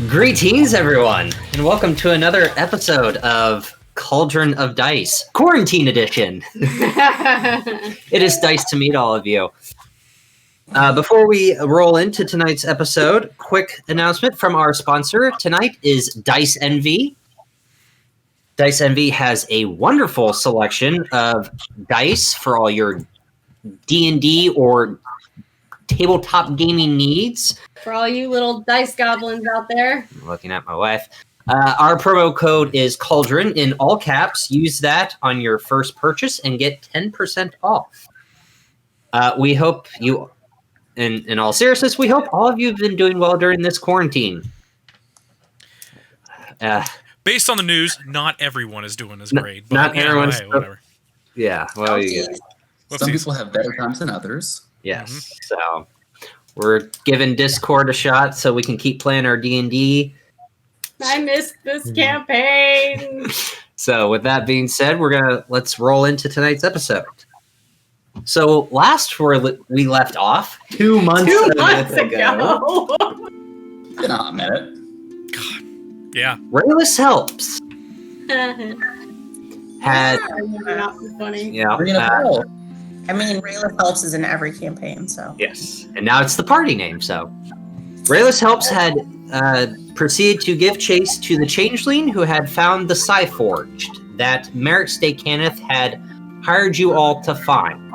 Greetings, everyone, and welcome to another episode of Cauldron of Dice, Quarantine Edition. It is nice to meet all of you. Before we roll into tonight's episode, quick announcement from our sponsor tonight is Dice Envy. Dice Envy has a wonderful selection of dice for all your D&D or tabletop gaming needs. For all you little dice goblins out there. I'm looking at my wife. Our promo code is Cauldron in all caps. Use that on your first purchase and get 10% off. We hope you, in all seriousness, we hope all of you have been doing well during this quarantine. Based on the news, not everyone is doing as great. But not everyone's... whatever. Yeah, well, some people have better times than others. Yes, so we're giving Discord a shot so we can keep playing our D&D. I missed this campaign. So with that being said, let's roll into tonight's episode. So last where we left off, 2 months ago. Been a hot minute. God, yeah. Rhalis Helps had Not funny. I mean, Rhalis Helps is in every campaign, so. Yes, and now it's the party name, so. Rhalis Helps had proceeded to give chase to the changeling who had found the Psyforged that Merrick Kenneth had hired you all to find.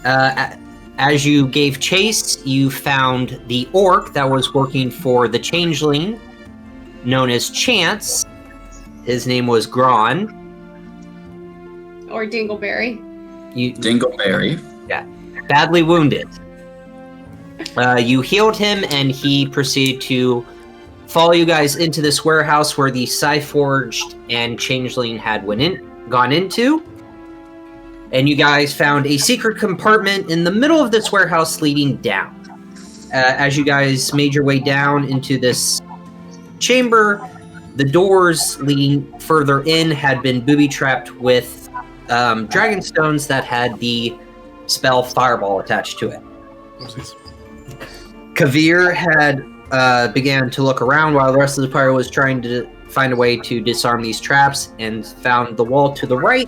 As you gave chase, you found the orc that was working for the changeling, known as Chance. His name was Gron. Or Dingleberry. Dingleberry. Yeah. Badly wounded. You healed him, and he proceeded to follow you guys into this warehouse where the Psyforged and Changeling had gone into. And you guys found a secret compartment in the middle of this warehouse leading down. As you guys made your way down into this chamber, the doors leading further in had been booby-trapped with dragon stones that had the spell Fireball attached to it. Oopsies. Kavir had began to look around while the rest of the party was trying to find a way to disarm these traps, and found the wall to the right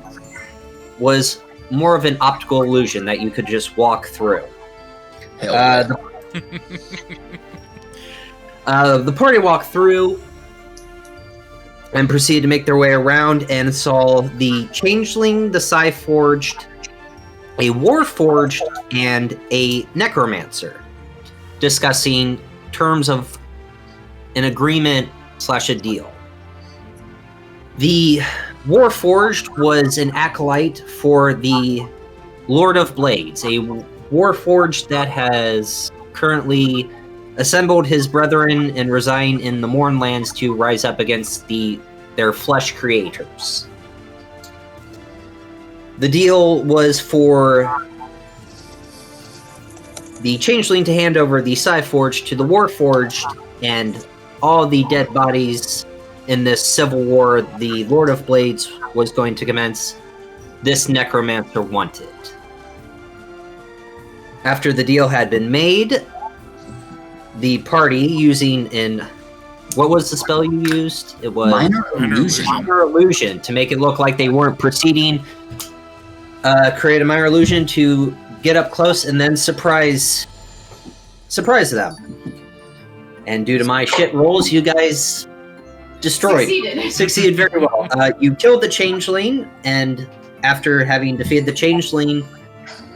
was more of an optical illusion that you could just walk through. The party walked through and proceeded to make their way around and saw the Changeling, the Psyforged, a Warforged, and a Necromancer discussing terms of an agreement / a deal. The Warforged was an acolyte for the Lord of Blades, a Warforged that has currently assembled his brethren and resign in the Mournlands to rise up against their flesh creators. The deal was for the Changeling to hand over the Psyforged to the Warforged, and all the dead bodies in this civil war the Lord of Blades was going to commence, this Necromancer wanted. After the deal had been made, the party using what was the spell you used? It was Minor Illusion. Minor Illusion, to make it look like they weren't proceeding. Create a Minor Illusion to get up close and then surprise them. And due to my shit rolls, you guys destroyed. Succeeded very well. You killed the Changeling, and after having defeated the Changeling,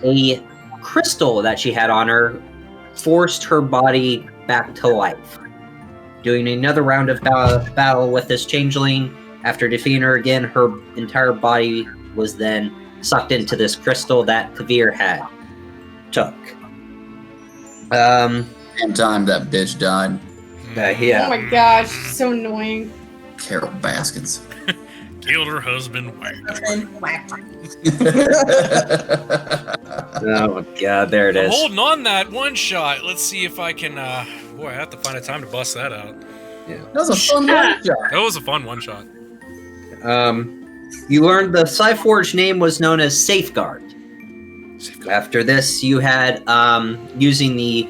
a crystal that she had on her forced her body back to life. Doing another round of battle with this Changeling, after defeating her again, her entire body was then sucked into this crystal that Kavir had took. Same time that bitch died. Yeah. Oh my gosh, so annoying. Carol Baskins. Killed her husband. Oh god, there it I'm is. holding on that one shot. Let's see if I can. Boy, I have to find a time to bust that out. Yeah. That was a fun one shot. That was a fun one shot. You learned the Psyforged name was known as Safeguard. After this, you had, using the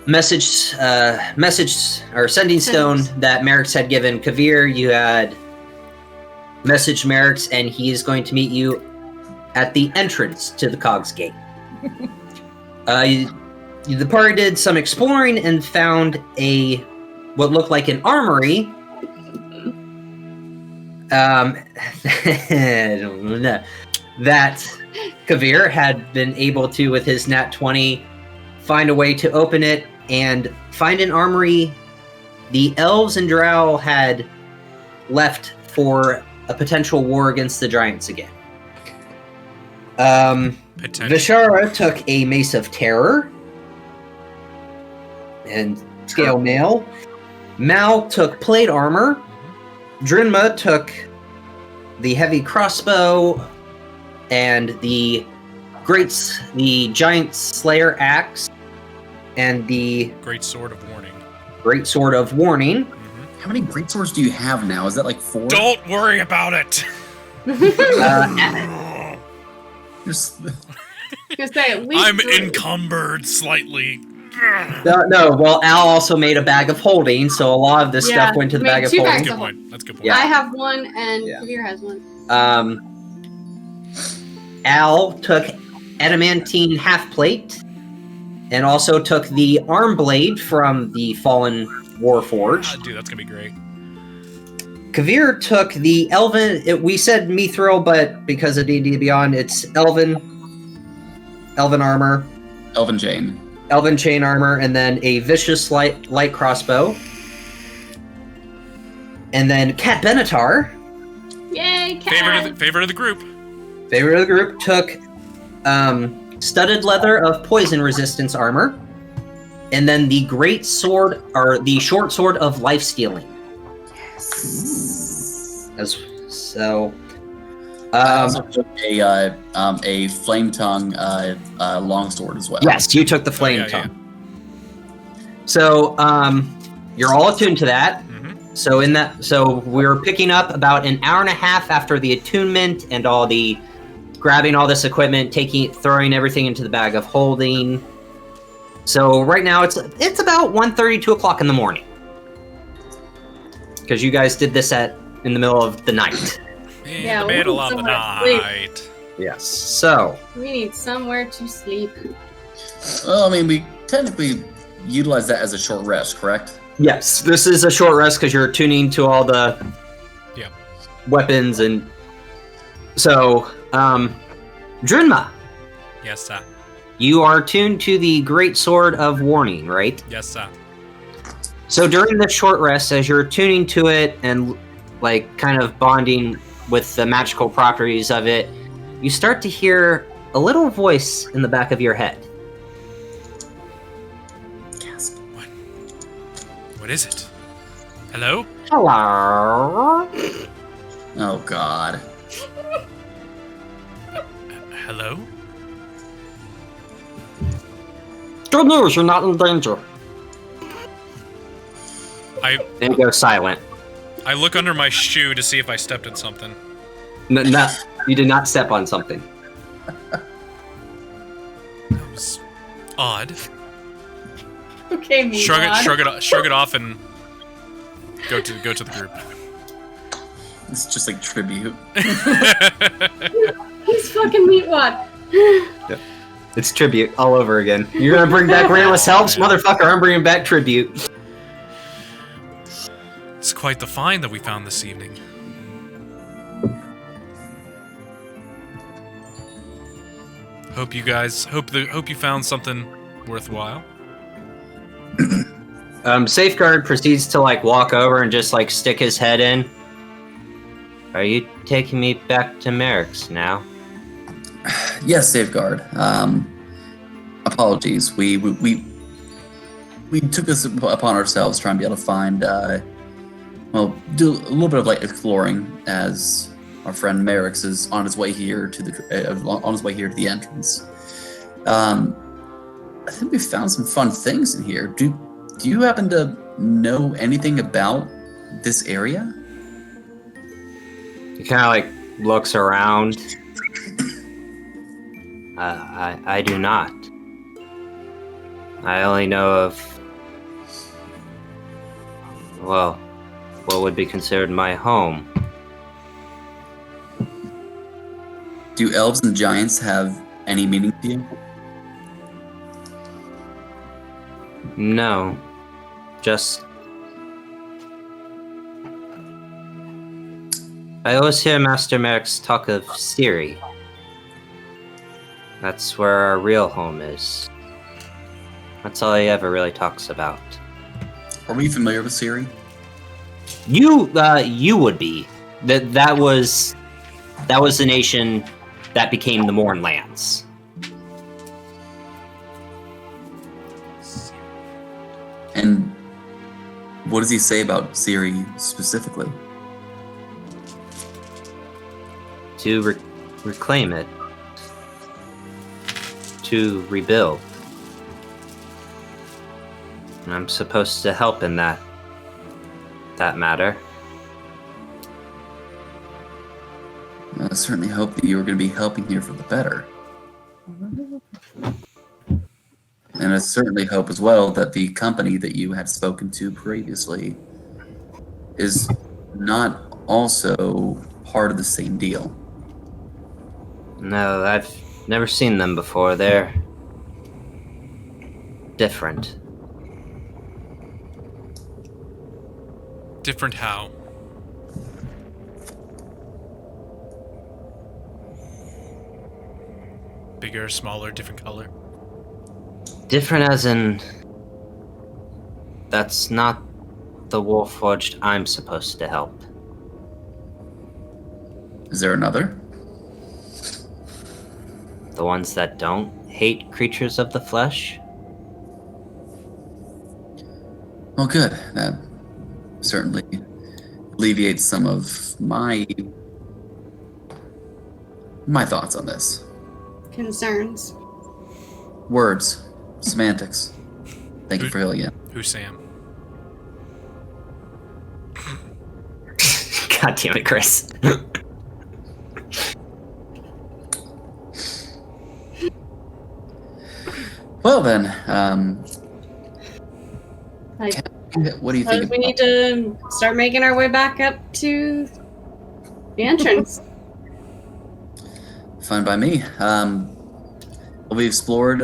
message or sending stone that Merrick's had given Kavir. You had messaged Merrick's, and he is going to meet you at the entrance to the Cogs Gate. The party did some exploring and found what looked like an armory. That Kavir had been able to, with his nat 20, find a way to open it and find an armory the elves and drow had left for a potential war against the giants again. Vishara took a Mace of Terror and Scale Mail. Mal took Plate Armor. Drinma took the Heavy Crossbow and the Giant Slayer Axe and the Great Sword of Warning. Great Sword of Warning. How many great swords do you have now? Is that like 4? Don't worry about it. Just- I'm encumbered slightly. No. Well, Al also made a bag of holding, so a lot of this stuff went to the made bag of 2 holding. bags That's a of good point. That's a good point. Yeah. I have one, and Yeah. Kavir has one. Al took adamantine half plate, and also took the arm blade from the fallen Warforged. Dude, that's gonna be great. Kavir took the elven. We said mithril, but because of D&D Beyond, it's elven armor, Elven Jane. elven chain armor, and then a vicious light crossbow. And then Cat Benatar, Yay, cat! Favorite of the group. favorite of the group, took studded leather of poison resistance armor, and then the great sword, or the short sword of life stealing. I also took a flame tongue longsword as well. Yes, you took the flame yeah, tongue. So you're all attuned to that. So we're picking up about an hour and a half after the attunement and all the grabbing all this equipment, throwing everything into the bag of holding. So right now it's about 1:30, 2 o'clock in the morning, because you guys did this in the middle of the night. In Yeah, the we middle need of the somewhere to sleep. night. Yes. So We need somewhere to sleep. Well, I mean, we technically utilize that as a short rest, correct? yes, this is a short rest because you're tuning to all the weapons, and so Drinma, Yes, sir. you are tuned to the Great Sword of Warning, right? Yes, sir. So during the short rest, as you're tuning to it and like kind of bonding with the magical properties of it, you start to hear a little voice in the back of your head. What is it? Hello? Hello. Oh, God. Hello? Good news, you're not in danger. I And it goes silent. look under my shoe to see if I stepped in something. No, you did not step on something. That was odd. Okay, me. Shrug it off, and go to the group. It's just like tribute. He's fucking meatwad. It's tribute all over again. You're gonna bring back Rhalis Helps? Motherfucker, I'm bringing back tribute. It's quite the find that we found this evening. Hope you found something worthwhile. Safeguard proceeds to like walk over and just like stick his head in. Are you taking me back to Merrick's now? Yes, Safeguard. Apologies. We took this upon ourselves, trying to be able to find, do a little bit of like exploring as our friend Merrick's is on his way here to the entrance. I think we found some fun things in here. Do you happen to know anything about this area? He kind of like looks around. I do not. I only know of well, what would be considered my home. Do elves and giants have any meaning to you? No, just... I always hear Master Merrick's talk of Siri. That's where our real home is. That's all he ever really talks about. Are we familiar with Siri? You would be. That was the nation that became the Morn Lands. And what does he say about Siri specifically? To reclaim it. To rebuild. And I'm supposed to help in that matter. I certainly hope that you are going to be helping here for the better. And I certainly hope as well that the company that you had spoken to previously is not also part of the same deal. No, I've never seen them before. They're different. Different how? Bigger, smaller, different color? Different as in... That's not the Warforged I'm supposed to help. Is there another? The ones that don't hate creatures of the flesh? Well, good. That certainly alleviates some of my thoughts on this. Concerns. Words, semantics. Thank you for filling in. Who's Sam? God damn it, Chris. Well then, what do you think? We need to start making our way back up to the entrance. Fine by me. We explored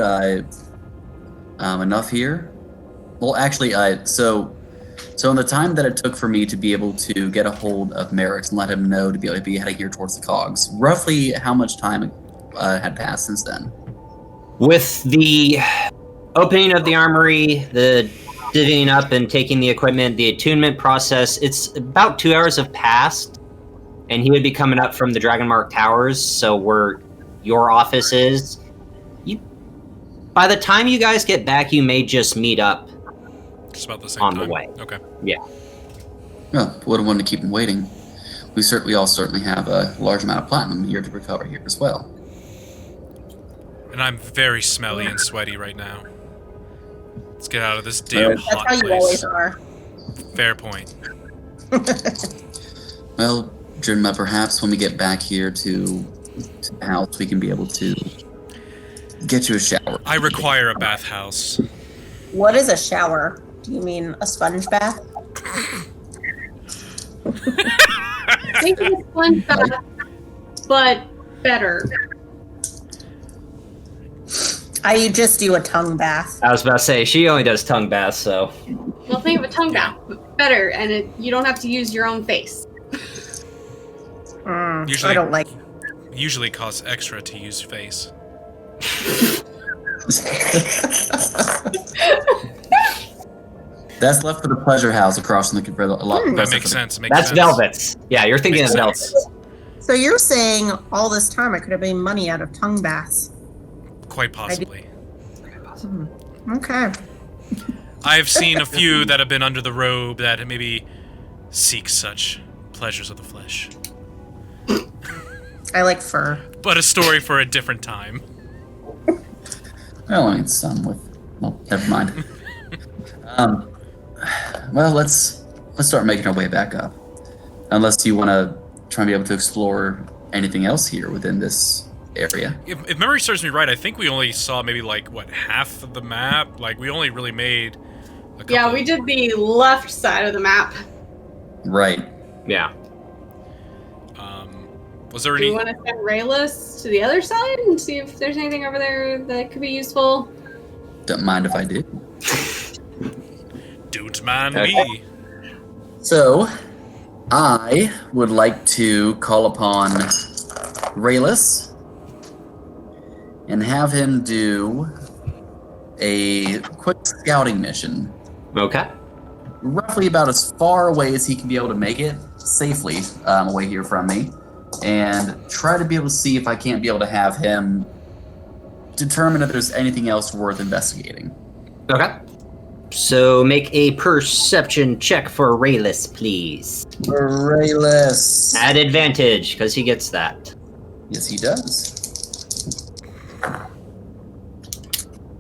enough here. Well, actually, so in the time that it took for me to be able to get a hold of Merrick's and let him know to be able to be heading here towards the cogs, roughly how much time had passed since then? With the opening of the armory, the divvying up and taking the equipment, the attunement process, it's about 2 hours have passed, and he would be coming up from the Dragonmark Towers, so where your office is. By the time you guys get back, you may just meet up. Just about the same on time. the way. Okay. Yeah. Well, wouldn't want to keep him waiting. We all certainly have a large amount of platinum here to recover here as well. And I'm very smelly and sweaty right now. Let's get out of this damn That's hot how you place. always are. Fair point. Well, Jim, perhaps when we get back here to the house, we can be able to get you a shower. I require a bathhouse. What is a shower? Do you mean a sponge bath? Think of a sponge bath, but better. I just do a tongue bath. I was about to say, she only does tongue baths, so... Well, think of a tongue bath, but better, and you don't have to use your own face. Usually- I don't like. Usually costs extra to use face. That's left for the pleasure house across from the for a lot. That makes sense. It makes That's sense. Velvet's. Yeah, you're thinking of Makes Velvet's. So you're saying all this time I could have made money out of tongue baths? Quite possibly. Okay. I've seen a few that have been under the robe that maybe seek such pleasures of the flesh. I like fur. But a story for a different time. Well, I mean, some with. Well, never mind. Well, let's start making our way back up. Unless you want to try and be able to explore anything else here within this area. If memory serves me right, I think we only saw maybe like, what, half of the map? Like, we only really made Yeah, we did the left side of the map. Right. Yeah. Was there Do you any? want to send Rhalis to the other side and see if there's anything over there that could be useful? Don't mind if I do. Don't mind Okay. me. So, I would like to call upon Rhalis and have him do a quick scouting mission. Okay. Roughly about as far away as he can be able to make it safely away here from me. And try to be able to see if I can't be able to have him determine if there's anything else worth investigating. Okay. So make a perception check for Rhalis, please. Rhalis. At advantage, because he gets that. Yes, he does.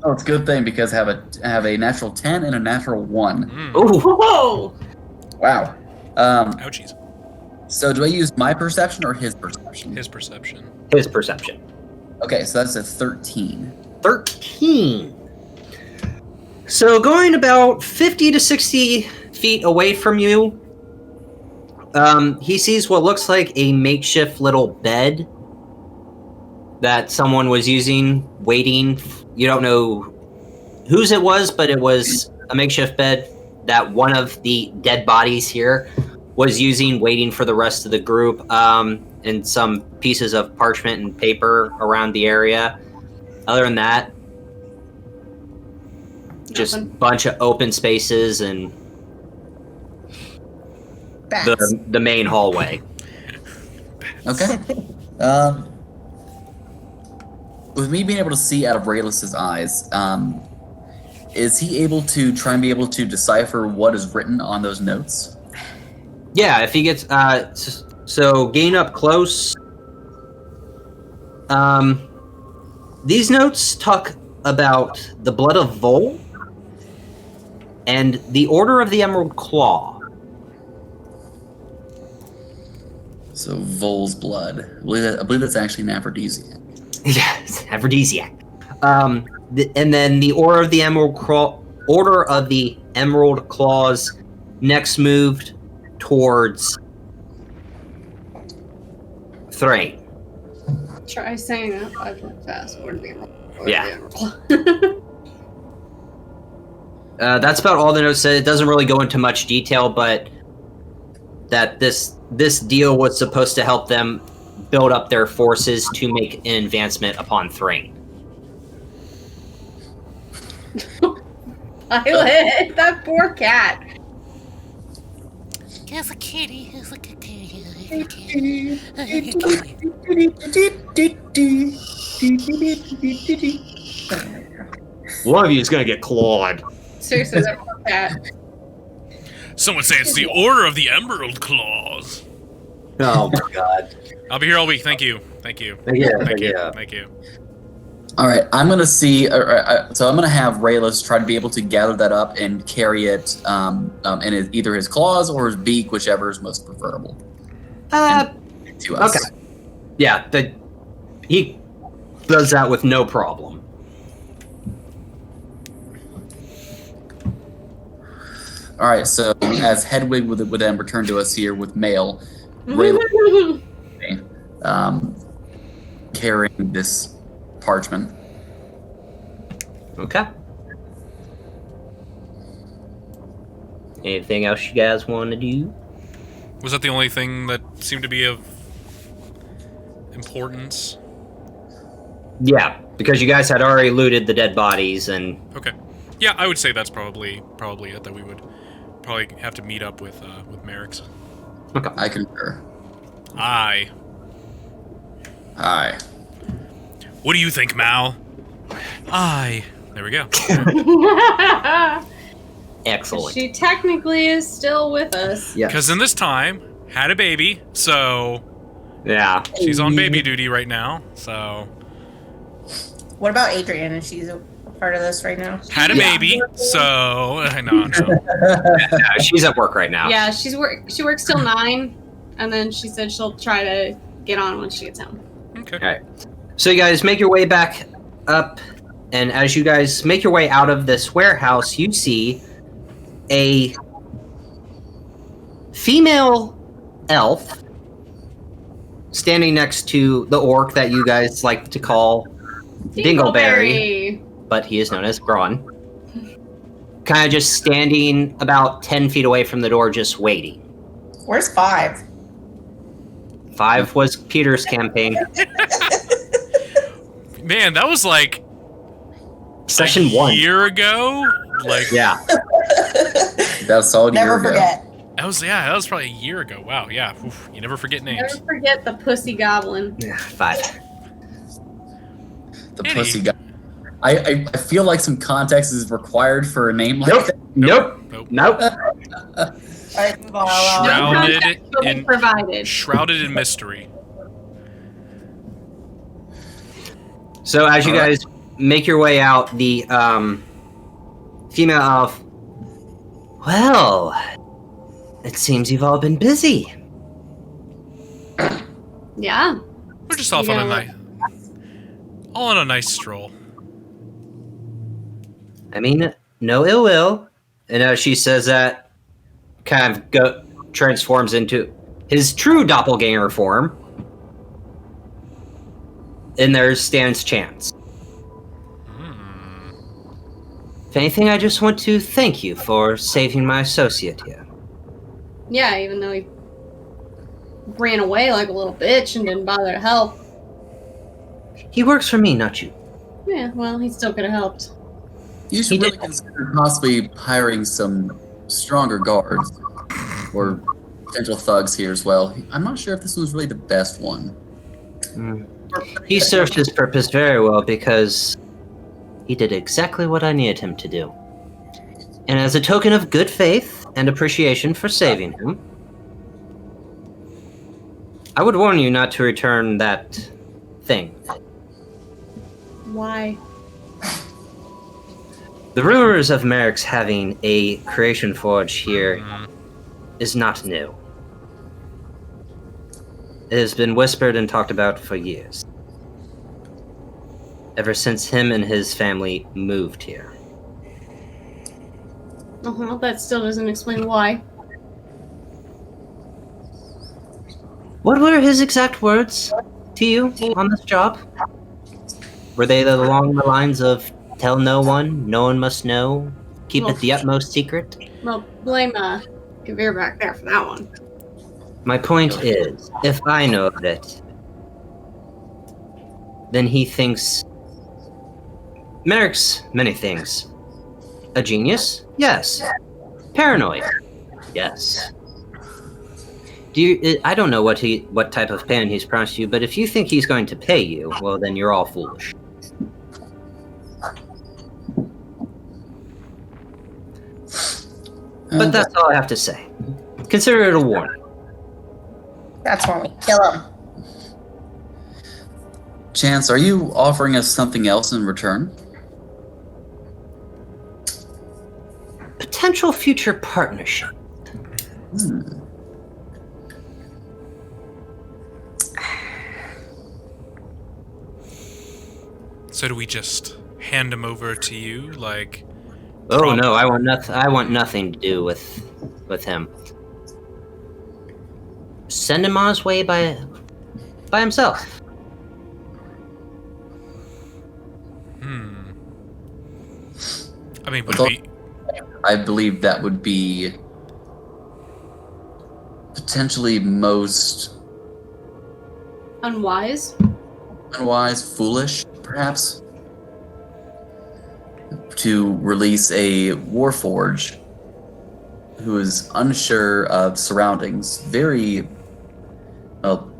Oh, it's a good thing because I have a natural 10 and a natural 1. Ooh. Whoa! Wow. Ouchies. So do I use my perception or his perception? His perception. His perception. Okay, so that's a 13. 13. So going about 50 to 60 feet away from you, he sees what looks like a makeshift little bed that someone was using, waiting. You don't know whose it was, but it was a makeshift bed that one of the dead bodies here was using, waiting for the rest of the group, and some pieces of parchment and paper around the area. Other than that, just a bunch of open spaces and Bats. the main hallway. Okay. With me being able to see out of Rhalis' eyes, is he able to try and be able to decipher what is written on those notes? Yeah, if he gets so gain up close. These notes talk about the blood of Vol and the Order of the Emerald Claw. So Vol's blood. I believe that's actually an aphrodisiac. Yes, aphrodisiac. And then the Order of the Emerald Claws next moved towards Thrain. Try saying that 5 times fast. Yeah. That's about all the notes said. It doesn't really go into much detail, but that this deal was supposed to help them build up their forces to make an advancement upon Thrain. Violet, that poor cat. Here's a kitty, here's a kitty, here's a kitty. Here's a kitty. One of you is gonna get clawed. Seriously, that poor cat. Someone say it's the Order of the Emerald Claws. Oh my god. I'll be here all week. Thank you. Thank you. Yeah, Thank you. yeah. Thank you. All right, I'm gonna see. So I'm gonna have Rhalis try to be able to gather that up and carry it in either his claws or his beak, whichever is most preferable. To us. Okay. Yeah, he does that with no problem. All right, so as Hedwig would then return to us here with mail, Rhalis carrying this parchment. Okay. Anything else you guys want to do? Was that the only thing that seemed to be of importance? Yeah, because you guys had already looted the dead bodies and... Okay. Yeah, I would say that's probably it. That we would probably have to meet up with Merrick's. Okay. I concur. Aye. Aye. What do you think, Mal? Aye. There we go. Excellent. She technically is still with us. Yeah. Because in this time, had a baby, so Yeah. she's on baby duty right now. So What about Adrian? Is she a part of this right now? had a baby, so no. Yeah, she's at work right now. Yeah, she works till 9, and then she said she'll try to get on when she gets home. Okay. Alright. So you guys make your way back up, and as you guys make your way out of this warehouse, you see a female elf standing next to the orc that you guys like to call Dingleberry, but he is known as Gron. Kind of just standing about 10 feet away from the door, just waiting. Where's 5? 5 was Peter's campaign. Man, that was like Session 1. a year ago. Like, Yeah. That's all. Never forget. that was probably a year ago. Wow, yeah. Oof, you never forget names. Never forget the pussy goblin. Yeah, 5. The pussy guy. I feel like some context is required for a name like Nope. that. Nope. Alright, move on. Shrouded Will be in provided. shrouded in mystery. So as you guys make your way out, the female elf. Well, it seems you've all been busy. Yeah. We're just off on a nice stroll. I mean, no ill will. And as she says that, kind of transforms into his true doppelganger form. And there stands Chance. If anything, I just want to thank you for saving my associate here. Yeah, even though he ran away like a little bitch and didn't bother to help. He works for me, not you. Yeah, well, he still could have helped. You should really consider possibly hiring some stronger guards or potential thugs here as well. I'm not sure if this was really the best one. He served his purpose very well because he did exactly what I needed him to do. And as a token of good faith and appreciation for saving him, I would warn you not to return that thing. Why? The rumors of Merrick's having a creation forge here is not new. It has been whispered and talked about for years. Ever since him and his family moved here. That still doesn't explain why. What were his exact words to you on this job? Were they along the lines of, tell no one must know, keep it the utmost secret? Well, blame Kavir back there for that one. My point is, if I know of it, then he thinks Merrick's many things. A genius? Yes. Paranoid? Yes. I don't know what type of payment he's promised you, but if you think he's going to pay you, well, then you're all foolish. But that's all I have to say. Consider it a warning. That's when we kill him. Chance, are you offering us something else in return? Potential future partnership. So do we just hand him over to you, like? Oh no, I want nothing to do with him. Send him on his way by himself. I mean, would it be? I believe that would be potentially most Unwise? unwise, foolish, perhaps, to release a warforge who is unsure of surroundings, very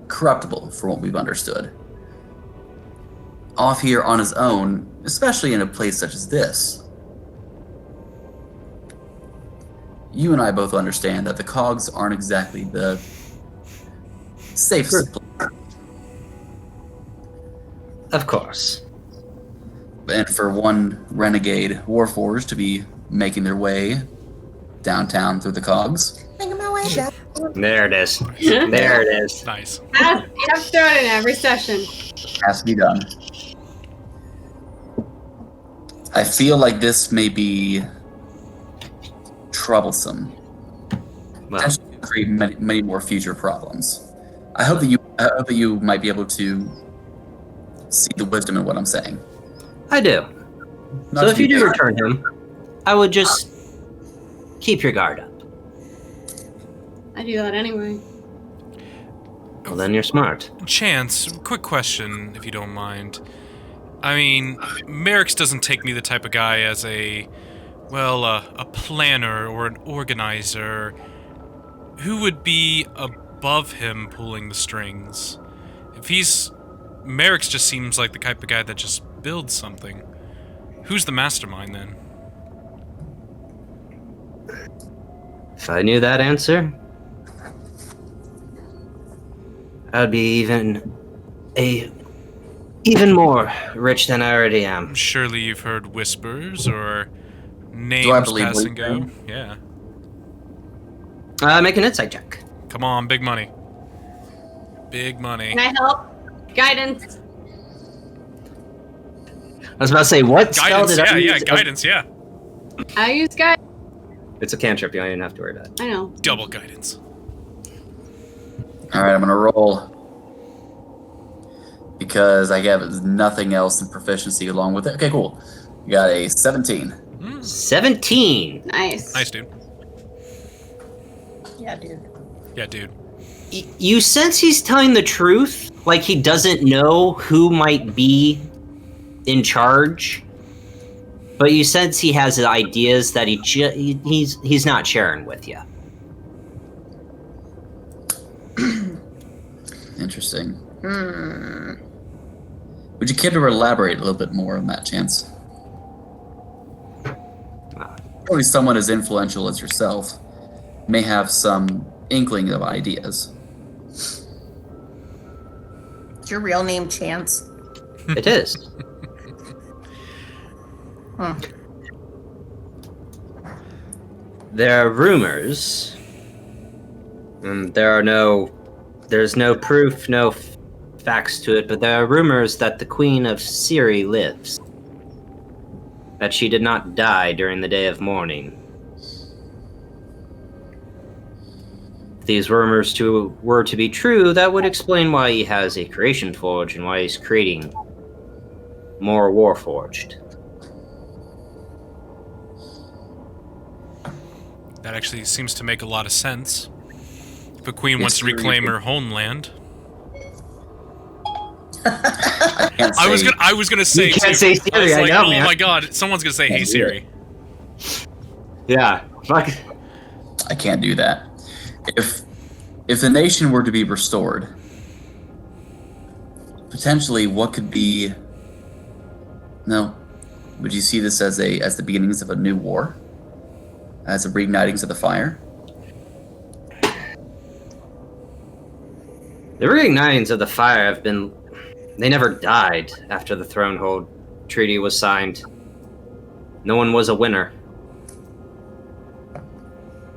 corruptible, from what we've understood. Off here on his own, especially in a place such as this. You and I both understand that the cogs aren't exactly the safest place. Of course. And for one renegade warforged to be making their way downtown through the cogs. Making my way down. There it is. There it is. Nice. I've thrown it in every session. Has to be done. I feel like this may be troublesome. Well, Potentially create many more future problems. I hope that you might be able to see the wisdom in what I'm saying. I do. Not So to if you be do bad. return him, I would just keep your guard up. I do that anyway. Well, then you're smart. Chance, quick question, if you don't mind. I mean, Merrick's doesn't take me the type of guy as a planner or an organizer. Who would be above him pulling the strings? Merrick's just seems like the type of guy that just builds something. Who's the mastermind then? If I knew that answer, I'd be even more rich than I already am. Surely you've heard whispers or names Do I believe pass what and you're go? saying? Yeah. Make an insight check. Come on, big money. Big money. Can I help? Guidance. I was about to say, what spell Guidance, did I yeah, use? guidance, yeah. I use guidance. It's a cantrip. You don't even have to worry about it. I know. Double guidance. All right, I'm gonna roll because I have nothing else in proficiency along with it. Okay, cool. You got a 17. 17. Nice. Nice, dude. Yeah, dude. Yeah, dude. You sense he's telling the truth, like he doesn't know who might be in charge, but you sense he has ideas that he's not sharing with you. Interesting. Hmm. Would you care to elaborate a little bit more on that, Chance? Probably someone as influential as yourself may have some inkling of ideas. Is your real name Chance? It is. Huh. There are rumors. There's no proof, no facts to it, but there are rumors that the Queen of Siri lives. That she did not die during the day of mourning. If these rumors were to be true, that would explain why he has a creation forge and why he's creating more warforged. That actually seems to make a lot of sense. If a queen It's wants to very reclaim good. her homeland. I can't say, I was gonna say You can't too. say I was Siri, I like, know, oh man. my god, someone's gonna say, hey Can't do Siri. Yeah, fuck. I can't do that. If the nation were to be restored, potentially what could be? No, would you see this as the beginnings of a new war? As a reignitings of the fire? The reignitings of the fire they never died after the Thronehold Treaty was signed. No one was a winner.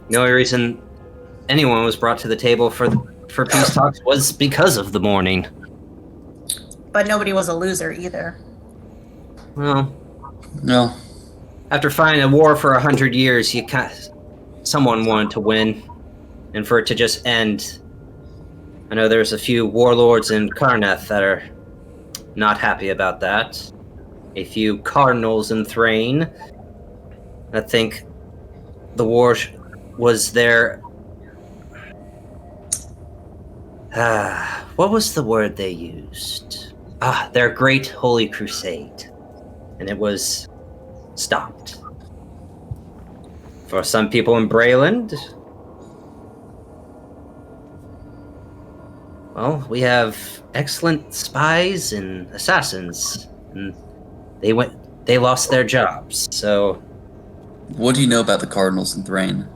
The only reason anyone was brought to the table for peace talks was because of the mourning. But nobody was a loser either. Well, No. after fighting a war for 100 years, someone wanted to win, and for it to just end. I know there's a few warlords in Karneth that are not happy about that. A few cardinals in Thrain that think the war was their... what was the word they used? Their great holy crusade. And it was stopped. For some people in Brayland, well, we have excellent spies and assassins, and they lost their jobs. So, What do you know about the Cardinals in Thrain?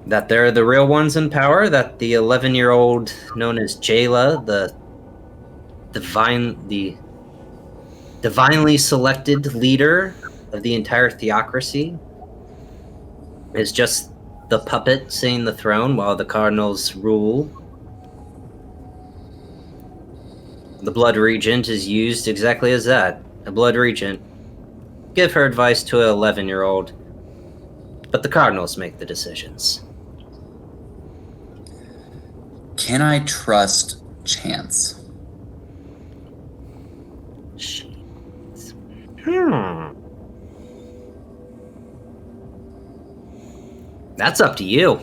that they're the real ones in power. That the 11-year-old known as Jayla, the divinely selected leader of the entire theocracy, is just the puppet sitting the throne while the cardinals rule. The Blood Regent is used exactly as that, a Blood Regent. Give her advice to an 11-year-old. but the Cardinals make the decisions. Can I trust chance? That's up to you.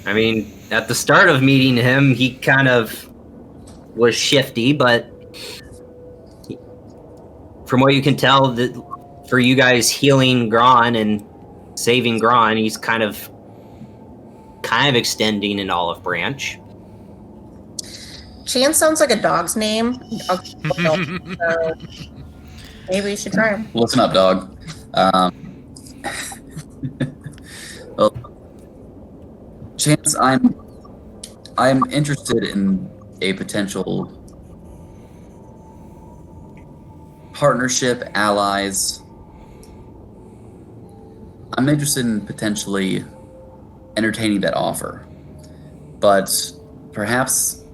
I mean, at the start of meeting him, he kind of was shifty, but from what you can tell, that for you guys healing Gron and saving Gron, he's kind of extending an olive branch. Chance sounds like a dog's name. So maybe we should try him. Listen up, dog. Well, Chance, I'm interested in a potential partnership, allies. I'm interested in potentially entertaining that offer, but perhaps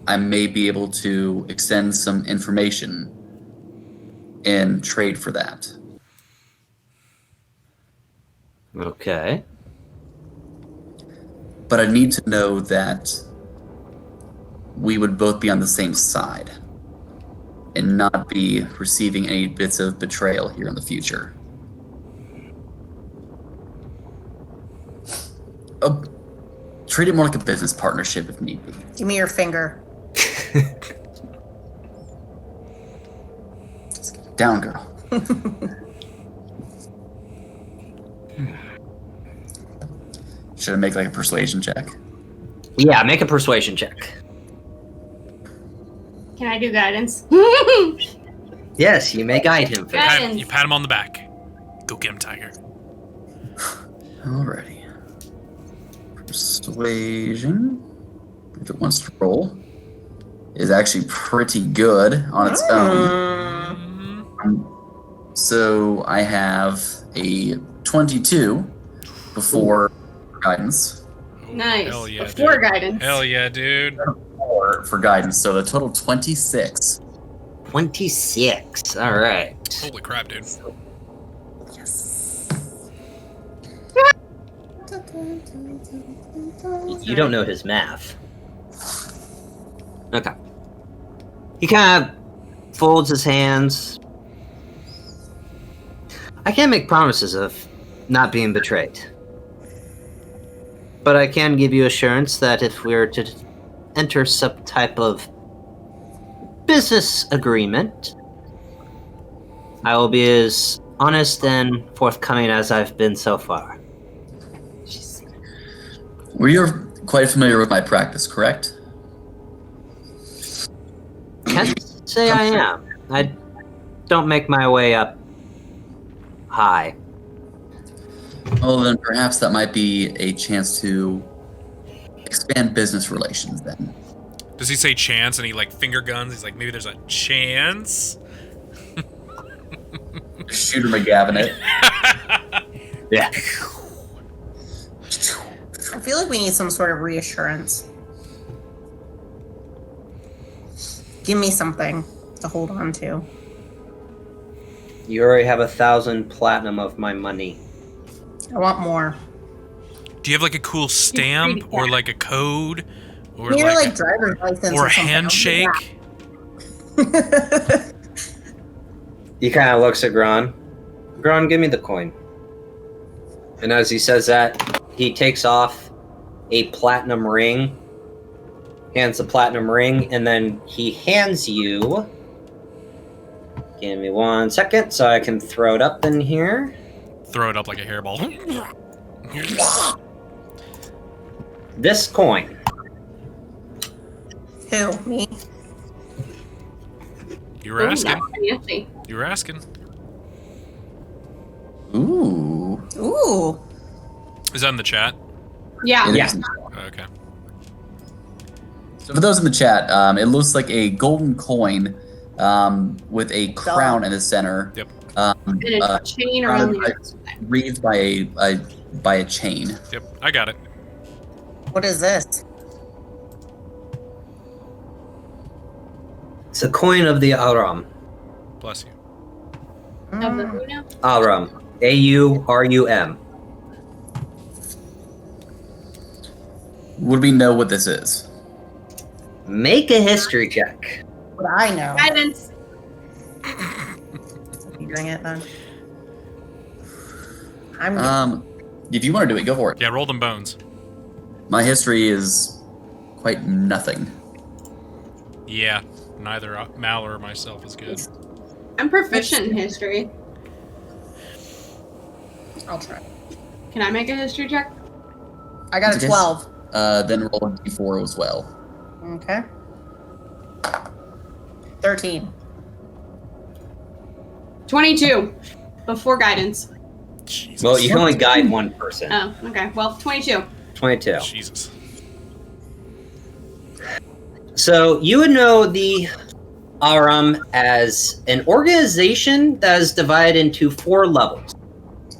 I may be able to extend some information in trade for that. Okay. But I need to know that we would both be on the same side and not be receiving any bits of betrayal here in the future. Treat it more like a business partnership if need be. Give me your finger. Down, girl. Should I make like a persuasion check? Yeah, make a persuasion check. Can I do guidance? Yes, you may guide him. Guidance. You pat him on the back. Go get him, Tiger. Alrighty. Persuasion, if it wants to roll, is actually pretty good on its own. So I have a 22 before guidance. Nice. Hell yeah, Before dude. guidance. Hell yeah, dude. For guidance, so the total 26. 26. All right. Holy crap, dude. You don't know his math. Okay. He kind of folds his hands. I can't make promises of not being betrayed. But I can give you assurance that if we were to enter some type of business agreement, I will be as honest and forthcoming as I've been so far. Well, you're quite familiar with my practice, correct? Can't say I am. I don't make my way up high. Well, then perhaps that might be a chance to expand business relations then. Does he say chance and he like finger guns? He's like, maybe there's a chance? Shooter McGavin it. Yeah. I feel like we need some sort of reassurance. Give me something to hold on to. You already have 1,000 platinum of my money. I want more. Do you have like a cool stamp or like a code? Or Maybe like, like driver's license or a something. handshake? He kind of looks at Gron. Gron, give me the coin. And as he says that, he takes off a platinum ring, hands the platinum ring, and then he hands you... Give me 1 second so I can throw it up in here. Throw it up like a hairball. This coin. Who? Me? You were asking. Fancy. You were asking. Ooh. Ooh. Is that in the chat? Yeah. It Yeah. is. Okay. So for those in the chat, it looks like a golden coin with a crown in the center. Yep. And a chain around the surrounded outside. wreathed by a chain. Yep. I got it. What is this? It's a coin of the Aram. Bless you. Of the who now? Aram. A-U-R-U-M. Would we know what this is? Make a history check. What I know. Guidance. You doing it then? I'm If you want to do it, go for it. Yeah, roll them bones. My history is quite nothing. Yeah, neither Mal or myself is good. I'm proficient in history. I'll try. Can I make a history check? I got It's a okay. 12. Then roll a d4 as well. Okay. 13. 22. Before guidance. Jesus. Well, you can only guide one person. Oh, okay. Well, 22. 22. Jesus. So you would know the Aram as an organization that is divided into 4 levels.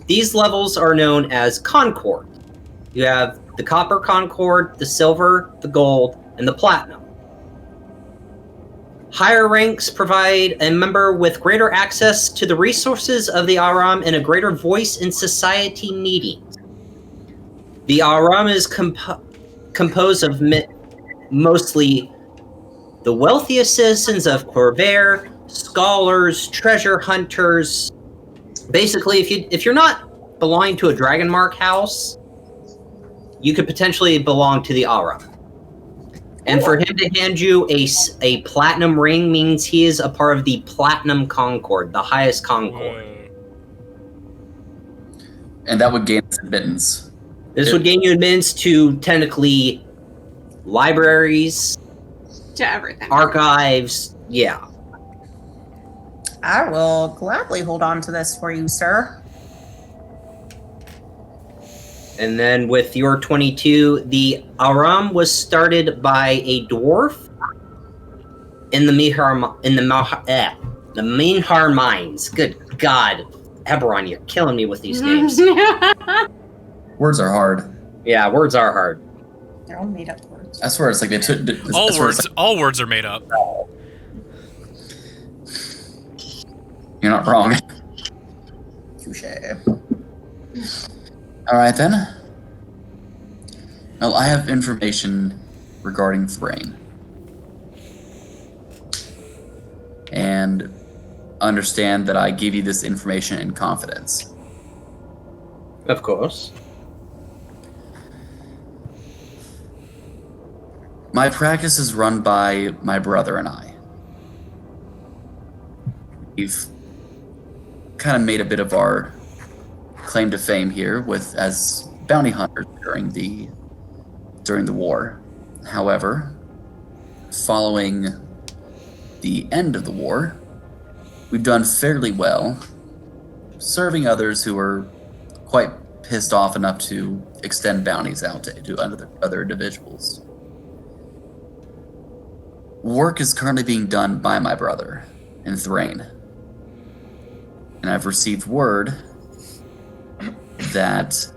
These levels are known as Concord. You have the Copper Concord, the Silver, the Gold, and the Platinum. Higher ranks provide a member with greater access to the resources of the Aram and a greater voice in society meetings. The Aram is composed of mostly the wealthiest citizens of Corvair, scholars, treasure hunters. Basically, if you're not belonging to a Dragon Mark house, you could potentially belong to the Aram. And for him to hand you a platinum ring means he is a part of the Platinum Concord, the highest Concord. Whoa. And that would gain us admittance. This would gain you admittance to technically libraries, To everything. archives, yeah. I will gladly hold on to this for you, sir. And then with your 22, the Aram was started by a dwarf in the Minhar mines. Good God, Eberron, you're killing me with these names. Words are hard. Yeah, words are hard. They're all made up words. I swear it's like they took. All words are made up. You're not wrong. Touche. All right then. Well, I have information regarding Thrain. And understand that I give you this information in confidence. Of course. My practice is run by my brother and I. We've kind of made a bit of our claim to fame here as bounty hunters during the war. However, following the end of the war, we've done fairly well, serving others who are quite pissed off enough to extend bounties out to other individuals. Work is currently being done by my brother in Thrain, and I've received word that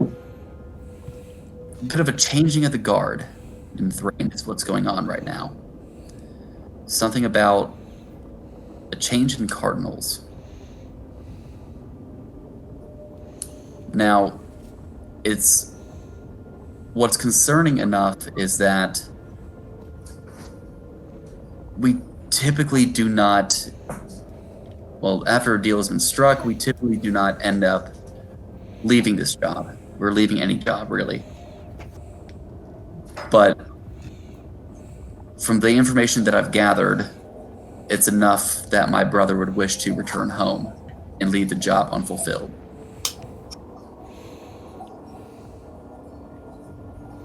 a bit of a changing of the guard in Thrain is what's going on right now. Something about a change in cardinals. Now, what's concerning enough is that we typically do not, well, after a deal has been struck, we typically do not end up leaving this job. We're leaving any job, really. But from the information that I've gathered, it's enough that my brother would wish to return home and leave the job unfulfilled.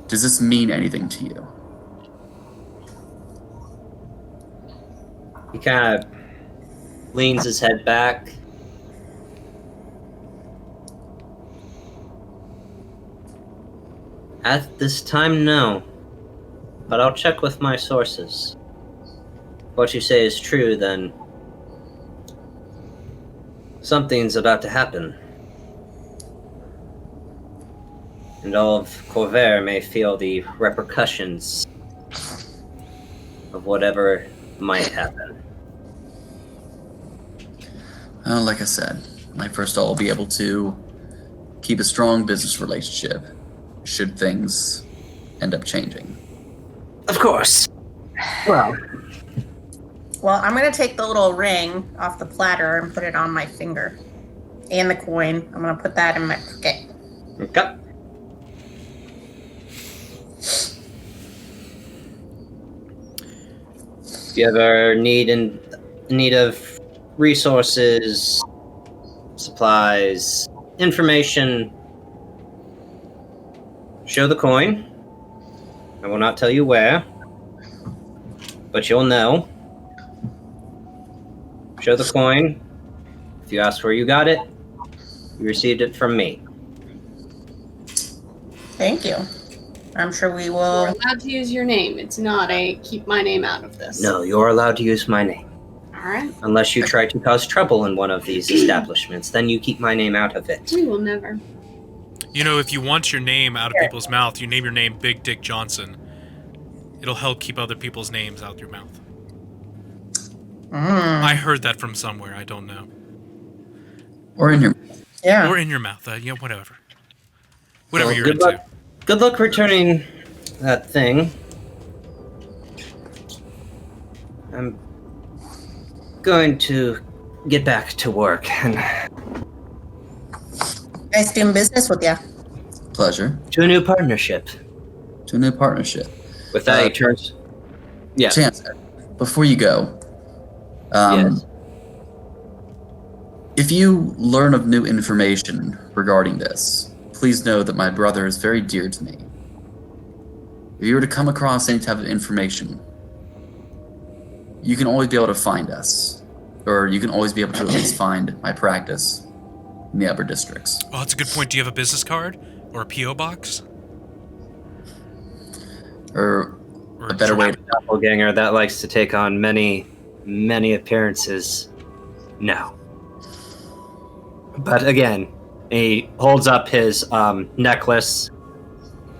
Does this mean anything to you? He kind of leans his head back. At this time, no. But I'll check with my sources. If what you say is true, then something's about to happen. And all of Corvair may feel the repercussions of whatever might happen. Like I said, I first of all will be able to keep a strong business relationship should things end up changing. Of course. Well, I'm going to take the little ring off the platter and put it on my finger. And the coin. I'm going to put that in my pocket. okay. If you ever need of resources, supplies, information, show the coin. I will not tell you where, but you'll know. Show the coin. If you ask where you got it, you received it from me. Thank you. I'm sure we You're will. allowed to use your name. It's not a keep my name out of this. No, you're allowed to use my name. All right. Unless you try to cause trouble in one of these establishments, then you keep my name out of it. We will never. You know, if you want your name out of people's mouth, you name your name Big Dick Johnson. It'll help keep other people's names out your mouth. I heard that from somewhere. I don't know. Or in your... Yeah. Or in your mouth. Yeah, whatever. Whatever Well, you're good into. luck. Good luck returning that thing. I'm going to get back to work and Nice doing business with you. Pleasure. to a new partnership. To a new partnership. With that, he turns. Yeah. Chance, before you go, Yes. if you learn of new information regarding this, please know that my brother is very dear to me. If you were to come across any type of information, you can always be able to find us. Or you can always be able to at least find my practice in the upper districts. Oh, that's a good point. Do you have a business card? Or a P.O. box? Or Or a better way to... Doppelganger that likes to take on many, many appearances. No. But again, he holds up his necklace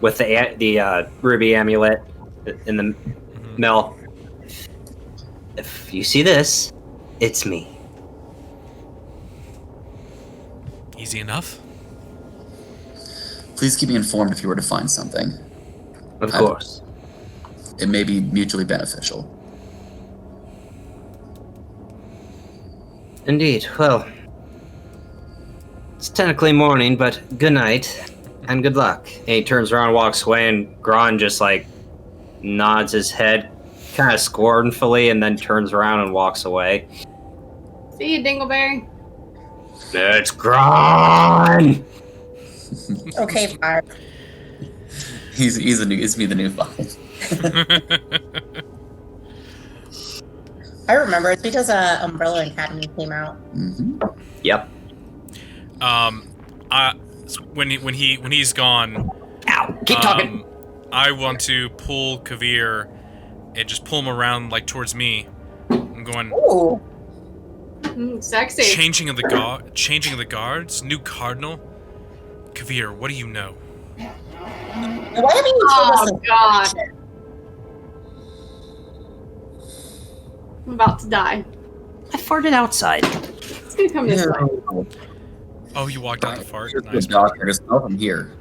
with the ruby amulet in the middle. If you see this, it's me. Easy enough. Please keep me informed if you were to find something. Of course. It may be mutually beneficial. Indeed. Well, it's technically morning, but good night and good luck. And he turns around, walks away, and Gron just like nods his head kind of scornfully and then turns around and walks away. See you, Dingleberry. It's Gron! Okay, fire. It's me the new five. I remember. It's because Umbrella Academy came out. Mm-hmm. Yep. When he's gone, Ow! Keep talking! I want to pull Kavir and just pull him around like towards me. I'm going Ooh. Sexy. changing of the guards. New cardinal. Kavir, what do you know? Why haven't you told us? Oh, God. I'm about to die. I farted outside. It's gonna come this way. Oh, you walked out the fart. The Nice. doctor just smell from here.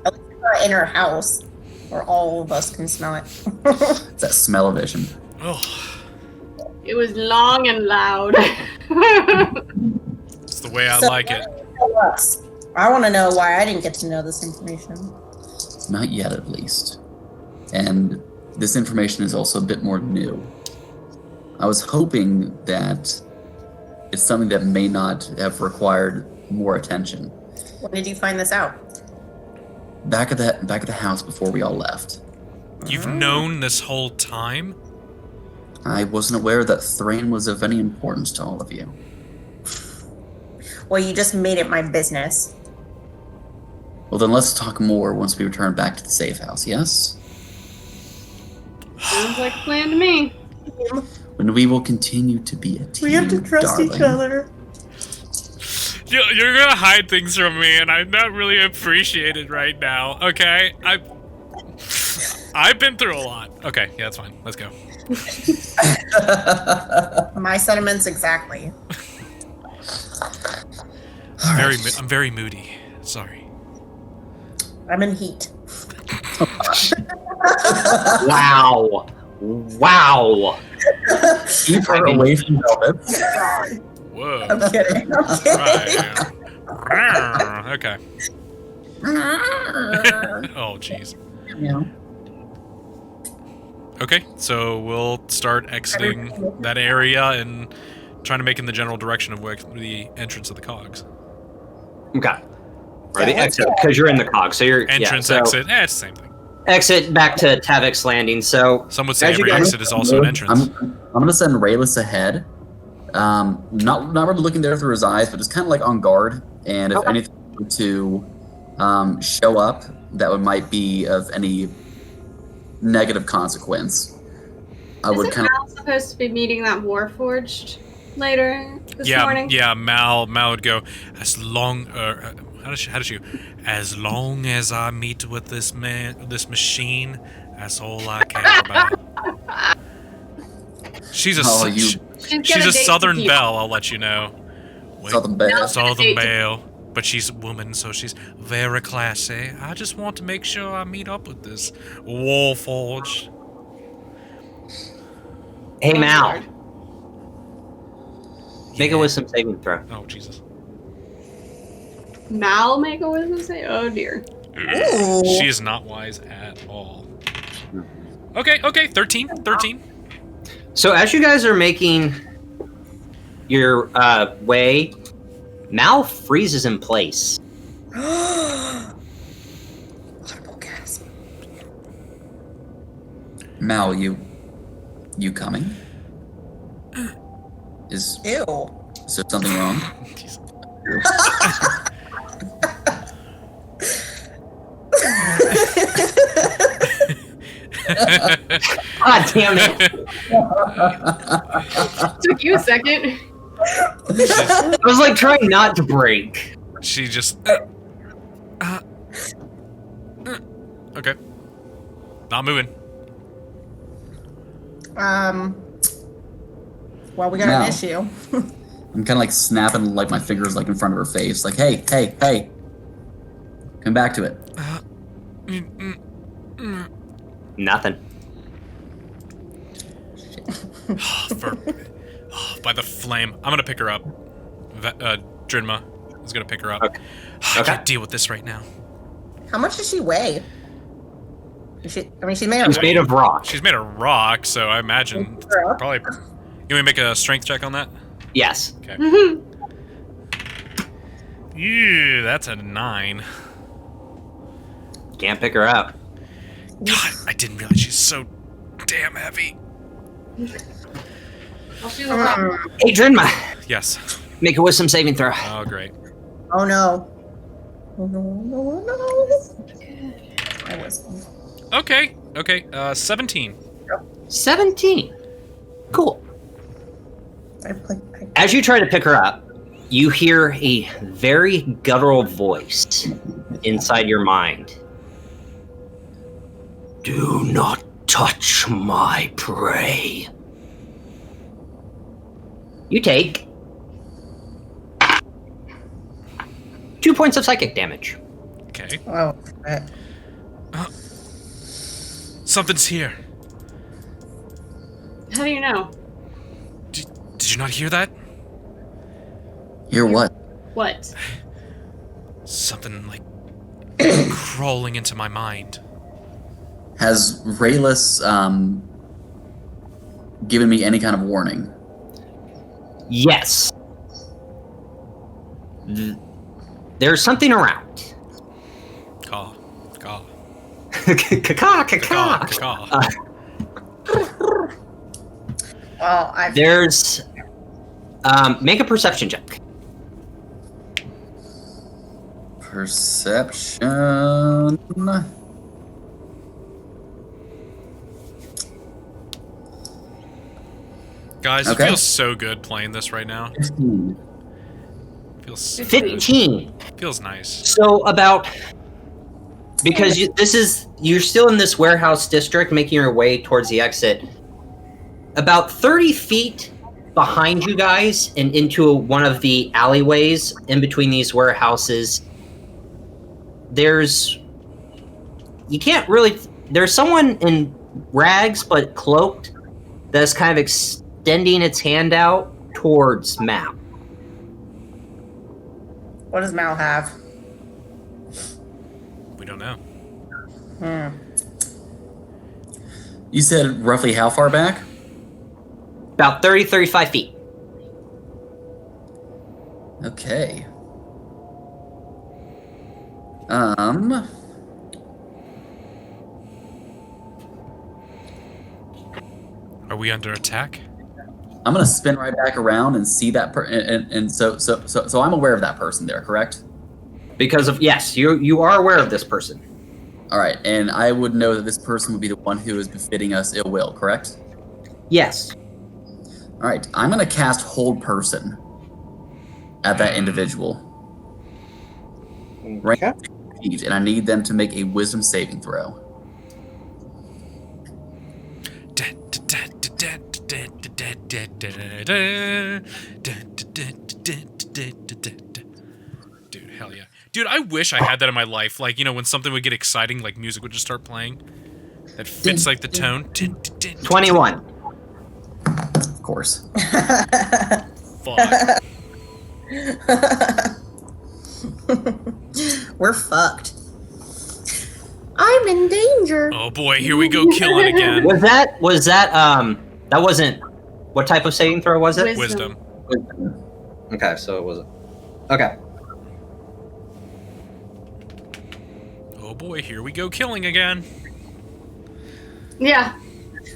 At least we're in our house, where all of us can smell it. It's that smell-o-vision. Oh, It was long and loud. it's the way I So- like it. Tell us. I want to know why I didn't get to know this information. Not yet, at least. And this information is also a bit more new. I was hoping that it's something that may not have required more attention. When did you find this out? Back at the house before we all left. You've known this whole time? I wasn't aware that Thrain was of any importance to all of you. Well, you just made it my business. Well, then let's talk more once we return back to the safe house, yes? Sounds like a plan to me. When we will continue to be a team, We have to trust each darling. other. You're gonna hide things from me, and I'm not really appreciated right now. Okay, I've been through a lot. Okay, yeah, that's fine. Let's go. My sentiments exactly. I'm very moody. Sorry. I'm in heat. Wow. Wow. Keep her away from Velvet. Whoa. I'm kidding. I'm kidding. Right. Okay. Oh, jeez. Yeah. Okay, so we'll start exiting that area and trying to make in the general direction of where the entrance of the cogs. Okay. Or the exit, because you're in the cog, so you're Entrance, yeah, so exit. It's the same thing. exit back to Tavik's Landing. So Some would say as you every guys- exit is also an entrance. I'm gonna send Rhalis ahead. Not really looking there through his eyes, but just kind of like on guard. And if anything were to show up that might be of any negative consequence, I would kind Mal supposed to be meeting that Warforged later this morning? Yeah, Mal would go, as long how does she as long as I meet with this machine, that's all I care about. She's a she's a Southern Belle, I'll let you know. Wait, Southern Belle. Southern Belle. But she's a woman, so she's very classy. I just want to make sure I meet up with this Warforged. Hey, Mal. Make a wisdom saving throw. Oh, Jesus. Mal make a wisdom save? Oh dear. Ooh. She is not wise at all. Okay, 13. So as you guys are making your way, Mal freezes in place. Audible gasp. Mal, you coming? Is Ew. there something wrong? God damn it! Took you a second. I was like trying not to break. She just. Okay. Not moving. Well, we got Mal. an issue. I'm kind of like snapping like my fingers like in front of her face, like, hey, come back to it. Nothing. By the flame. I'm gonna pick her up. Drinma is gonna pick her up. Okay. I can't deal with this right now. How much does she weigh? She's made She's of made of rock. She's made of rock, so I imagine Rock? probably. You want me to make a strength check on that? Yes. Okay. Yeah, that's a 9. Can't pick her up. God, I didn't realize she's so damn heavy. I'll shoot the top. Hey, Drinma, Yes. make a wisdom saving throw. Oh, great. Oh no. Oh no. I was. Okay. 17. 17. Cool. I As you try to pick her up, you hear a very guttural voice inside your mind. Do not touch my prey. You take 2 points of psychic damage. Okay. Oh. Something's here. How do you know? Did you not hear that? Hear what? What? Something like crawling into my mind. Has Rhalis given me any kind of warning? Yes. There's something around. Caw. Caca. Well, There's. Make a perception check. Perception. Guys, Okay. it feels so good playing this right now. 15. Feels 15. feels nice. So about. Because you're still in this warehouse district, making your way towards the exit. About 30 feet behind you guys and into one of the alleyways in between these warehouses. There's someone in rags but cloaked that's kind of extending its hand out towards Mal. What does Mal have? We don't know. You said roughly how far back? About 30, 35 feet. Okay. Are we under attack? I'm gonna spin right back around and see that so I'm aware of that person there, correct? Because of yes, you are aware of this person. All right, and I would know that this person would be the one who is befitting us ill will, correct? Yes. All right, I'm gonna cast Hold Person at that individual. Right, and I need them to make a Wisdom saving throw. Dude, hell yeah. Dude, I wish I had that in my life. Like, you know, when something would get exciting, like music would just start playing. That fits like the tone. 21. Of course. Fuck. We're fucked. I'm in danger. Oh boy, here we go killing again. That wasn't, what type of saving throw was it? Wisdom. Okay, so it wasn't. Okay. Oh boy, here we go killing again. Yeah.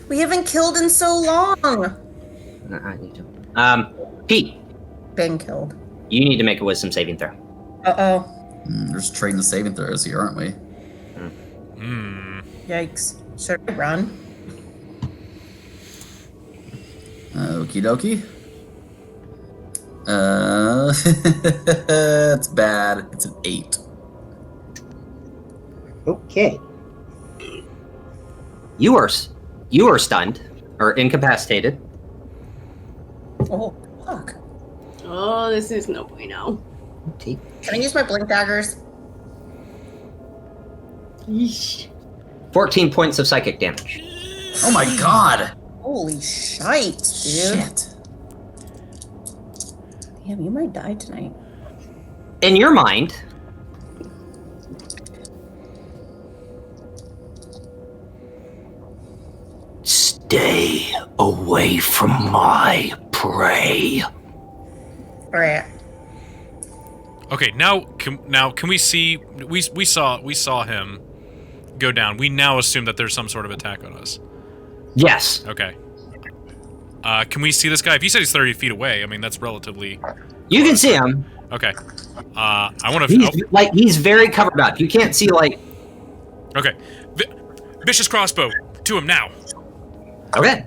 We haven't killed in so long. I need to. Pete, Been killed. you need to make a wisdom saving throw. Uh-oh. We're just trading the saving throws here, aren't we? Yikes. Should I run? Okie dokie. It's bad. It's an 8. Okay. You are stunned or incapacitated. Oh, fuck. Oh, this is no bueno. Okay. Can I use my blink daggers? Yeesh. 14 points of psychic damage. Oh my god! Holy shite, dude. Shit. Damn, you might die tonight. In your mind, stay away from my prey. Alright. Okay, now can we see? We saw him go down. We now assume that there's some sort of attack on us. Yes. Okay. Can we see this guy? If you said he's 30 feet away, I mean that's relatively. You can see him. Okay. I want to. He's very covered up. You can't see Okay. Vicious crossbow to him now. Okay.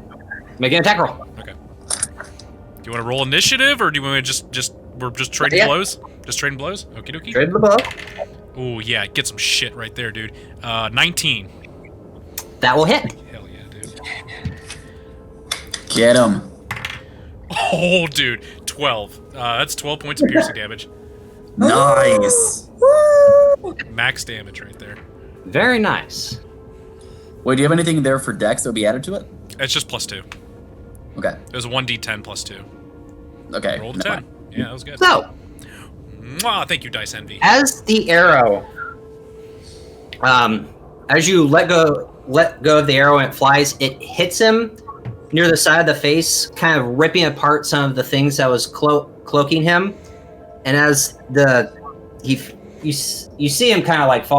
Make an attack roll. Okay. Do you want to roll initiative, or do you want to we're just trading blows? Just trading blows? Okie dokie. Trade the bow. Oh yeah, get some shit right there, dude. 19. That will hit. Hell yeah, dude. Get him. Oh, dude. 12. That's 12 points of piercing damage. Nice. Max damage right there. Very nice. Wait, do you have anything there for dex that would be added to it? It's just +2. Okay. It was a 1d10 +2. Okay. Rolled a never 10. mind. Yeah, that was good. So, Mwah, thank you, Dice Envy. as the arrow, as you let go of the arrow and it flies, it hits him near the side of the face, kind of ripping apart some of the things that was cloaking him. And as you see him kind of like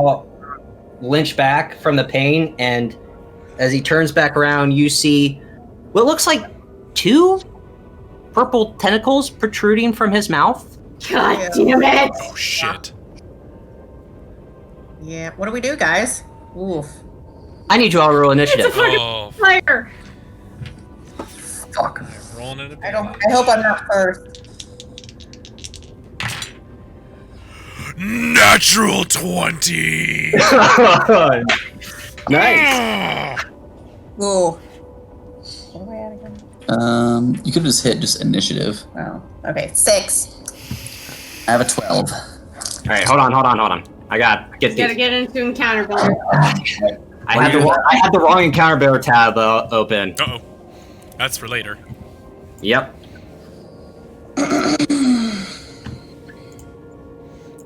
lynch back from the pain, and as he turns back around, you see what looks like 2 purple tentacles protruding from his mouth. God damn it! Oh, shit. Yeah. What do we do, guys? Oof. I need you all to roll initiative. It's a fucking Oh, fire! Fuck. rolling it. I hope I'm not first. Natural 20! Nice. Ooh. What do I add again? You could just hit initiative. Oh, okay. 6. I have a 12. All right, hold on. I got You gotta get into encounter builder. I had the wrong encounter builder tab open. Uh-oh. That's for later. Yep.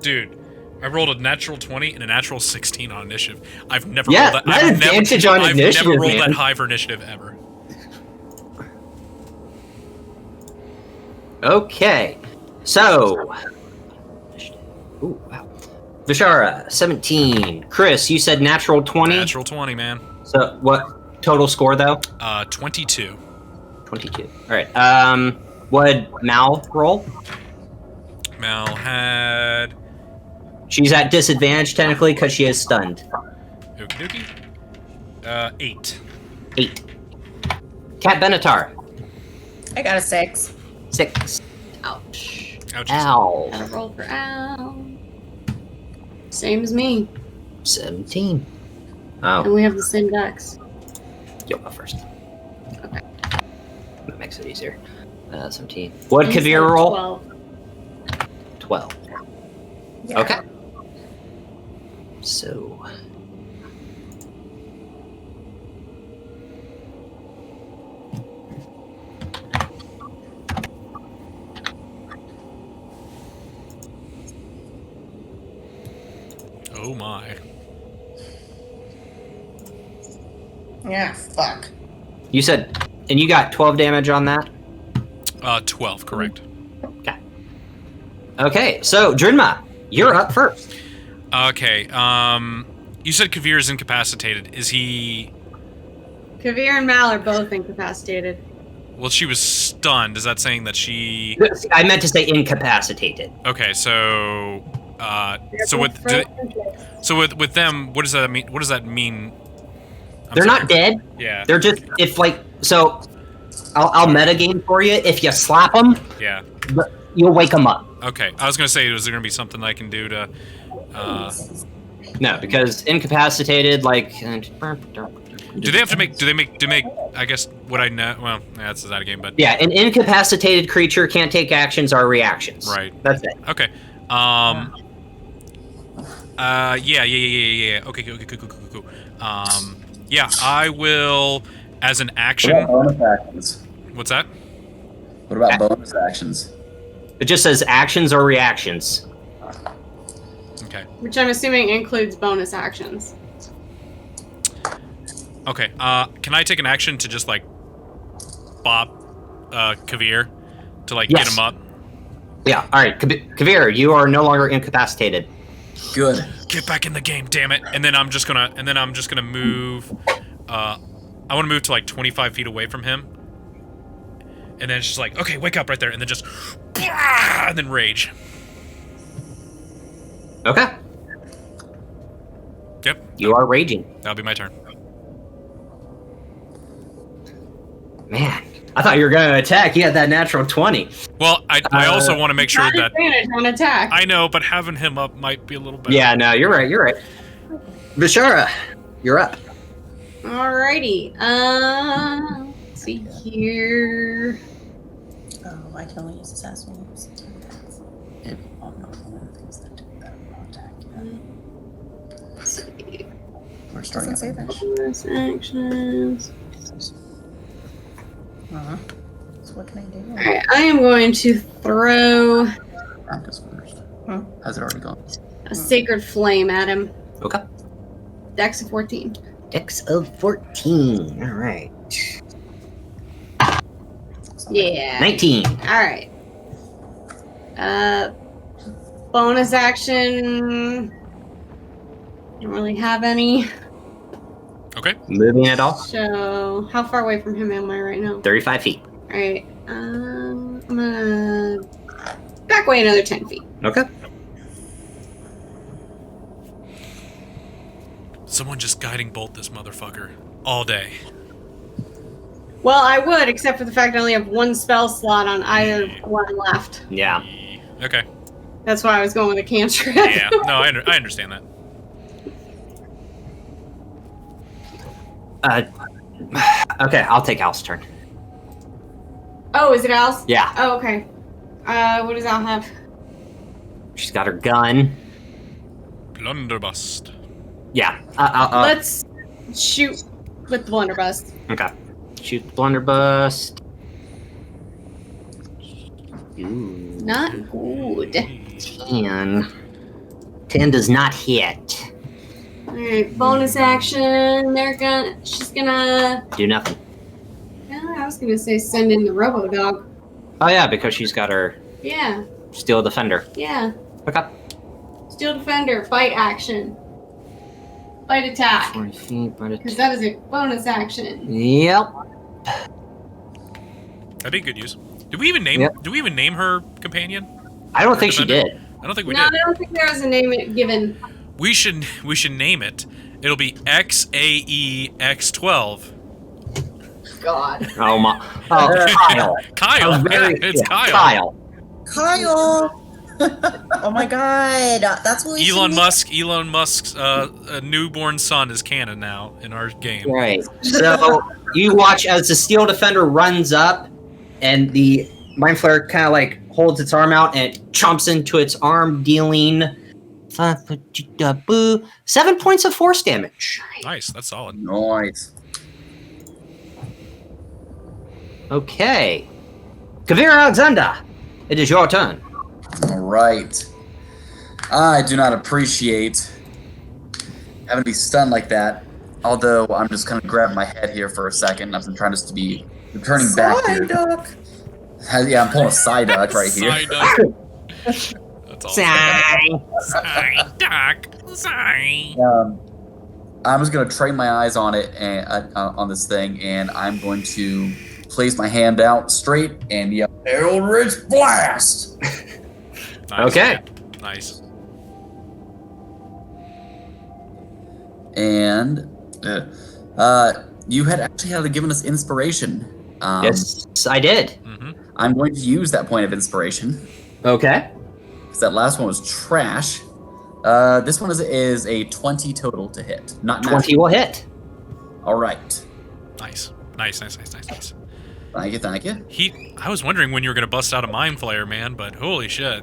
Dude, I rolled a natural 20 and a natural 16 on initiative. I've never Yeah, rolled that. that advantage on initiative, I've never rolled man. that high for initiative ever. Okay, so. Ooh, wow. Vishara, 17. Chris, you said natural 20? Natural 20, man. So what total score, though? 22. 22. All right. What'd Mal roll? Mal had... She's at disadvantage, technically, because she is stunned. Okie dokie. 8. 8. Cat Benatar, I got a 6. 6. Ouch. Ouch. Ow. Gotta roll for ow. Same as me. 17. And Oh, we have the same dex. you'll go first. Okay. That makes it easier. 17. What'd Instead Kavir of roll? 12. 12. Yeah. Okay. So. Oh my. Yeah, fuck. You said, and you got 12 damage on that? 12, correct. Okay, so Drinma, you're up first. Okay, you said Kavir is incapacitated. Is he... Kavir and Mal are both incapacitated. Well, she was stunned. Is that saying that she... I meant to say incapacitated. Okay, so... with them, what does that mean? What does that mean? They're not dead. Yeah. They're just, if like, so, I'll metagame for you. If you slap them, Yeah. you'll wake them up. Okay. I was gonna say, is there gonna be something I can do to? No, because incapacitated, like. Do they have to make? Do they make? I guess would I know? Well, yeah, that's out of game, but Yeah, an incapacitated creature can't take actions or reactions. Right. That's it. okay. Yeah. Okay. Cool. Yeah, I will as an action. What about bonus actions? What's that? What about bonus actions? It just says actions or reactions. Okay. Which I'm assuming includes bonus actions. Okay. Can I take an action to just like bop Kavir to like Yes. get him up? Yeah. All right, Kavir, you are no longer incapacitated. Good. Get back in the game, damn it! And then I'm just gonna move. I want to move to like 25 feet away from him. And then it's just like, okay, wake up right there, and then just, and then rage. Okay. Yep. You are raging. That'll be my turn. Man, I thought you were going to attack. You had that natural 20. Well, I also want to make sure Not that advantage on attack. I know, but having him up might be a little better. Yeah, no, you're right. Vishara, you're up. Alrighty. Let's see here. Oh, I can only use assassin moves. Let's see. We're starting. Doesn't say that. Bonus actions. So what can I do? Alright, I am going to throw Practice first. Hmm. Has it already gone? a sacred flame at him. Okay. Dex of 14. Dex of 14. All right. Yeah. 19. Alright. Bonus action. Don't really have any. Okay. Moving at all? So, how far away from him am I right now? 35 feet. Alright. I'm gonna back away another 10 feet. Okay. Someone just guiding bolt this motherfucker all day. Well, I would, except for the fact I only have one spell slot on either one left. Yeah. Okay. That's why I was going with a cantrip. Yeah. No, I understand that. Okay, I'll take Al's turn. Oh, is it Al's? Yeah. Oh, okay. What does Al have? She's got her gun. Blunderbust. Yeah. Let's shoot with the blunderbuss. Okay. Shoot the blunderbuss. Ooh. Not good. 10. 10 does not hit. Alright, bonus action. She's gonna. Do nothing. I was gonna say send in the robo dog. Oh yeah, because she's got her Yeah, steel defender. yeah. Okay. Steel defender, bite action. Bite attack. 40 feet, but Because that is a bonus action. Yep. That'd be good use. Did we even name? Yep. Do we even name her companion? I don't Her think she defender? did. I don't think we No, I did. don't think there was a name given. We should name it. It'll be XAEX12. God. Oh my. Oh, Kyle. Kyle. I'm very- It's yeah, Kyle. Kyle. Oh my god, that's what we Elon should Musk's newborn son is canon now in our game. Right. So you watch as the steel defender runs up, and the mind flare kind of like holds its arm out and it chomps into its arm, dealing 7 points of force damage. Nice, that's solid. Nice. Okay. Kavir Alexander, it is your turn. All right. I do not appreciate having to be stunned like that. Although I'm just kind of grabbing my head here for a second. I'm trying just to be returning back here. Psyduck. Yeah, I'm pulling a side duck right here. Side duck. That's awesome. Side duck. Side. I'm just gonna train my eyes on it and on this thing, and I'm going to place my hand out straight and yell, "Eldritch Blast!" Nice, Okay. man. Nice. And you had actually given us inspiration. Yes, I did. Mm-hmm. I'm going to use that point of inspiration Okay. because that last one was trash. This one is a 20 total to hit. Not 20 will hit. All right. Nice. Nice. Thank you. I was wondering when you were gonna bust out a mind flayer, man, but holy shit.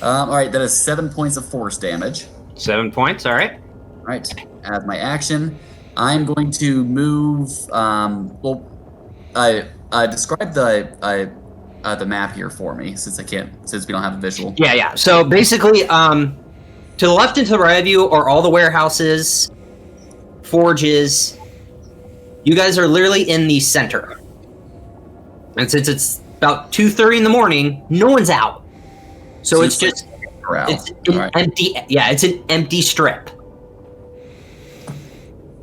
All right, that is 7 points of force damage. 7 points, all right. All right. As my action, I'm going to move. Describe the map here for me, since we don't have a visual. Yeah. So basically, to the left and to the right of you are all the warehouses, forges. You guys are literally in the center. And since it's about 2:30 in the morning, no one's out. So it's just Corral. it's an empty. Yeah, it's an empty strip.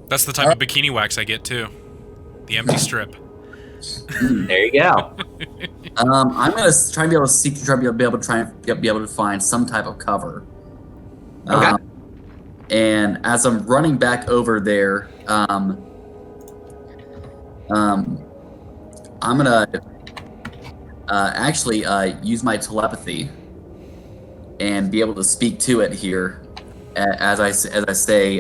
That's the type of bikini wax I get too. The empty strip. There you go. I'm gonna try and be able to seek, be able to find some type of cover. Okay. And as I'm running back over there, I'm gonna actually use my telepathy and be able to speak to it here, as I say.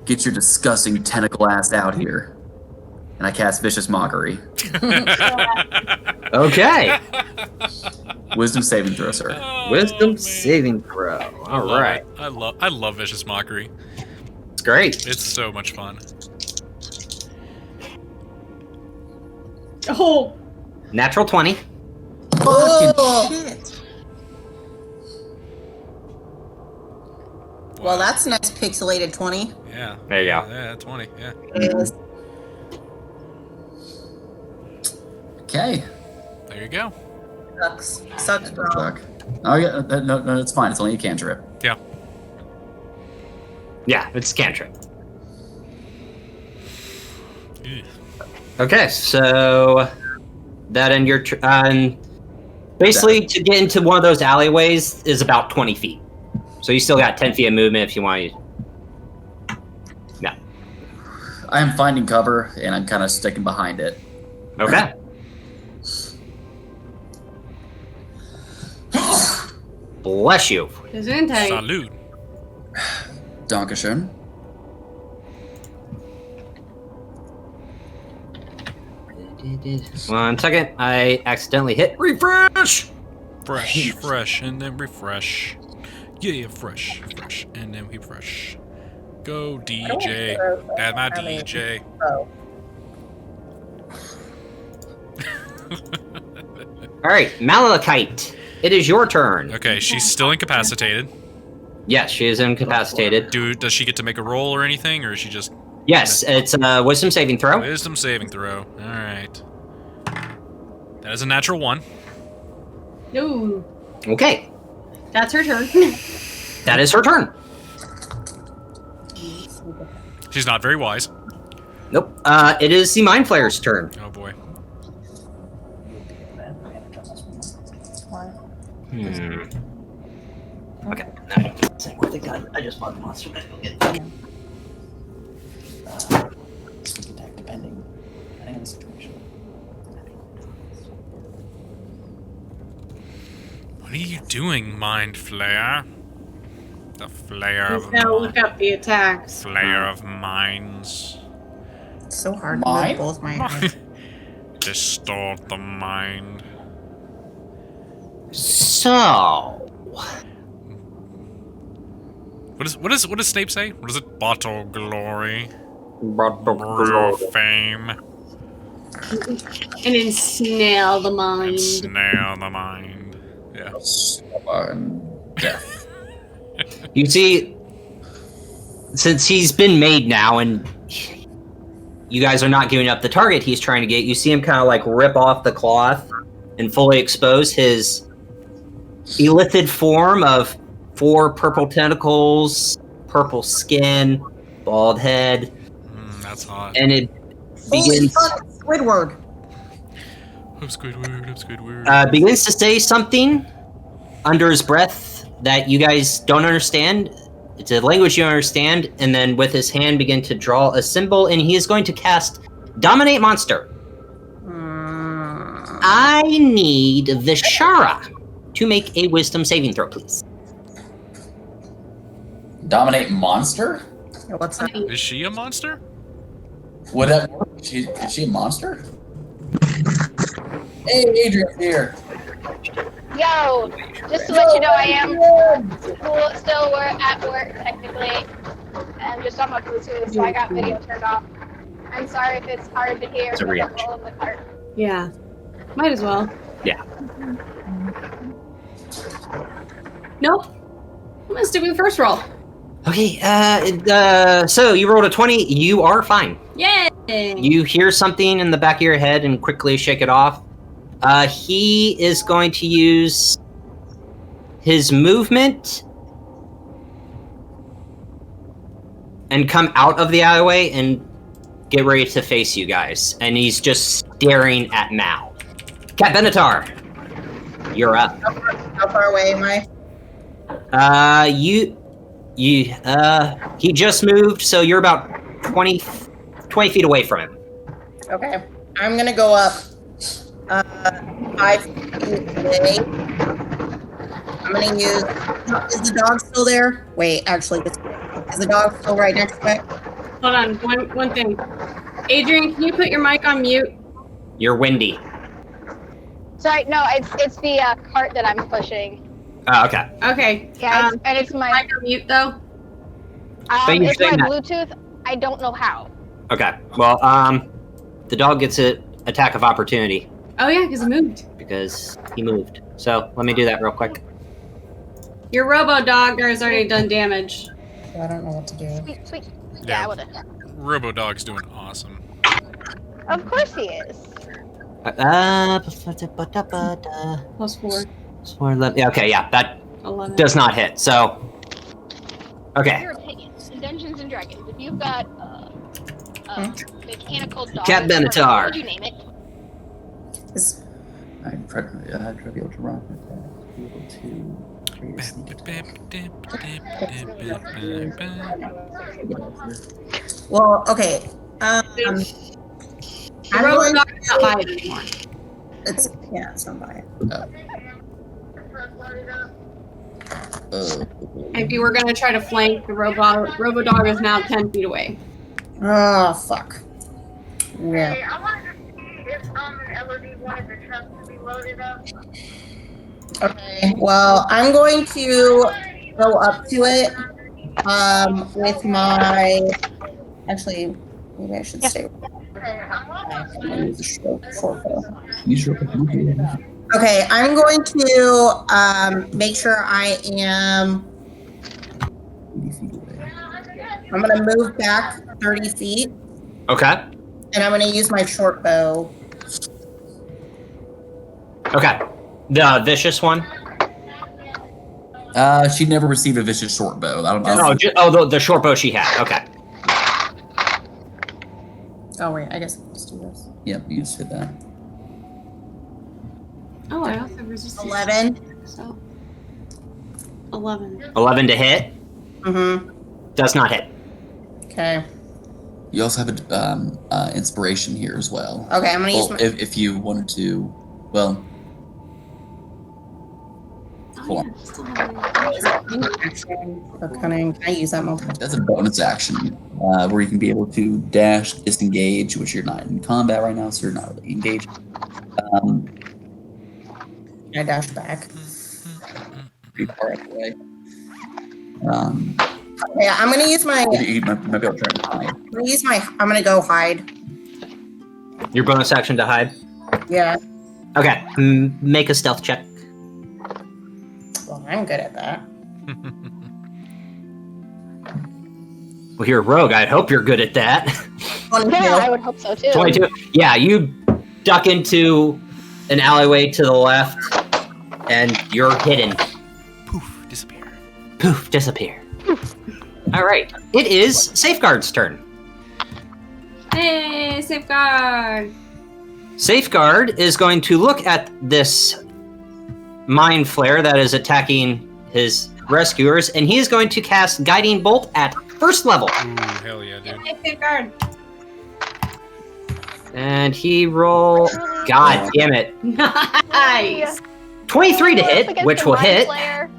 Get your disgusting tentacle ass out here. And I cast Vicious Mockery. Okay. Wisdom saving throw, sir. Oh, Wisdom man. saving throw. I All love right. it. I love Vicious Mockery. It's great. It's so much fun. Oh, Natural 20. Oh. Fucking shit. Well, that's a nice pixelated 20. Yeah. There you go. Yeah, 20. Yeah. Okay. There you go. Sucks, bro. Fuck. Oh yeah, no, it's fine. It's only a cantrip. Yeah. Yeah, it's cantrip. Ew. Okay, so that end your basically to get into one of those alleyways is about 20 feet. So you still got 10 feet of movement if you want to. No. I am finding cover and I'm kind of sticking behind it. Okay. Bless you. Gesundheit. Salute. Dankeschön. 1 second. I accidentally hit refresh. Fresh, and then refresh. Yeah, fresh, and then refresh. Go DJ. That's my DJ. Oh. All right, Malachite. It is your turn. Okay, she's still incapacitated. Yes, she is incapacitated. Does she get to make a roll or anything, or is she just... Yes, it's a wisdom saving throw. Wisdom saving throw. Alright. That is a natural 1. Ooh, Okay, that's her turn. that is her turn. She's not very wise. Nope. It is the Mind Flayer's turn. Oh boy. Okay. I think I just bought the monster. Attack depending on the situation. What are you doing, Mind Flayer? The Flayer Let's of now look up the attacks. Flayer of Minds. It's so hard to Mine? move both my hands. Distort the mind. So, What does Snape say? What is it? Bottle glory. Brew fame. And ensnare the mind. Ensnare the mind. Yeah. Death. you see, since he's been made now and you guys are not giving up the target he's trying to get, you see him kind of like rip off the cloth and fully expose his elithid form of 4 purple tentacles, purple skin, bald head, That's hot. and it Holy begins fuck, Squidward. I'm Squidward. begins to say something under his breath that you guys don't understand. It's a language you understand, and then with his hand begin to draw a symbol, and he is going to cast Dominate Monster. I need Vishara to make a Wisdom saving throw, please. Dominate monster? What's that? Is she a monster? Would that work? Is she a monster? Hey, Adrian's here. Yo, just to let you know, I am still at work technically, and just on my Bluetooth, so I got video turned off. I'm sorry if it's hard to hear. It's a reaction. In the cart. Yeah. Might as well. Yeah. Nope. I'm gonna stick with the first roll. Okay, so you rolled a 20. You are fine. Yay! You hear something in the back of your head and quickly shake it off. He is going to use his movement and come out of the alleyway and get ready to face you guys. And he's just staring at Mal. Cat Benatar, you're up. How far away am I? He just moved, so you're about 20 feet away from him. Okay. I'm gonna go up 5 feet away. I'm gonna use... Is the dog still there? Wait, actually, is the dog still right next to it? Hold on, one thing. Adrian, can you put your mic on mute? You're windy. Sorry, no, it's the cart that I'm pushing. Oh, okay. Okay. Yeah, and it's my Mic on mute though. But you're it's my saying that- Bluetooth. I don't know how. Okay. Well, the dog gets an attack of opportunity Oh yeah, because it moved. because he moved. So let me do that real quick. Your robo dog has already done damage. I don't know what to do. Sweet. Yeah. Yeah, I would've. Robodog's doing awesome. Of course he is. +4. Yeah, okay, yeah, that 11. does not hit. So, okay. Your opinion. In Dungeons and Dragons, if you've got a mechanical dog, Cat Benatar. what would you name it? I try to be able to run. Be able to create a sneak attack. Well, okay. The robo dog is not by it anymore. It's not by it. If you were gonna try to flank, the robo dog is now 10 feet away. Oh, fuck. Yeah. ever need one of the trucks to be loaded up? Okay, well, I'm going to go up to it with my. Actually, maybe I should stay. I'm gonna use the short bow. You sure? Okay, I'm going to make sure I am. 80 feet away. I'm going to move back 30 feet, Okay. and I'm going to use my short bow. Okay. The vicious one? She never received a vicious short bow. I don't know. Oh, the short bow she had. Okay. Oh, wait, I guess I'll just do this. Yep, you just hit that. Oh, I also have resistance. 11. So 11. 11 to hit. Mm-hmm. Does not hit. Okay. You also have a inspiration here as well. Okay, I'm going to use Well, my. if you wanted to, well, Oh, yeah, still have Action for cunning. Can I use that multiple? that's a bonus action where you can be able to dash, disengage, which you're not in combat right now, so you're not really engaged. I dash back. Pretty far away. Yeah, I'm going to use my. You might be able to try to hide. I'm going to go hide. Your bonus action to hide. Yeah. Okay. Make a stealth check. Well, I'm good at that. Well, you're a rogue. I hope you're good at that. 22. Yeah, I would hope so too. 22. Yeah, you duck into an alleyway to the left, and you're hidden. Poof, disappear. Poof, disappear. All right. It is Safeguard's turn. Hey, safeguard! Safeguard is going to look at this mind flare that is attacking his rescuers, and he is going to cast Guiding Bolt at first level. Ooh, hell yeah, dude. Hey, safeguard! And he roll. God damn it. Nice! 23 to hit, Against which the will Mind hit. Flayer.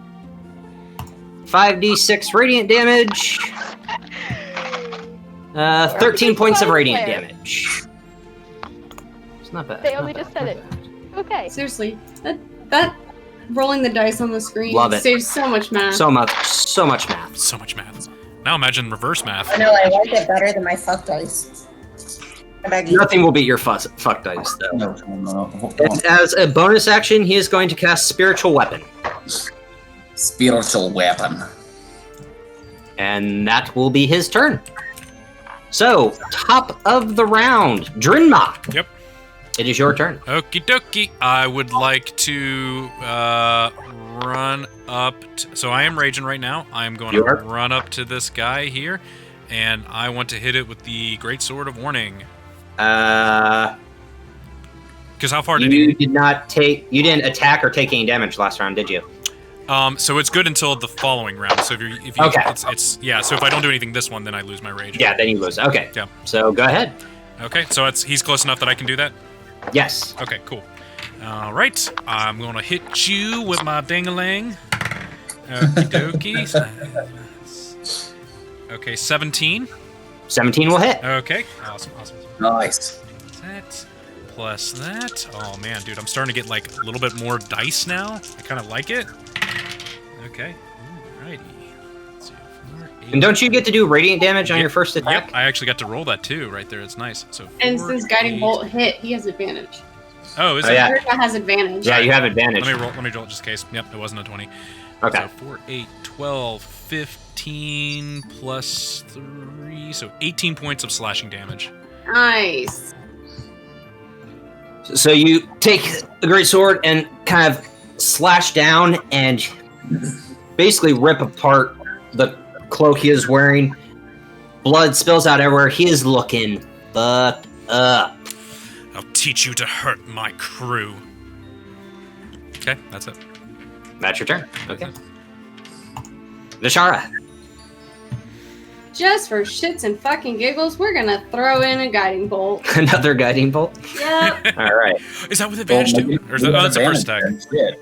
5d6 radiant damage. 13 points of radiant Flayer. damage. It's not bad. They not only bad, just said not it. bad. Okay. Seriously, that rolling the dice on the screen Love it. saves so much math. So much math. So much math. Now imagine reverse math. I know, I like it better than my fuck dice. I beg you. Nothing will beat your fuck dice, though. No. Hold on. And as a bonus action, he is going to cast Spiritual Weapon. Spiritual weapon. And that will be his turn. So, top of the round, Drinma. Yep. It is your turn. Okie dokie. I would like to run up. So I am raging right now. I am going to You are? run up to this guy here, and I want to hit it with the Great Sword of Warning. Because how far did You he? you didn't attack or take any damage last round, did you? So it's good until the following round. So if you Okay. it's yeah. So if I don't do anything this one, then I lose my rage. Yeah, then you lose. Okay. Yeah. So go ahead. Okay. So he's close enough that I can do that. Yes. Okay, cool. All right, I'm gonna hit you with my dingaling. Okie dokie. Okay, 17. 17 will hit. Okay, awesome. Nice. That plus that. Oh man, dude, I'm starting to get like a little bit more dice now. I kind of like it. Okay. Alrighty. Let's see, 4, 8. And don't you get to do radiant damage on your first attack? Yep, I actually got to roll that too, right there. It's nice. So. 4, And since Guiding 8. Bolt hit, he has advantage. Oh, is Oh, it? yeah. Erica has advantage. Yeah, you have advantage. Let me roll just in case. Yep, it wasn't a 20. Okay. So 4, 8, 12, 15 plus 3. So 18 points of slashing damage. Nice. So you take the great sword and kind of slash down and basically rip apart the cloak he is wearing. Blood spills out everywhere. He is looking fucked up. I'll teach you to hurt my crew. Okay, that's it. That's your turn. Okay. Vishara. Just for shits and fucking giggles, we're gonna throw in a Guiding Bolt. Another guiding bolt. Yep. All right. Is that with advantage too? Or is that, oh, that's the first attack. Shit.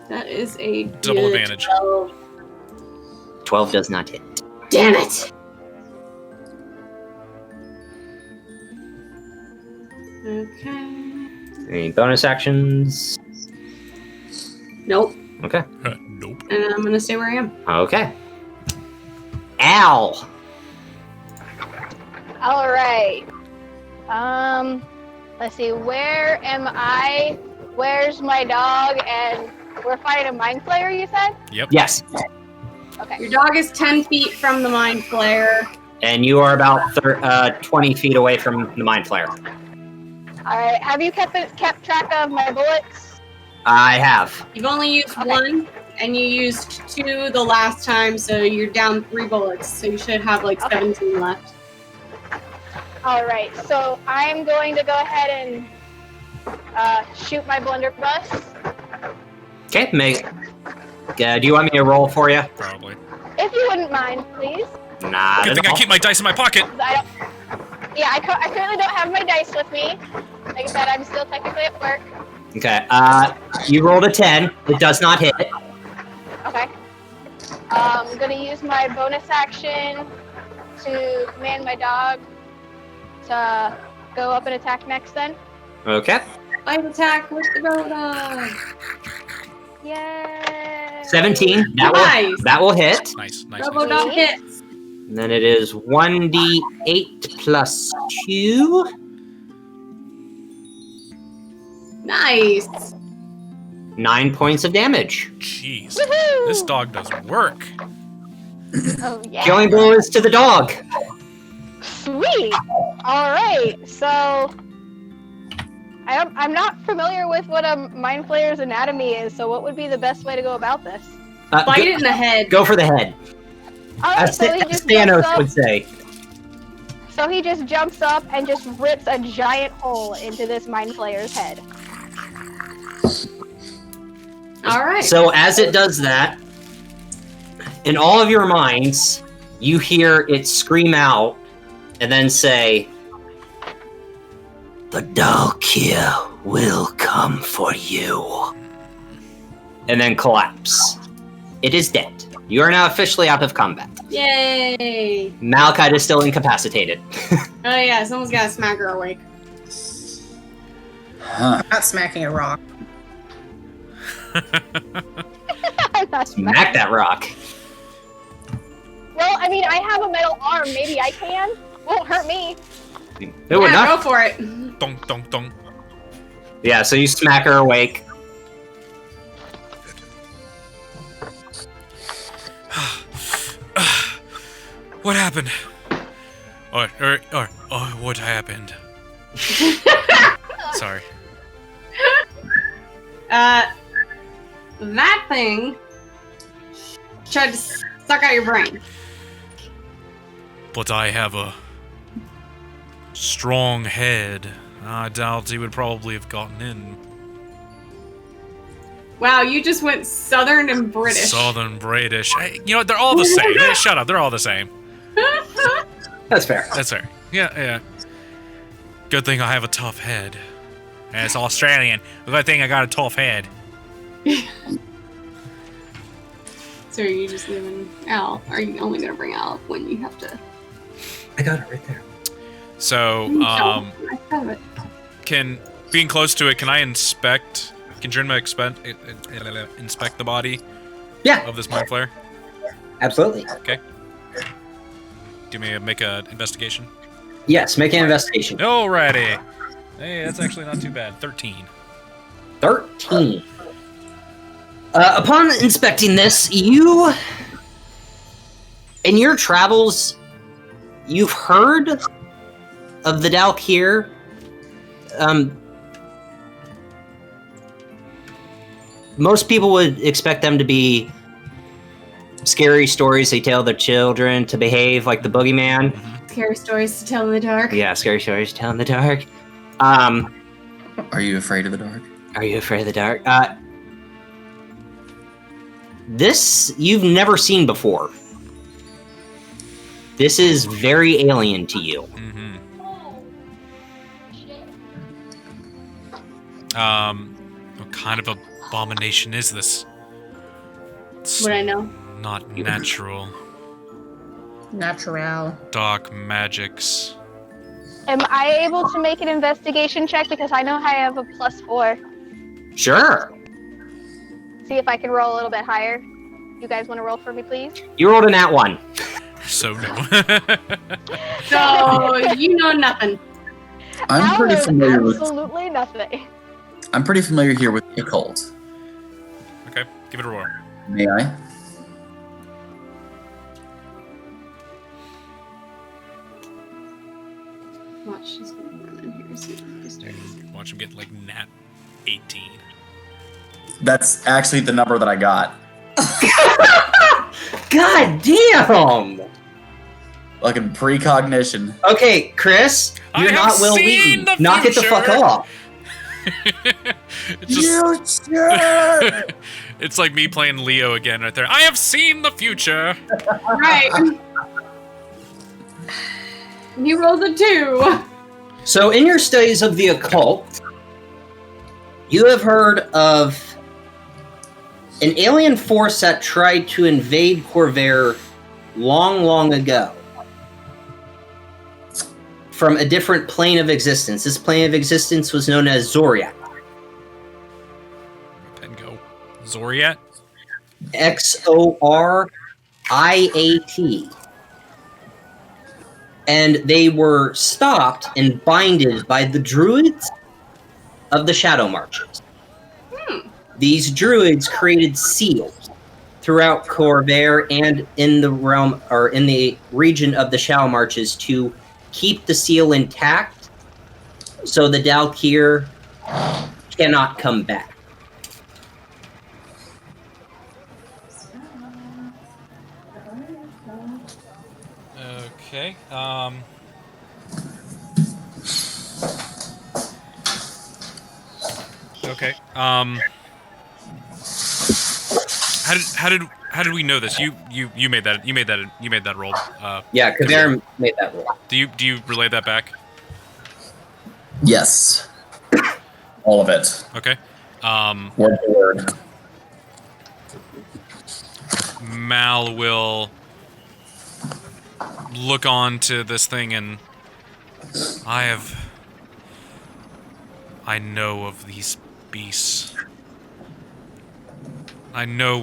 That is a Double good advantage. 12. 12 does not hit. Damn it. Okay. Any bonus actions? Nope. Okay. Nope. And I'm gonna stay where I am. Okay. Al. All right. Let's see. Where am I? Where's my dog? And we're fighting a mind flayer, you said? Yep. Yes. Okay. Your dog is 10 feet from the mind flayer. And you are about 20 feet away from the mind flayer. All right. Have you kept track of my bullets? I have. You've only used Okay. one, and you used 2 the last time, so you're down 3 bullets. So you should have like Okay. 17 left. All right. So I'm going to go ahead and shoot my blunderbuss. Okay, do you want me to roll for you? Probably. If you wouldn't mind, please. Nah. Good thing I keep my dice in my pocket. I currently don't have my dice with me. Like I said, I'm still technically at work. Okay. You rolled a 10. It does not hit. Okay. I'm gonna use my bonus action to command my dog to go up and attack next. Then. Okay. Light attack with the Rhoda. Yay! 17. Nice. That will hit. Nice. Robo dog hits. And then it is 1d8 plus 2. Nice. 9 points of damage. Jeez. Woohoo! This dog does work. Oh yeah. Killing blow is to the dog. Sweet. All right. So. I'm not familiar with what a mind flayer's anatomy is, so what would be the best way to go about this? Bite Go, it in the head. go for the head. Alright, As so he just Thanos jumps would up. say. So he just jumps up and just rips a giant hole into this mind flayer's head. All right. So as it does that, in all of your minds, you hear it scream out and then say, "The dog here will come for you." And then collapse. It is dead. You are now officially out of combat. Yay. Malachite is still incapacitated. Oh yeah, someone's gotta smack her awake. Huh. I'm not smacking a rock. I'm not Smack that rock. Well, I mean, I have a metal arm. Maybe I can. Won't hurt me. It would Yeah, not. go for it. Dong, dong, dong. Yeah, so you smack her awake. What happened? What happened? Sorry. That thing tried to suck out your brain. But I have a strong head. I doubt he would probably have gotten in. Wow, you just went Southern and British. Southern British. Hey, you know what? They're all the same. Hey, shut up. They're all the same. That's fair. That's fair. Yeah. Good thing I have a tough head. And it's Australian. Good thing I got a tough head. So are you just leaving Al? Are you only gonna bring Al when you have to? I got it right there. So, I have it. being close to it, can I inspect? Can Jinma inspect the body Yeah, of this mind flare? absolutely. Okay. Do me make an investigation. Yes, make an investigation. Alrighty. Hey, that's actually not too bad. 13. 13. Upon inspecting this, you, in your travels, you've heard of the Dalkir. Most people would expect them to be scary stories they tell their children to behave like the boogeyman. Scary stories to tell in the dark. Yeah, scary stories to tell in the dark. Are you afraid of the dark? Are you afraid of the dark? This you've never seen before. This is very alien to you. Mm-hmm. What kind of abomination is this? It's Would I know? not natural. Natural. Dark magics. Am I able to make an investigation check because I know I have a +4? Sure. See if I can roll a little bit higher. You guys want to roll for me, please? You rolled a nat 1. So no. So you know nothing. I'm pretty knows familiar with. absolutely nothing. I'm pretty familiar here with the occult. Okay, give it a roll. May I? Watch, she's gonna run in here. See if we start. Watch him get like nat 18. That's actually the number that I got. God damn! Like in precognition. Okay, Chris, you're I have not Will seen Wheaton. the Knock it the fuck future. off. It's just, it's like me playing Leo again right there. I have seen the future. Right. He rolled a 2. So, in your studies of the occult, you have heard of an alien force that tried to invade Corvair long, long ago from a different plane of existence. This plane of existence was known as Zoriat. Pen go. Zoriat? Xoriat. And they were stopped and binded by the druids of the Shadow Marches. These druids created seals throughout Corvair and in the realm or in the region of the Shadow Marches to keep the seal intact so the Dalkir cannot come back. Okay. Okay. How did we know this? You made that roll. Yeah, Corvair made that roll. Do you relay that back? Yes. All of it. Okay. Word for word. Mal will look on to this thing and I know of these beasts. I know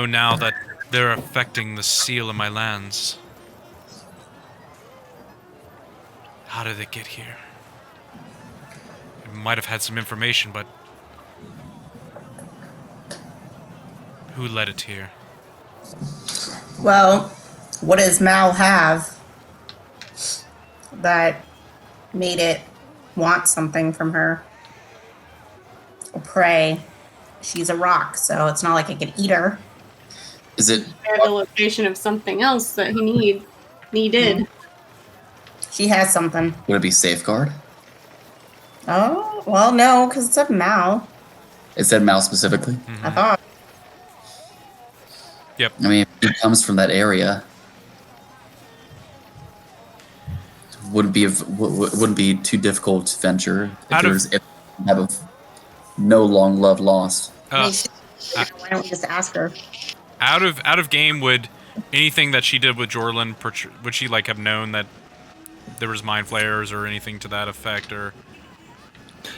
now that they're affecting the seal in my lands. How did they get here? I might have had some information, but who led it here? Well, what does Mal have that made it want something from her? A prey. She's a rock, so it's not like it can eat her. Is it? Share the location of something else that he needed. She has something. Would it be safeguard? Oh, well, no, because it's a Mal. It said mouse specifically. I thought. Yep. I mean, if it comes from that area, wouldn't be too difficult to venture if have a no long love lost. Why don't we just ask her? Out of game, would anything that she did with Jorlin, would she like have known that there was mind flayers or anything to that effect, or?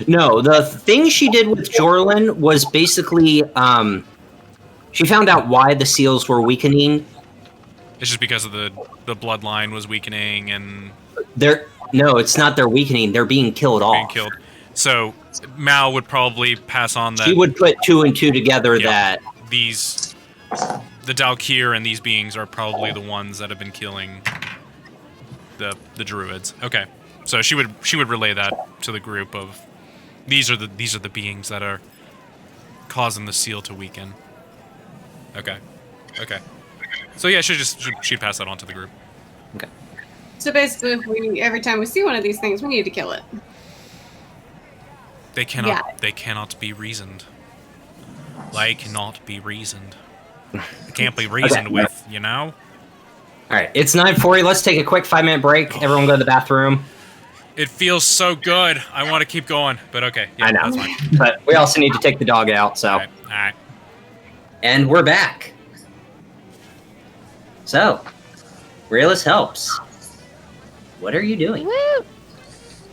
No, the thing she did with Jorlin was basically she found out why the seals were weakening. It's just because of the bloodline was weakening and no, it's not they're weakening, they're being killed off. being killed. So Mal would probably pass on that. She would put 2 and 2 together that the Dalkir and these beings are probably the ones that have been killing the druids. Okay. So she would relay that to the group of these are the beings that are causing the seal to weaken. Okay. So yeah, she'd pass that on to the group. Okay. So basically, every time we see one of these things, we need to kill it. They cannot be reasoned. They cannot be reasoned. It can't be reasoned with, you know? Alright, it's 9:40. Let's take a quick 5-minute break. Everyone go to the bathroom. It feels so good. I want to keep going, but okay. Yeah, I know. That's fine. But we also need to take the dog out, so. All right. And we're back. So, Rhalis Helps. What are you doing? Woo!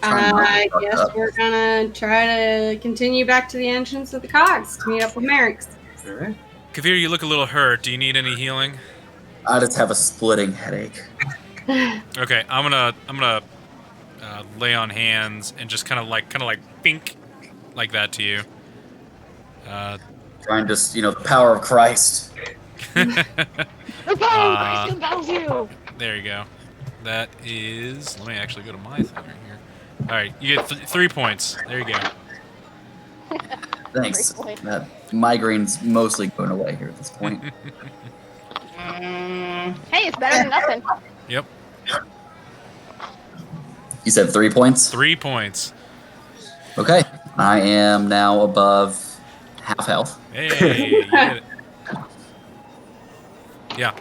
I Fuck guess up. we're gonna try to continue back to the entrance of the cogs to meet up with Merrick's. All right. Kavir, you look a little hurt. Do you need any healing? I just have a splitting headache. Okay, I'm gonna lay on hands and just kind of like pink, like that to you. Trying just, the power of Christ. The power of Christ compels you! There you go. That is. Let me actually go to my thing right here. All right, you get 3 points. There you go. Thanks. 3 points. That migraine's mostly going away here at this point. Hey, it's better than nothing. Yep, You said 3 points? 3 points. Okay. I am now above half health. Hey, you did it. Yeah.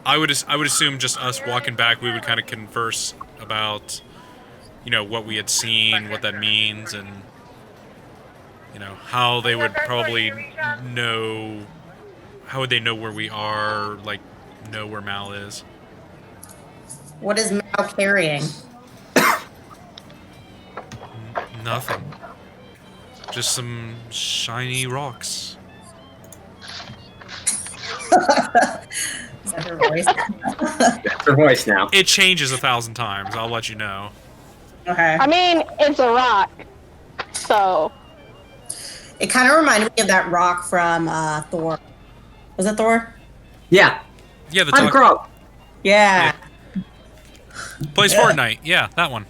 I would assume just us walking back, we would kind of converse about, what we had seen, what that means, and how they would probably know. How would they know where we are? Like, know where Mal is? What is Mal carrying? Nothing. Just some shiny rocks. Is that her voice? That's her voice now. It changes 1,000 times. I'll let you know. Okay. I mean, it's a rock. So, It kind of reminded me of that rock from Thor. Was it Thor? Yeah. Yeah, the I'm dog Crow. Yeah. plays Fortnite. Yeah, that one.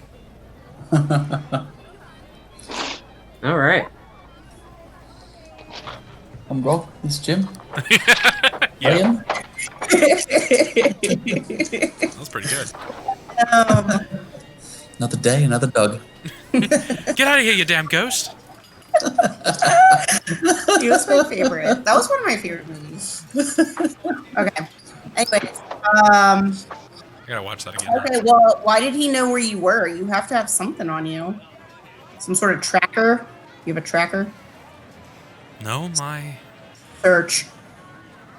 All right. Bro, it's Jim. Yeah, Ian? that was pretty good. Another day, another Doug. Get out of here, you damn ghost! He was my favorite. That was one of my favorite movies. Okay. Anyways, I gotta watch that again. okay, well, why did he know where you were? You have to have something on you. Some sort of tracker? You have a tracker? No, Search.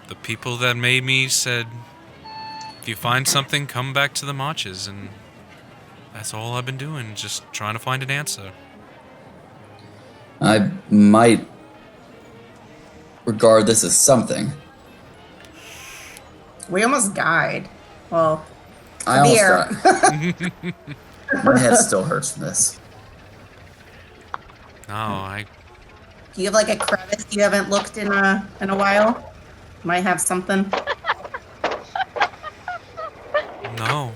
the people that made me said, if you find something, come back to the marches, and that's all I've been doing, just trying to find an answer. I might regard this as something. We almost died. Well, I almost Beer. died. My head still hurts from this. No, do you have like a crevice you haven't looked in a while? Might have something. no.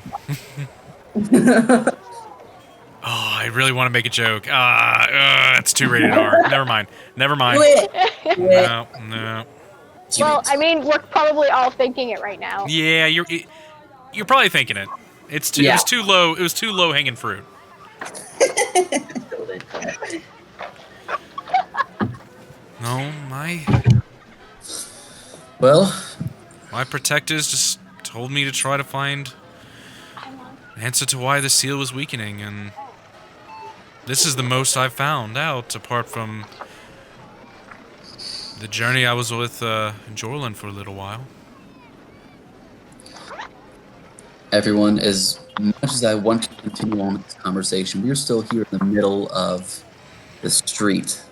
Oh, I really want to make a joke. It's too rated R. Never mind. Do it. No. well, I mean, we're probably all thinking it right now. Yeah, you're probably thinking it. It was too low. It was too low hanging fruit. No, Well, my protectors just told me to try to find an answer to why the seal was weakening, and this is the most I've found out, apart from the journey I was with Jorlin for a little while. everyone, as much as I want to continue on with this conversation, we're still here in the middle of the street.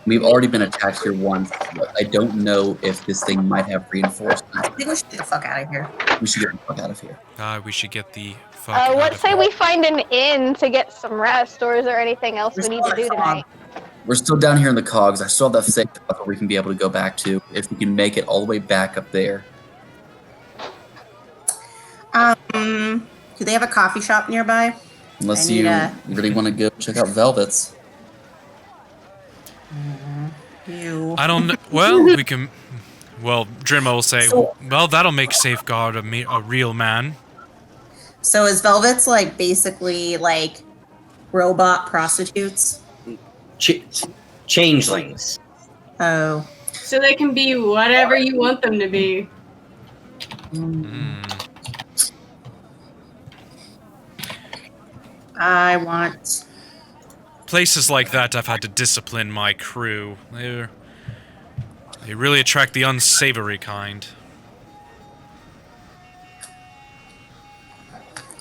We've already been attacked here once. But I don't know if this thing might have reinforcements. I think we should get the fuck out of here. We should get the fuck out of here. We should get the fuck out Let's of say here. we find an inn to get some rest, or is there anything else we need to do tonight? We're still down here in the cogs. I still have that safe spot where we can be able to go back to if we can make it all the way back up there. Do they have a coffee shop nearby? Unless I you need really want to go check out Velvet's. You. I don't know. Well, we can. Well, Drimma will say, So- well, that'll make Safeguard a real man. So is Velvet's like basically like robot prostitutes? Changelings. Oh. So they can be whatever you want them to be. I want. Places like that, I've had to discipline my crew. They really attract the unsavory kind.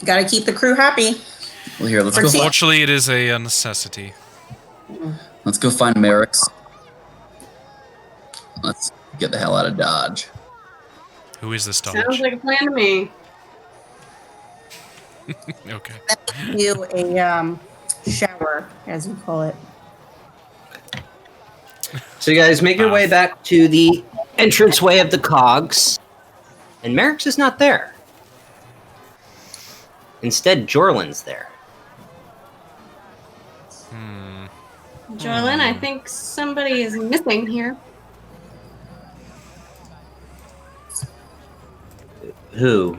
Gotta keep the crew happy. Well, here, let's go. Unfortunately, it is a necessity. Let's go find Merrick's. Let's get the hell out of Dodge. Who is this dog? Sounds like a plan to me. Okay. You a shower, as you call it. So you guys make your way back to the entranceway of the cogs, and Merrick's is not there. Instead, Jorlin's there. Jorlin, I think somebody is missing here. Who?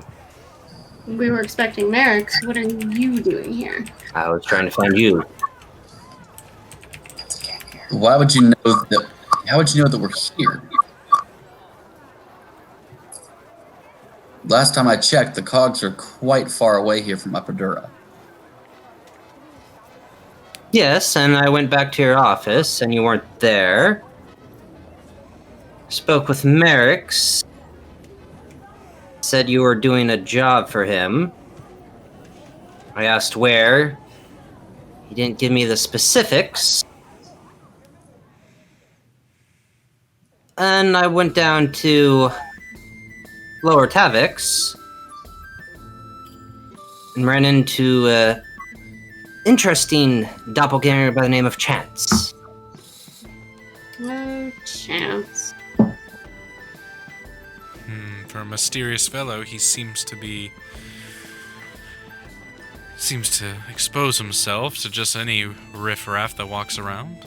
We were expecting Merrick's. What are you doing here? I was trying to find you. Why would you know that? How would you know that we're here? Last time I checked, the cogs are quite far away here from Apadura. Yes, and I went back to your office, and you weren't there. Spoke with Merrick's. Said you were doing a job for him. I asked where. He didn't give me the specifics. And I went down to Lower Tavix and ran into an interesting doppelganger by the name of Chance. No chance. For a mysterious fellow, he seems to expose himself to just any riffraff that walks around.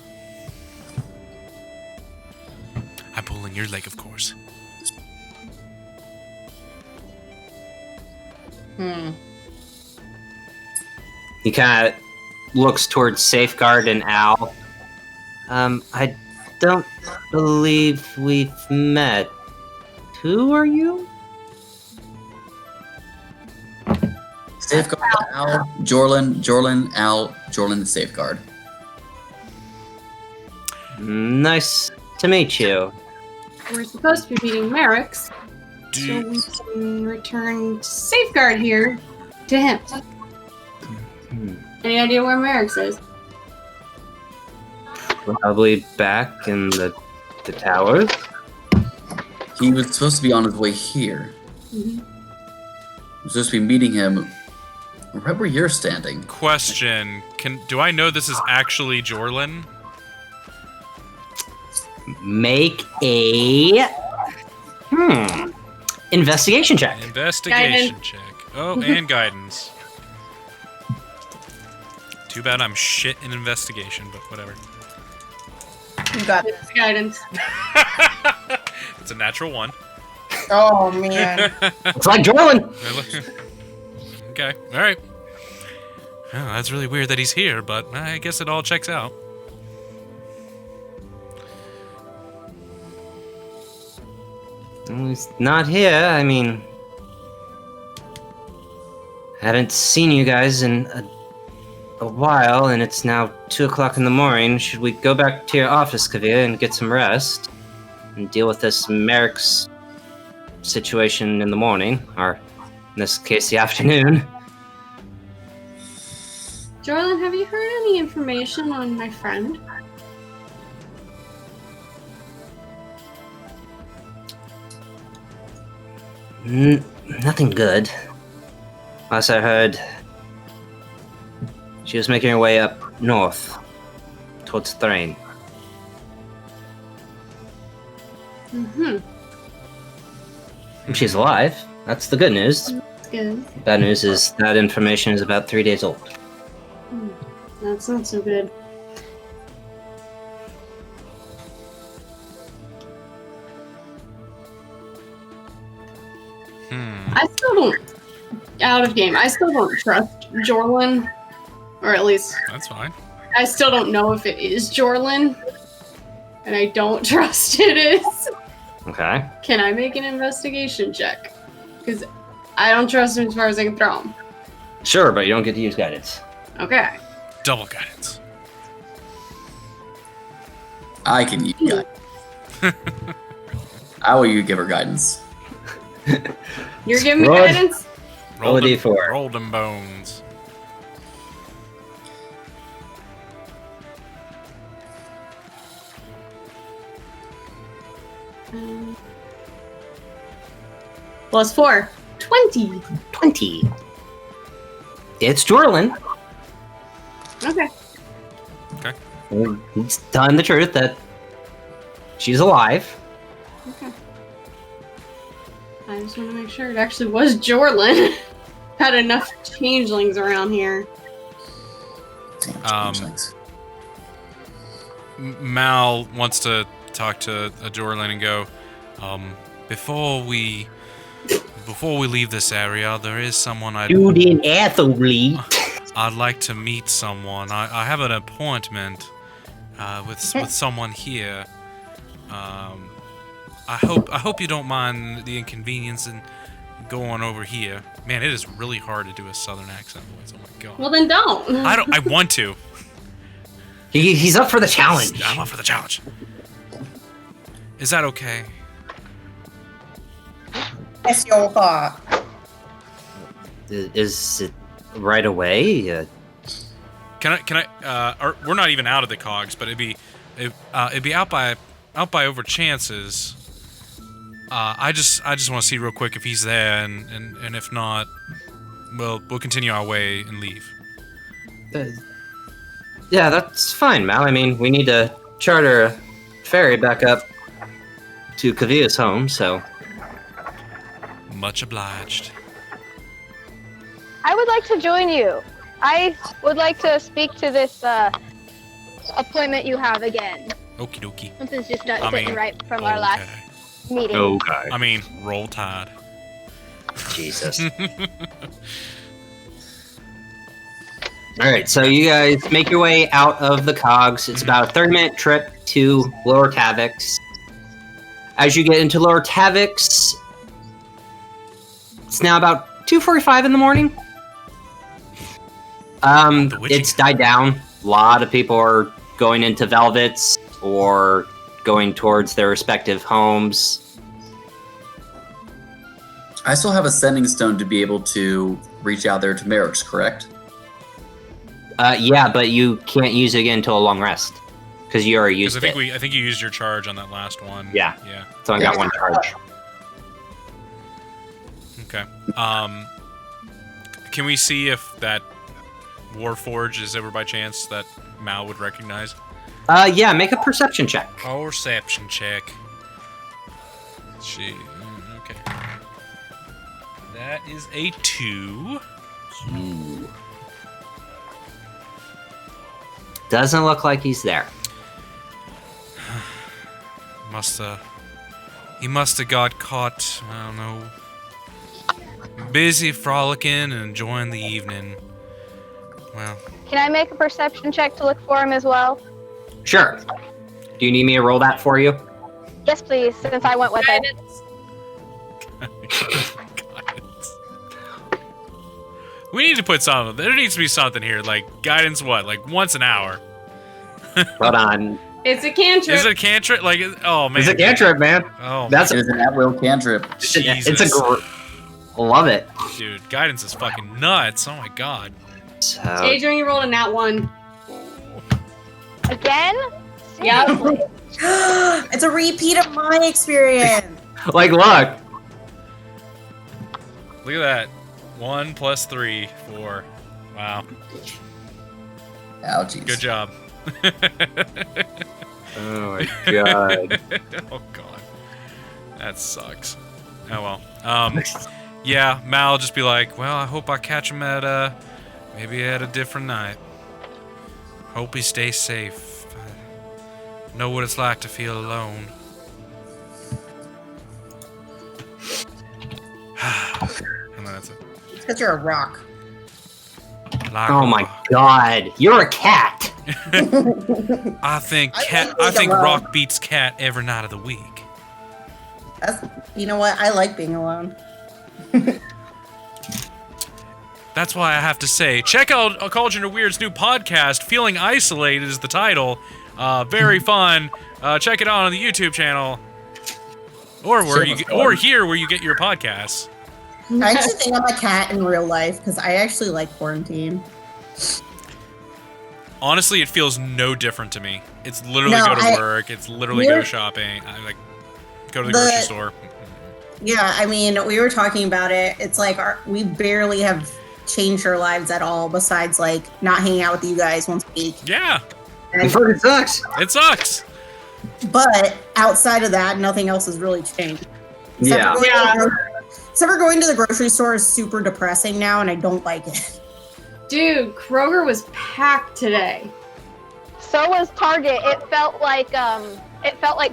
I'm pulling your leg, of course. He kind of looks towards Safeguard and Al. I don't believe we've met. Who are you? Safeguard, Al, Jorlin, Al, Jorlin, the Safeguard. Nice to meet you. We're supposed to be meeting Merrick's, so we can return Safeguard here to him. Any idea where Merrick's is? Probably back in the towers. He was supposed to be on his way here. Mm-hmm. We're supposed to be meeting him right where you're standing. Question: do I know this is actually Jorlin? Make a investigation check. Investigation check. Oh, and guidance. Too bad I'm shit in investigation, but whatever. You got it. It's guidance. It's a natural 1. Oh, man. It's like Jorlin. Okay, alright. Oh, that's really weird that he's here, but I guess it all checks out. He's not here. I mean, haven't seen you guys in a while, and it's now 2 o'clock in the morning. Should we go back to your office, Kavir, and get some rest and deal with this Merrick's situation in the morning, or in this case, the afternoon? Jorlin, have you heard any information on my friend? Nothing good. Last I heard, she was making her way up north, towards Thrain. Mm-hmm. She's alive. That's the good news. That's good. Bad news is that information is about 3 days old. That's not so good. I still don't. Out of game. I still don't trust Jorlin, or at least That's fine. I still don't know if it is Jorlin, and I don't trust it is. Okay. Can I make an investigation check? Because I don't trust him as far as I can throw him. Sure, but you don't get to use guidance. Okay. Double guidance. I can use guidance. How will you give her guidance? You're giving me Rod. guidance? Roll a d4. Roll them bones. +4. 20. 20. It's Jorlin. Okay. He's telling the truth that she's alive. Okay. I just want to make sure it actually was Jorlin. Had enough changelings around here. Damn changelings. Mal wants to talk to Jorlin and go, before we leave this area, there is someone I'd like to meet someone. I have an appointment with someone here. I hope you don't mind the inconvenience in going over here. Man, it is really hard to do a southern accent voice. Oh my god. Well, then don't. I want to. He's up for the challenge. I'm up for the challenge. Is that okay? Yes, your car. Is it right away? Can I? We're not even out of the cogs, but it'd be out by over chances. I just want to see real quick if he's there, and if not, we'll continue our way and leave. Yeah, that's fine, Mal. I mean, we need to charter a ferry back up to Kavia's home, so... Much obliged. I would like to join you. I would like to speak to this appointment you have again. Okie dokie. Something's just not sitting right from our last meeting. Okay. I mean, roll tide. Jesus. Alright, so you guys make your way out of the cogs. It's about a 30-minute trip to Lower Tavix. As you get into Lower Tavix, it's now about 2:45 in the morning. It's died down. A lot of people are going into Velvets or going towards their respective homes. I still have a sending stone to be able to reach out there to Merrick's, correct? Yeah, but you can't use it again until a long rest. Because you already used it. I think you used your charge on that last one. Yeah. Yeah. So I got one charge. Okay. Can we see if that Warforge is ever by chance that Mal would recognize? Yeah, make a perception check. Perception check. Okay. That is a 2. Doesn't look like he's there. He must have got caught, I don't know, busy frolicking and enjoying the evening. Well. Can I make a perception check to look for him as well? Sure. Do you need me to roll that for you? Yes, please, since I went with it. We need to put something. There needs to be something here, like guidance. What, like once an hour? Hold on. It's a cantrip. Is it a cantrip? Like, oh man. It's a cantrip, man. Oh, that's it is an at-will cantrip. It's a love it, dude. Guidance is fucking nuts. Oh my god. So, Adrian, you rolled a nat 1. Again? Yep. It's a repeat of my experience. like, look. Look at that. 1 + 3, 4. Wow. Ouchies. Good job. Oh my god. Oh god. That sucks. Oh well. Yeah, Mal will just be like, well, I hope I catch him at maybe at a different night. Hope he stays safe. I know what it's like to feel alone. And that's it. It's because you're a rock. Like Oh my god. You're a cat. I think I think alone. rock beats cat every night of the week. You know what? I like being alone. That's why I have to say, check out Cauldron of Weird's new podcast, Feeling Isolated is the title. Very fun. Check it out on the YouTube channel. Or where Sure, you that's or fun. here where you get your podcasts. I actually think I'm a cat in real life because I actually like quarantine. Honestly, it feels no different to me. It's literally No, go to work. It's literally go shopping. I like go to the grocery store. Yeah, I mean, we were talking about it. It's like we barely have changed our lives at all, besides like not hanging out with you guys once a week. Yeah, It fucking sucks. it sucks. But outside of that, nothing else has really changed. Except for going to the grocery store is super depressing now, and I don't like it. Dude, Kroger was packed today. So was Target. It felt like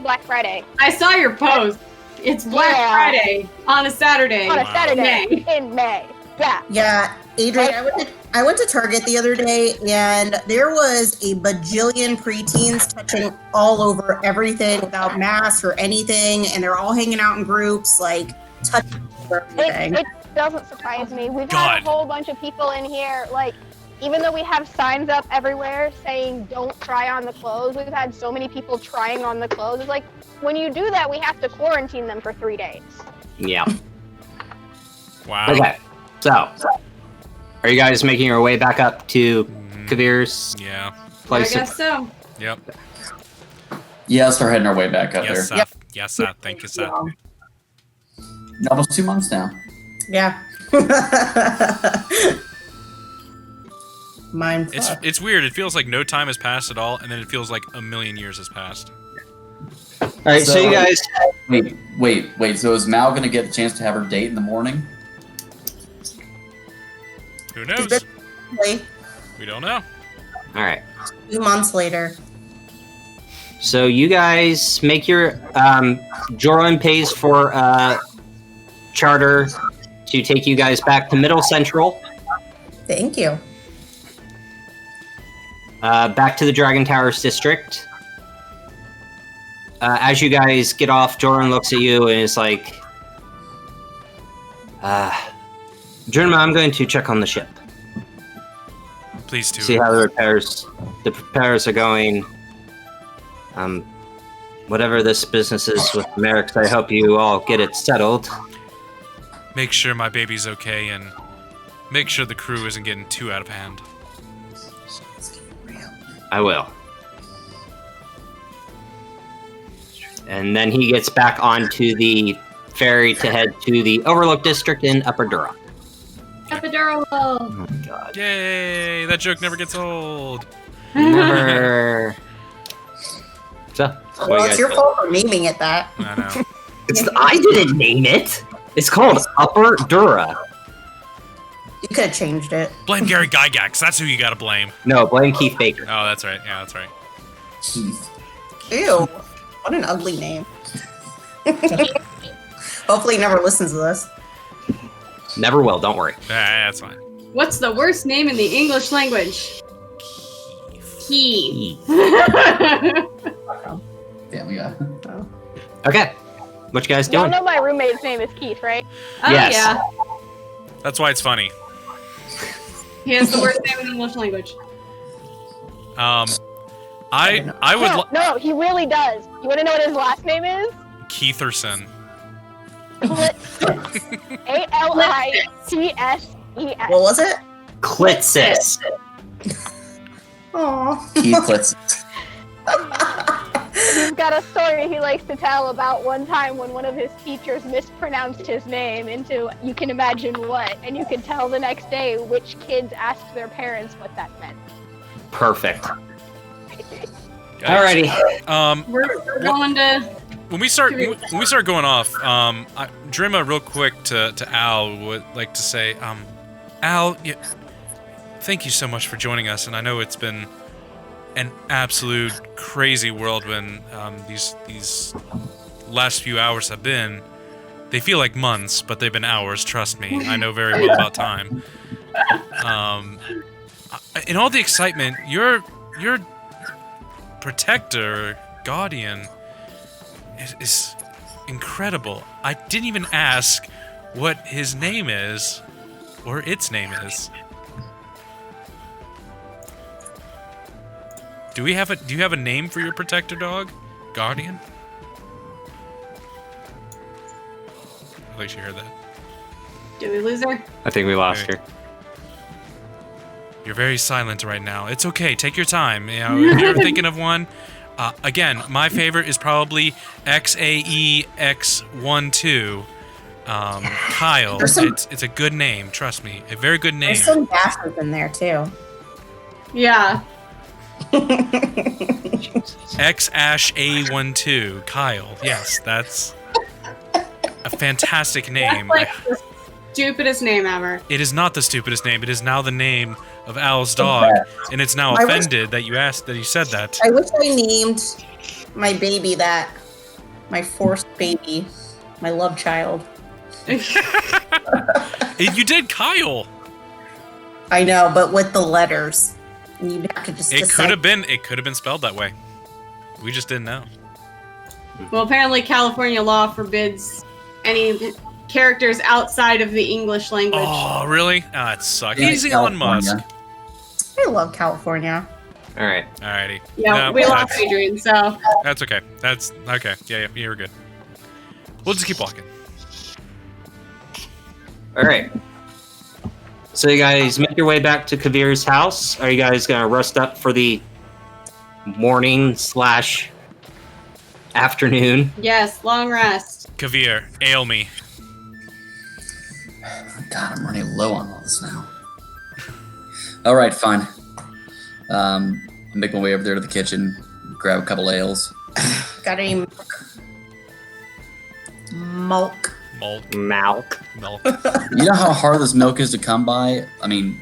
Black Friday. I saw your post. It's Black Friday on a Saturday. On a Saturday May. in May. Yeah. Yeah, Adrian, I went to Target the other day, and there was a bajillion preteens touching all over everything without masks or anything, and they're all hanging out in groups, like touching everything. It doesn't surprise me. We've had a whole bunch of people in here, like, even though we have signs up everywhere saying don't try on the clothes, we've had so many people trying on the clothes. It's like, when you do that, we have to quarantine them for 3 days. Yeah. Wow. Okay. So, are you guys making your way back up to Kavir's place? I guess so. Yep. Yeah, let's start heading our way back up Yes, there. sir. Yes, sir. Thank you, sir. Almost 2 months now. Yeah. Mine. It's weird. It feels like no time has passed at all, and then it feels like a million years has passed. All right, so you guys. Wait. So is Mal gonna get the chance to have her date in the morning? Who knows? We don't know. All right. 2 months later. So you guys make your. Jorlin pays for charter to take you guys back to Middle Central. Thank you. Back to the Dragon Towers district. As you guys get off, Jordan looks at you and is like, Jordan, I'm going to check on the ship. Please do. See how the repairs are going. Whatever this business is with Merrick's, I hope you all get it settled. Make sure my baby's okay, and make sure the crew isn't getting too out of hand. I will. And then he gets back onto the ferry to head to the Overlook District in Upper Dura. Epidural. Oh my god. Yay! That joke never gets old. Never. So, Well, it's your fault for naming it that. I know. I didn't name it. It's called Upper Dura. You could have changed it. Blame Gary Gygax. That's who you gotta blame. No, blame Keith Baker. Oh, that's right. Yeah, that's right. Keith. Ew. What an ugly name. Hopefully he never listens to this. Never will, don't worry. That's fine. What's the worst name in the English language? Keith. Damn, we got. Okay. What you guys Y'all doing? know my roommate's name is Keith, right? Oh, Yes. yeah. That's why it's funny. He has the worst name in the English language. I would No, he really does. You want to know what his last name is? Keitherson. A-L-I-T-S-E-S. What was it? Clitsis. Aw. Keith Klitz. He's got a story he likes to tell about one time when one of his teachers mispronounced his name into you can imagine what, and you can tell the next day which kids asked their parents what that meant. Perfect. Alrighty. We're going to. When we start going off, Drimma, real quick to Al would like to say, Al, thank you so much for joining us, and I know it's been an absolute crazy whirlwind. These last few hours have been. They feel like months, but they've been hours. Trust me, I know very well about time. In all the excitement, your protector, guardian, is incredible. I didn't even ask what his name is, or its name is. Do you have a name for your protector dog, guardian? I'd like to hear that. Did we lose her? I think we lost her. You're very silent right now. It's okay. Take your time. You know, if you're thinking of one, again, my favorite is probably XAEX12. Kyle. It's a good name. Trust me, a very good name. There's some dashes in there too. Yeah. XAE12. Kyle. Yes, that's a fantastic name. That's like the stupidest name ever. It is not the stupidest name. It is now the name of Al's dog, and it's now offended that you said that. I wish I named my baby that. My forced baby. My love child. You did Kyle. I know, but with the letters. And you'd have to just It could have been spelled that way. We just didn't know. Well, apparently California law forbids any characters outside of the English language. Oh, really? Ah, it sucks. Yeah, Easy on California. Musk. I love California. All right. Alrighty. Yeah, No, we lost that's- Adrian, so. That's okay. That's okay. Yeah, you're good. We'll just keep walking. All right. So you guys make your way back to Kavir's house. Are you guys gonna rest up for the morning/afternoon? Yes, long rest. Kavir, ail me. God, I'm running low on all this now. All right, fine. I make my way over there to the kitchen, grab a couple ales. Got any milk? Milk. You know how hard this milk is to come by? I mean,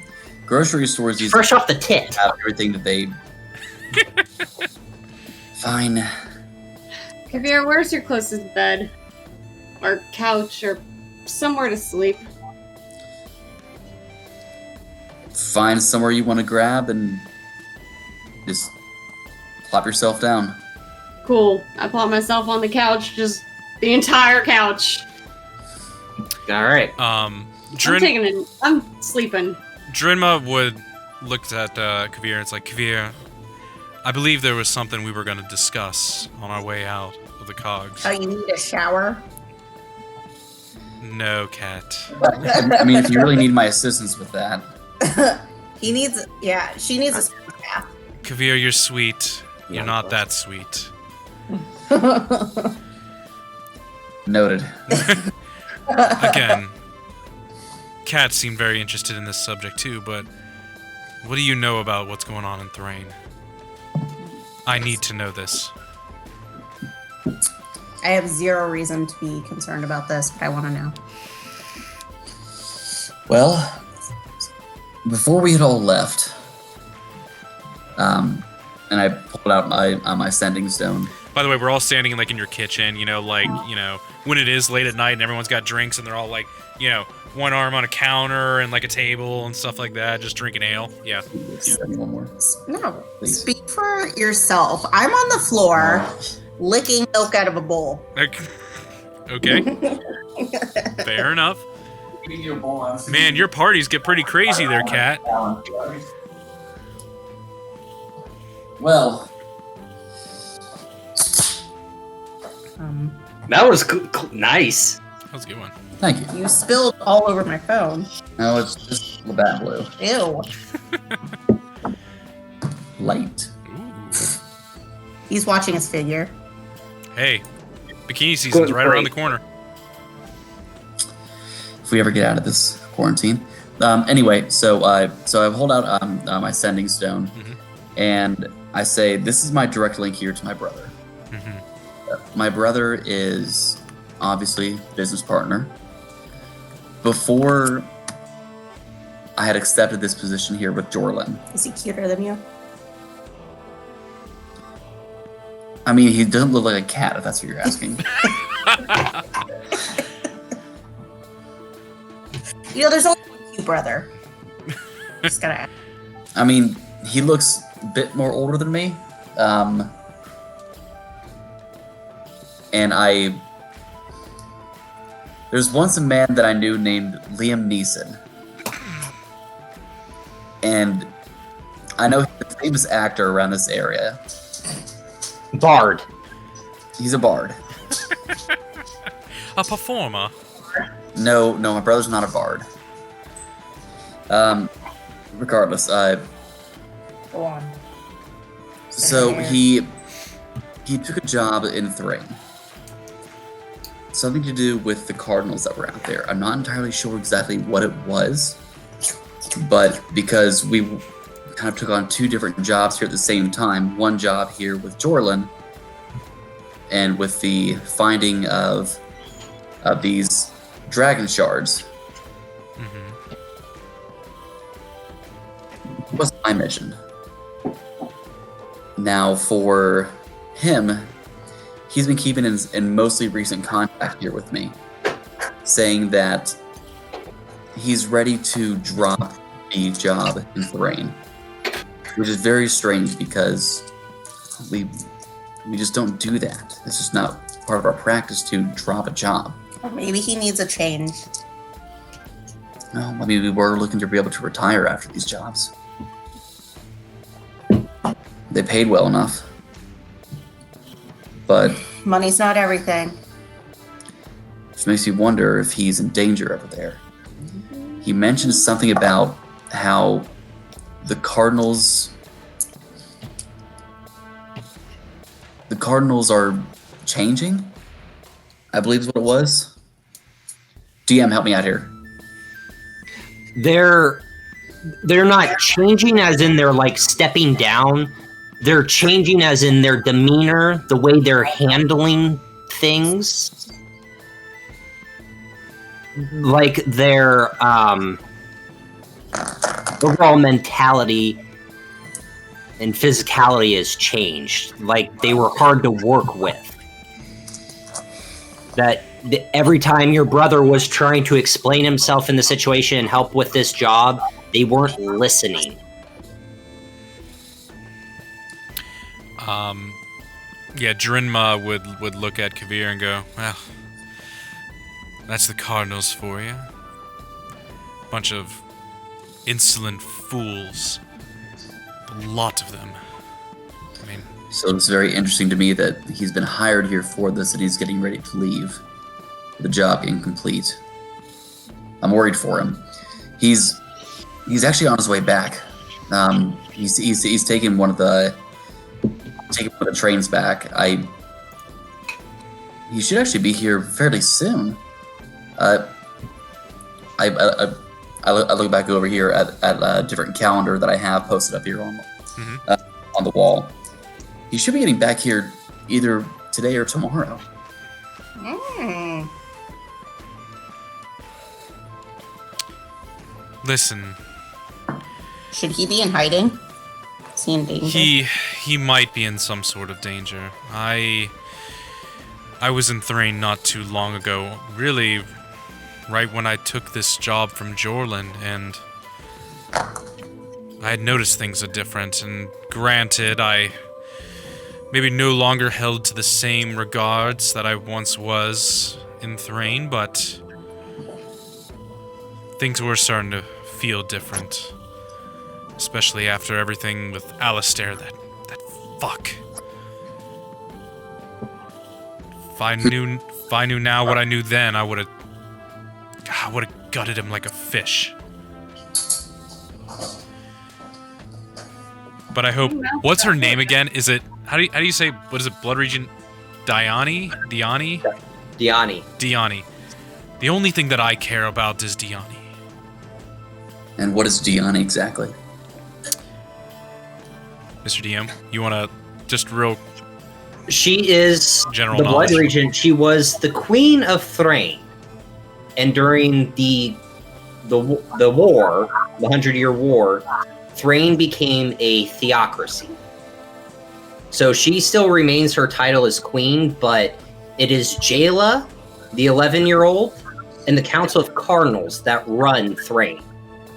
grocery stores usually Fresh off the tip. have everything that they... Fine. Kavir, where's your closest bed? Or couch, or somewhere to sleep? Find somewhere you want to grab and just plop yourself down. Cool. I plop myself on the couch, just the entire couch. All right. I'm sleeping. Drinma would look at Kavir and it's like, Kavir, I believe there was something we were going to discuss on our way out of the cogs. Oh, you need a shower? No, cat. I mean, if you really need my assistance with that. He needs, yeah, she needs a bath. Kavir, you're sweet. You're not that sweet. Noted. Again, Kat seemed very interested in this subject too, but what do you know about what's going on in Thrain? I need to know this. I have zero reason to be concerned about this, but I want to know. Well, before we had all left, and I pulled out my sending stone. By the way, we're all standing like in your kitchen, when it is late at night and everyone's got drinks and they're all like, one arm on a counter and like a table and stuff like that, just drinking ale. Yeah. Send me one more. No, Please. speak for yourself. I'm on the floor, licking milk out of a bowl. Okay. Fair enough. Man, your parties get pretty crazy there, Kat. Well, That was nice. That was a good one. thank you. You spilled all over my phone. No, it's just Labatt Blue. Ew. Light. Ooh. He's watching his figure. Hey, bikini season's right around the corner. If we ever get out of this quarantine. Anyway, so I hold out my sending stone, and I say, "This is my direct link here to my brother." My brother is obviously a business partner. Before I had accepted this position here with Jorlin, Is he cuter than you? I mean, he doesn't look like a cat, if that's what you're asking. There's only one cute brother. Just gotta ask. I mean, he looks a bit more older than me. And there's once a man that I knew named Liam Neeson. And I know he's a famous actor around this area. Bard. He's a bard. A performer. No, my brother's not a bard. Regardless, Go on. so he took a job in Thrain. Something to do with the cardinals that were out there. I'm not entirely sure exactly what it was, but because we kind of took on 2 different jobs here at the same time, one job here with Jorlin, and with the finding of these dragon shards. Was my mission. Now for him, he's been keeping in mostly recent contact here with me, saying that he's ready to drop the job in Thrain, which is very strange because we just don't do that. It's just not part of our practice to drop a job. Or maybe he needs a change. No, I mean, we were looking to be able to retire after these jobs. They paid well enough. But Money's not everything. it makes me wonder if he's in danger over there. He mentioned something about how the Cardinals are changing, I believe is what it was. DM, help me out here. They're not changing as in they're like stepping down. They're changing as in their demeanor, the way they're handling things. Like their overall mentality and physicality has changed. Like they were hard to work with. Every time your brother was trying to explain himself in the situation and help with this job, they weren't listening. Yeah, Drinma would look at Kavir and go, well, that's the Cardinals for you. Bunch of insolent fools. A lot of them. I mean... So it's very interesting to me that he's been hired here for this and he's getting ready to leave. The job incomplete. I'm worried for him. He's actually on his way back. He's taking one of the trains back. He should actually be here fairly soon. I look back over here at a different calendar that I have posted up here on the wall. He should be getting back here either today or tomorrow. Listen. Should he be in hiding? Is he in danger? He might be in some sort of danger. I was in Thrain not too long ago, really right when I took this job from Jorlin, and I had noticed things are different, and granted, I maybe no longer held to the same regards that I once was in Thrain, but things were starting to feel different. Especially after everything with Alistair, that fuck. If I knew now what I knew then, I would've gutted him like a fish. But I hope... What's her name again? Is it... How do you say... What is it? Blood Region... Diani? Diani. The only thing that I care about is Diani. And what is Diani exactly? Mr. DM, you want to just real... She is general the knowledge. Blood Regent. She was the Queen of Thrain. And during the war, the 100-Year War, Thrain became a theocracy. So she still remains her title as Queen, but it is Jayla, the 11-year-old, and the Council of Cardinals that run Thrain.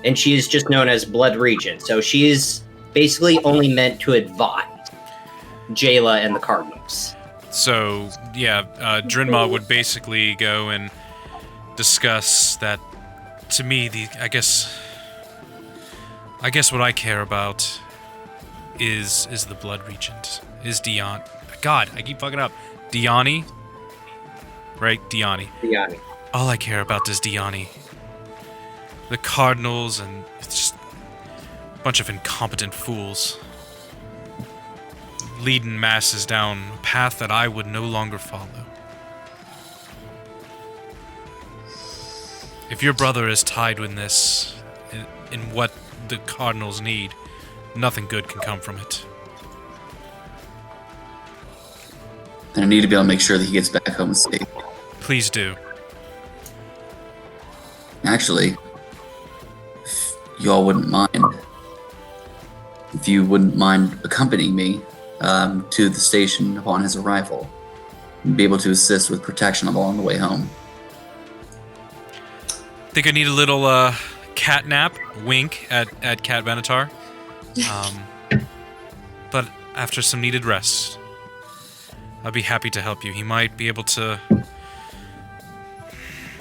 And she is just known as Blood Regent. So she is basically only meant to advise Jayla and the Cardinals. So, yeah, Drinma would basically go and discuss that. To me, I guess what I care about is the Blood Regent. Is Dion. God, I keep fucking up. Diani? Right? Diani. All I care about is Diani. The Cardinals, and it's just a bunch of incompetent fools. Leading masses down a path that I would no longer follow. If your brother is tied with this, in what the Cardinals need, nothing good can come from it. And I need to be able to make sure that he gets back home safe. Please do. Actually, if y'all wouldn't mind, if you wouldn't mind accompanying me to the station upon his arrival, and be able to assist with protection along the way home. Think I need a little cat nap, wink at Cat Benatar. But after some needed rest, I'll be happy to help you. He might be able to...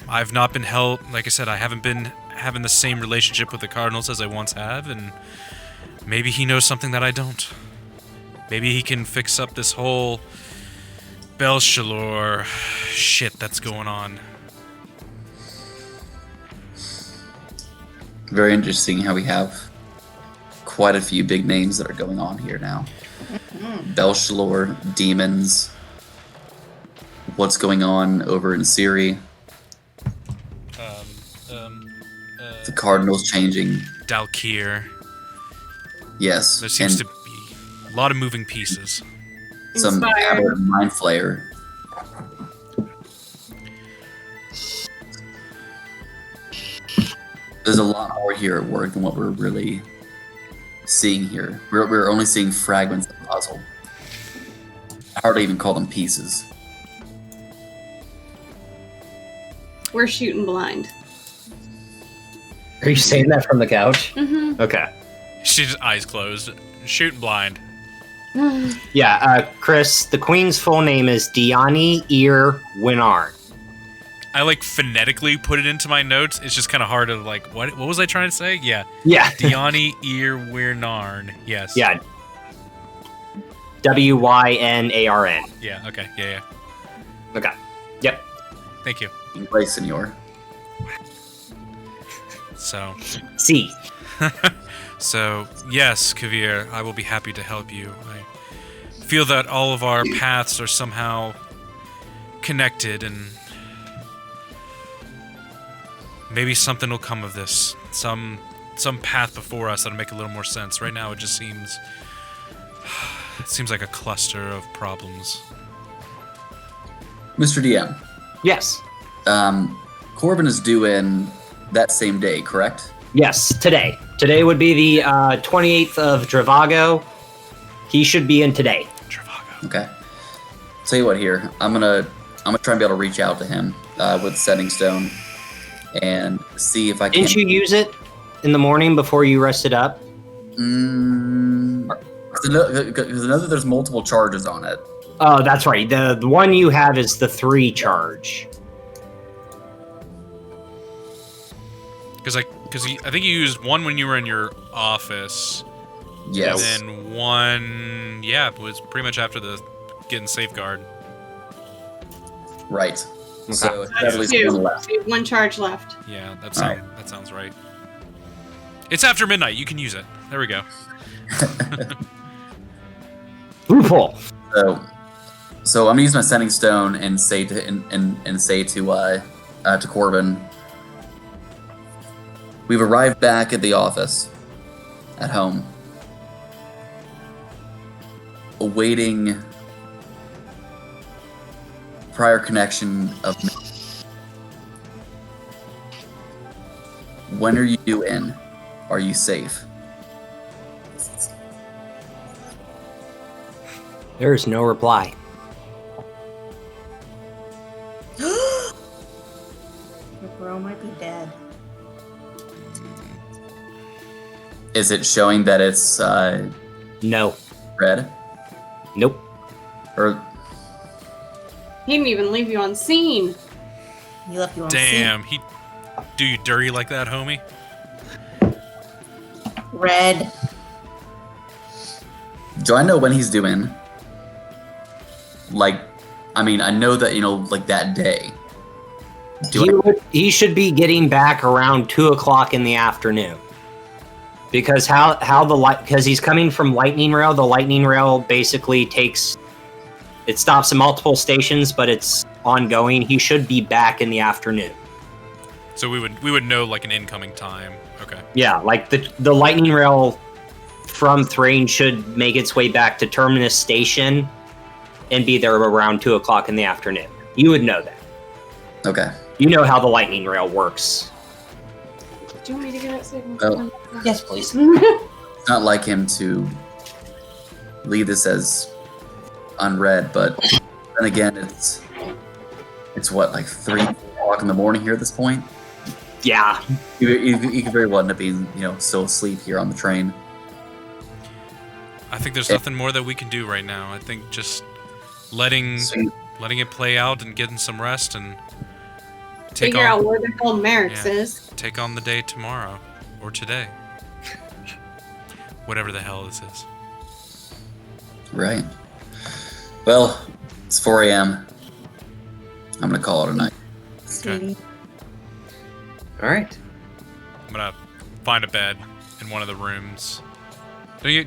I've not been held... Like I said, I haven't been having the same relationship with the Cardinals as I once have, and maybe he knows something that I don't. Maybe he can fix up this whole Belshalor shit that's going on. Very interesting how we have quite a few big names that are going on here now. Belshalor, demons, what's going on over in Siri, the Cardinals changing. Dalkir. Yes, There seems and to be a lot of moving pieces. some Inspired. aberrant mind flayer. There's a lot more here at work than what we're really seeing here. We're only seeing fragments of the puzzle. I hardly even call them pieces. We're shooting blind. Are you saying that from the couch? Mm-hmm. Okay. She's eyes closed, shooting blind. Yeah, Chris, the queen's full name is Diani Ir Winarn. I like phonetically put it into my notes. It's just kind of hard to like. What was I trying to say? Yeah, Yeah. Diani Ir Wirnarn. Yes. Yeah. Wynarn. Yeah. Okay. Yeah. Okay. Yep. Thank you. Right, senor. So. C. So yes, Kavir, I will be happy to help you. I feel that all of our paths are somehow connected, and maybe something will come of this. Some path before us that'll make a little more sense. Right now, it just seems like a cluster of problems. Mr. DM, Yes. Corbin is due in that same day, correct? Yes, today. Today would be the 28th of Dravago. He should be in today. Travago. Okay. Tell you what, here I'm gonna try and be able to reach out to him with Setting Stone and see if I can. Didn't you use it in the morning before you rested up? Because I know that there's multiple charges on it. Oh, that's right. The one you have is the 3 charge. Because I think you used one when you were in your office. Yes. And then one, yeah, it was pretty much after the getting safeguard. Right. So That's at least 2. one left. So you have 1 charge left. Yeah, that All right. sounds right. It's after midnight. You can use it. There we go. Loophole. So I'm gonna use my Sending Stone and say to and say to Corbin, we've arrived back at the office, at home, awaiting prior connection of. When are you due in? Are you safe? There is no reply. Your bro might be dead. Is it showing that it's No. red? Nope. Or He didn't even leave you on scene. He left you on Damn, he do you dirty like that, homie? scene. Red. do I know when he's due in? Like, I mean, I know that, like that day. He should be getting back around 2 o'clock in the afternoon. Because because he's coming from Lightning Rail, the Lightning Rail basically it stops at multiple stations, but it's ongoing. He should be back in the afternoon. So we would know like an incoming time. Okay. Yeah, like the Lightning Rail from Thrain should make its way back to Terminus Station and be there around 2 o'clock in the afternoon. You would know that. Okay. You know how the Lightning Rail works. Do you want me to get it? So Yes, please. It's not like him to leave this as unread, but then again, it's what, like 3 o'clock in the morning here at this point? Yeah. You could very well end up being, still asleep here on the train. I think there's nothing more that we can do right now. I think just letting it play out and getting some rest and figure out where the hell Merrick's is. Take on the day tomorrow or today. Whatever the hell this is. Right. Well, it's 4 a.m. I'm going to call it a night. Okay. All right. I'm going to find a bed in one of the rooms. So I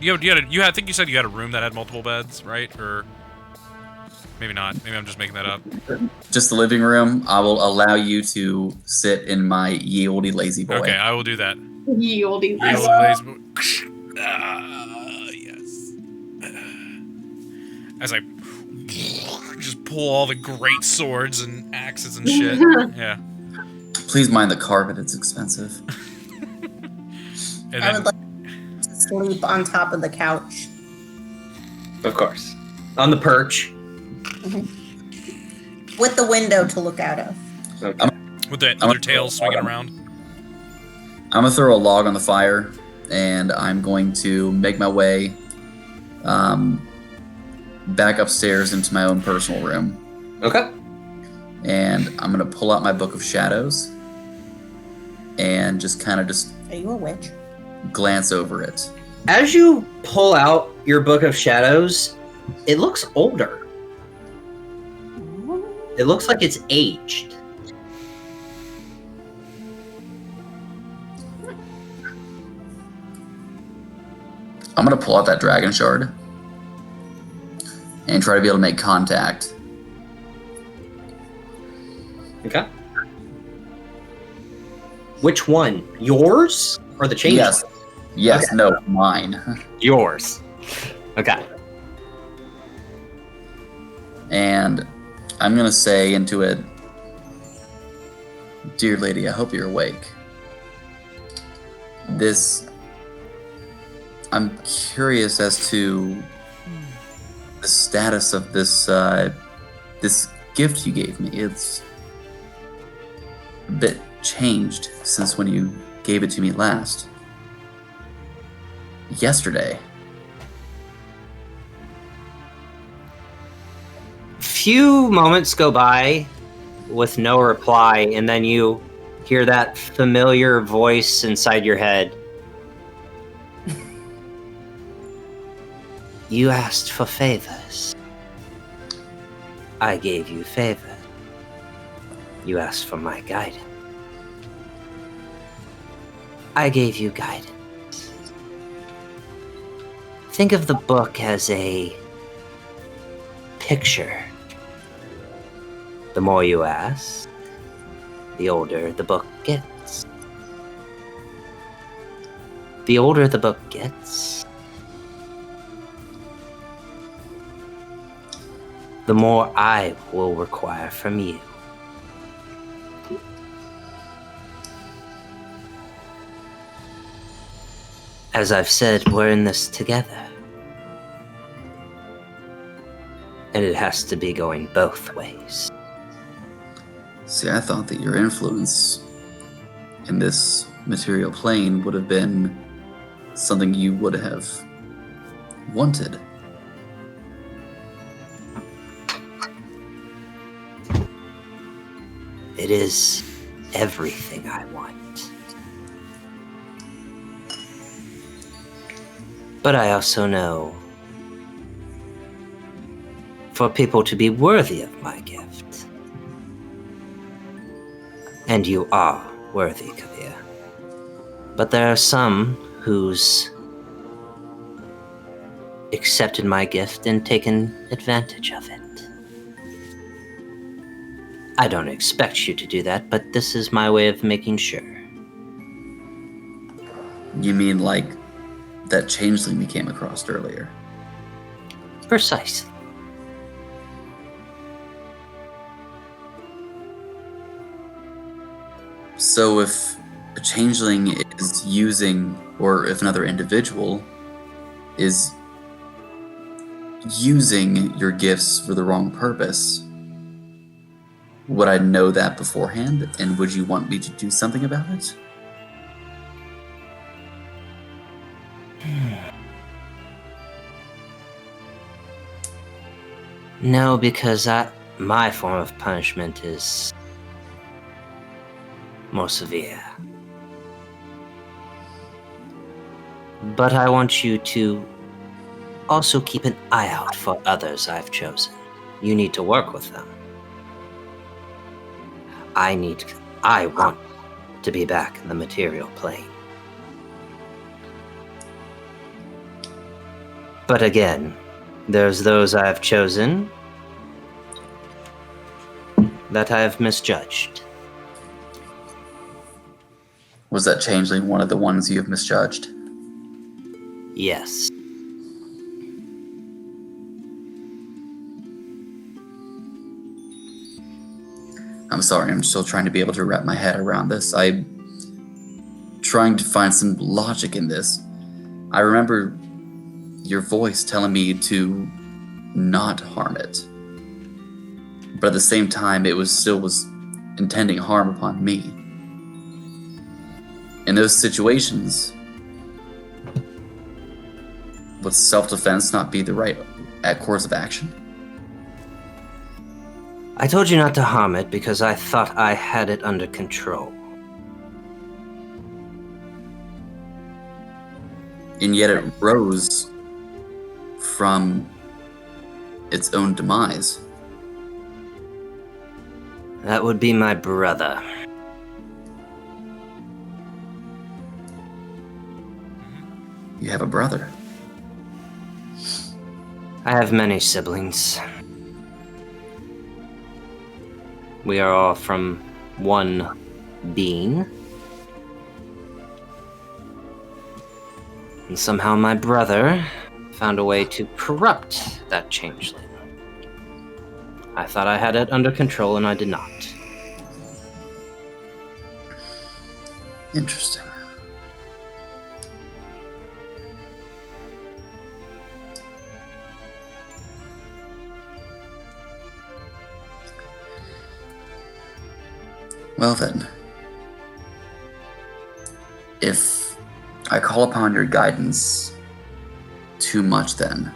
think you said you had a room that had multiple beds, right? Or maybe not. Maybe I'm just making that up. Just the living room. I will allow you to sit in my ye olde lazy boy. Okay, I will do that. Ye olde Lazy boy. Yes. As I just pull all the great swords and axes and shit. Yeah. Please mind the carpet, it's expensive. And I then, would like to sleep on top of the couch. Of course. On the perch. With the window to look out of. Okay. with their tails swinging around. I'm going to throw a log on the fire, and I'm going to make my way back upstairs into my own personal room. Okay. And I'm going to pull out my Book of Shadows and just kind of Are you a witch? glance over it. As you pull out your Book of Shadows, it looks older. It looks like it's aged. I'm going to pull out that dragon shard and try to be able to make contact. Okay. Which one? Yours or the change? Yes. Yes, Okay. no, mine. Yours. Okay. And I'm going to say into it, "Dear lady, I hope you're awake. I'm curious as to the status of this gift you gave me. It's a bit changed since when you gave it to me last. Yesterday." Few moments go by with no reply, and then you hear that familiar voice inside your head. You asked for favors. I gave you favor. You asked for my guidance. I gave you guidance. Think of the book as a picture. The more you ask, the older the book gets. The older the book gets, the more I will require from you. As I've said, we're in this together. And it has to be going both ways. See, I thought that your influence in this material plane would have been something you would have wanted. It is everything I want. But I also know for people to be worthy of my gift, And you are worthy, Kavir. But there are some who's accepted my gift and taken advantage of it. I don't expect you to do that, but this is my way of making sure. You mean like that changeling we came across earlier? Precisely. So if a changeling is using, or if another individual is using your gifts for the wrong purpose, would I know that beforehand, and would you want me to do something about it? No, because my form of punishment is more severe. But I want you to also keep an eye out for others I've chosen. You need to work with them. I want to be back in the material plane. But again, there's those I've chosen that I have misjudged. Was that changeling one of the ones you have misjudged? Yes. I'm sorry, I'm still trying to be able to wrap my head around this. I'm trying to find some logic in this. I remember your voice telling me to not harm it. But at the same time, it was intending harm upon me. In those situations, would self-defense not be the right course of action? I told you not to harm it because I thought I had it under control. And yet it rose from its own demise. That would be my brother. You have a brother. I have many siblings. We are all from one being. And somehow my brother found a way to corrupt that changeling. I thought I had it under control, and I did not. Interesting. Well then, if I call upon your guidance too much then,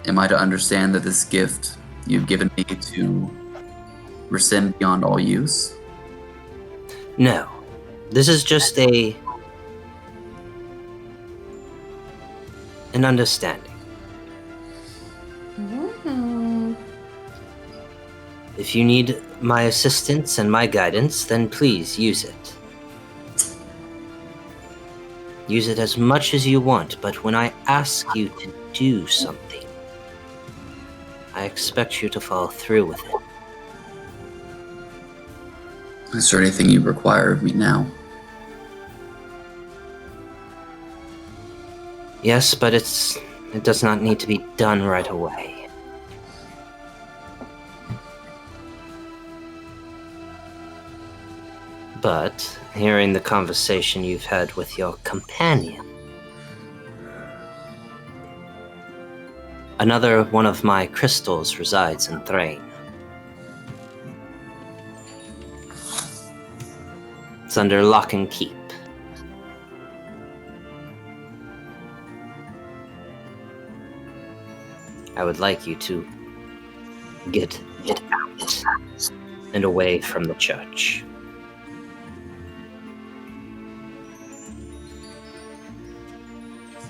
am I to understand that this gift you've given me to rescind beyond all use? No. This is just an understanding. If you need my assistance and my guidance, then please use it. Use it as much as you want, but when I ask you to do something, I expect you to follow through with it. Is there anything you require of me now? Yes, but it does not need to be done right away. But hearing the conversation you've had with your companion, another one of my crystals resides in Thrain. It's under lock and keep. I would like you to get it out and away from the church.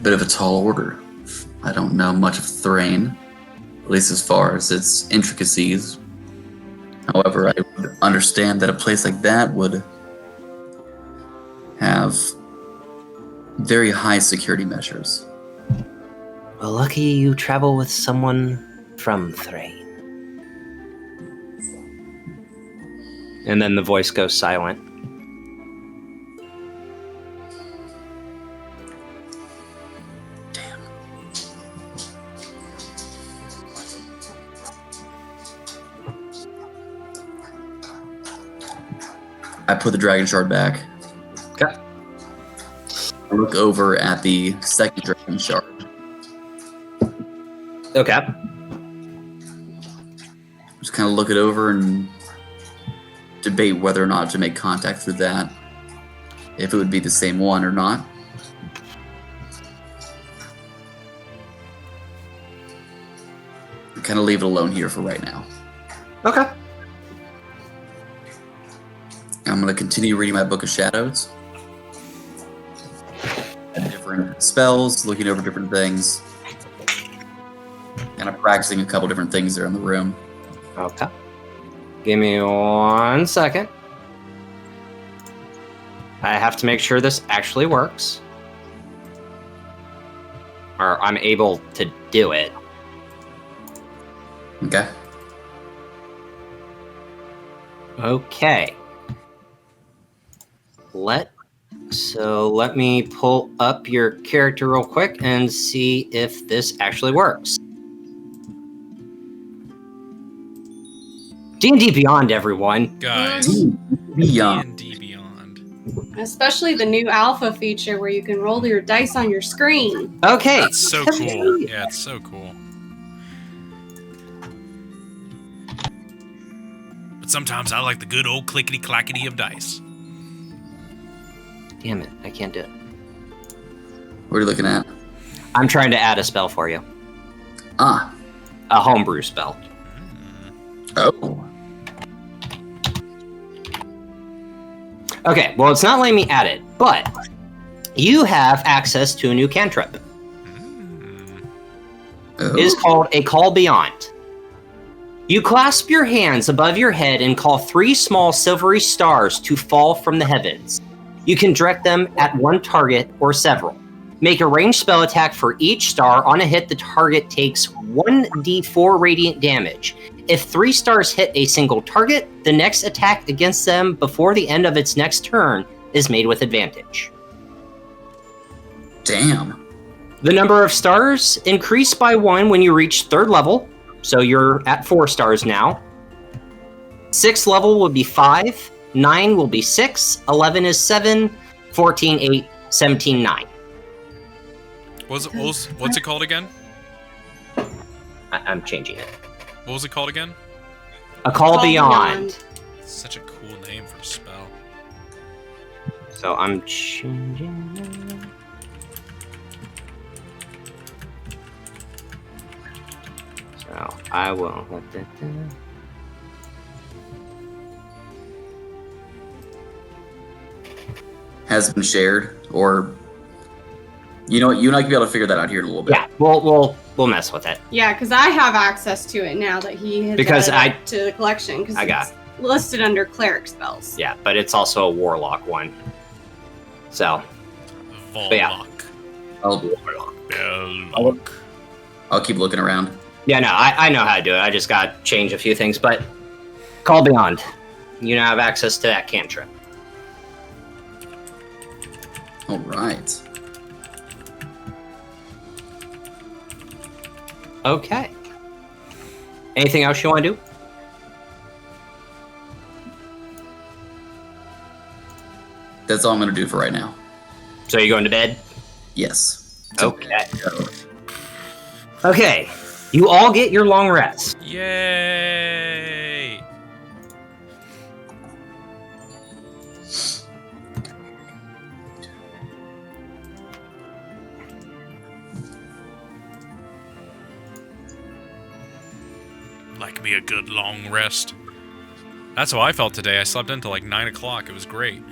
Bit of a tall order. I don't know much of Thrain, at least as far as its intricacies. However, I would understand that a place like that would have very high security measures. Well, lucky you travel with someone from Thrain. And then the voice goes silent. I put the dragon shard back. Okay. I look over at the second dragon shard. Okay. Just kind of look it over and debate whether or not to make contact through that. If it would be the same one or not. Kind of leave it alone here for right now. Okay. I'm going to continue reading my Book of Shadows. Different spells, looking over different things. Kind of practicing a couple different things there in the room. Okay. Give me 1 second. I have to make sure this actually works. Or I'm able to do it. Okay. Okay. Let me pull up your character real quick and see if this actually works. D&D Beyond, everyone. Guys, Beyond. D&D Beyond. Especially the new alpha feature where you can roll your dice on your screen. Okay. That's so cool. Yeah, it's so cool. But sometimes I like the good old clickety-clackety of dice. Damn it, I can't do it. What are you looking at? I'm trying to add a spell for you. Ah. A homebrew spell. Oh. Okay, well, it's not letting me add it, but you have access to a new cantrip. Oh. It is called a Call Beyond. You clasp your hands above your head and call 3 small silvery stars to fall from the heavens. You can direct them at one target or several. Make a ranged spell attack for each star. On a hit, the target takes 1d4 radiant damage. If 3 stars hit a single target, the next attack against them before the end of its next turn is made with advantage. Damn. The number of stars increase by 1 when you reach 3rd level, so you're at 4 stars now. 6th level will be 5, 9 will be 6, 11 is 7, 14, 8, 17, 9. What's it called again? I'm changing it. What was it called again? A Call Beyond. Such a cool name for a spell. So I'm changing that. So I will let that down. Has been shared, or you know what? You and I can be able to figure that out here in a little bit. Yeah, we'll mess with it. Yeah, because I have access to it now that he has Because added it to the collection. Because I got it's listed under cleric spells. Yeah, but it's also a warlock one. So Vollock. yeah. I'll keep looking around. Yeah, no, I know how to do it. I just got to change a few things, but Call Beyond. You now have access to that cantrip. All right. Okay. Anything else you want to do? That's all I'm going to do for right now. So you're going to bed? Yes. Okay. Okay. You all get your long rest. Yay! Like me a good long rest. That's how I felt today. I slept until like 9 o'clock. It was great.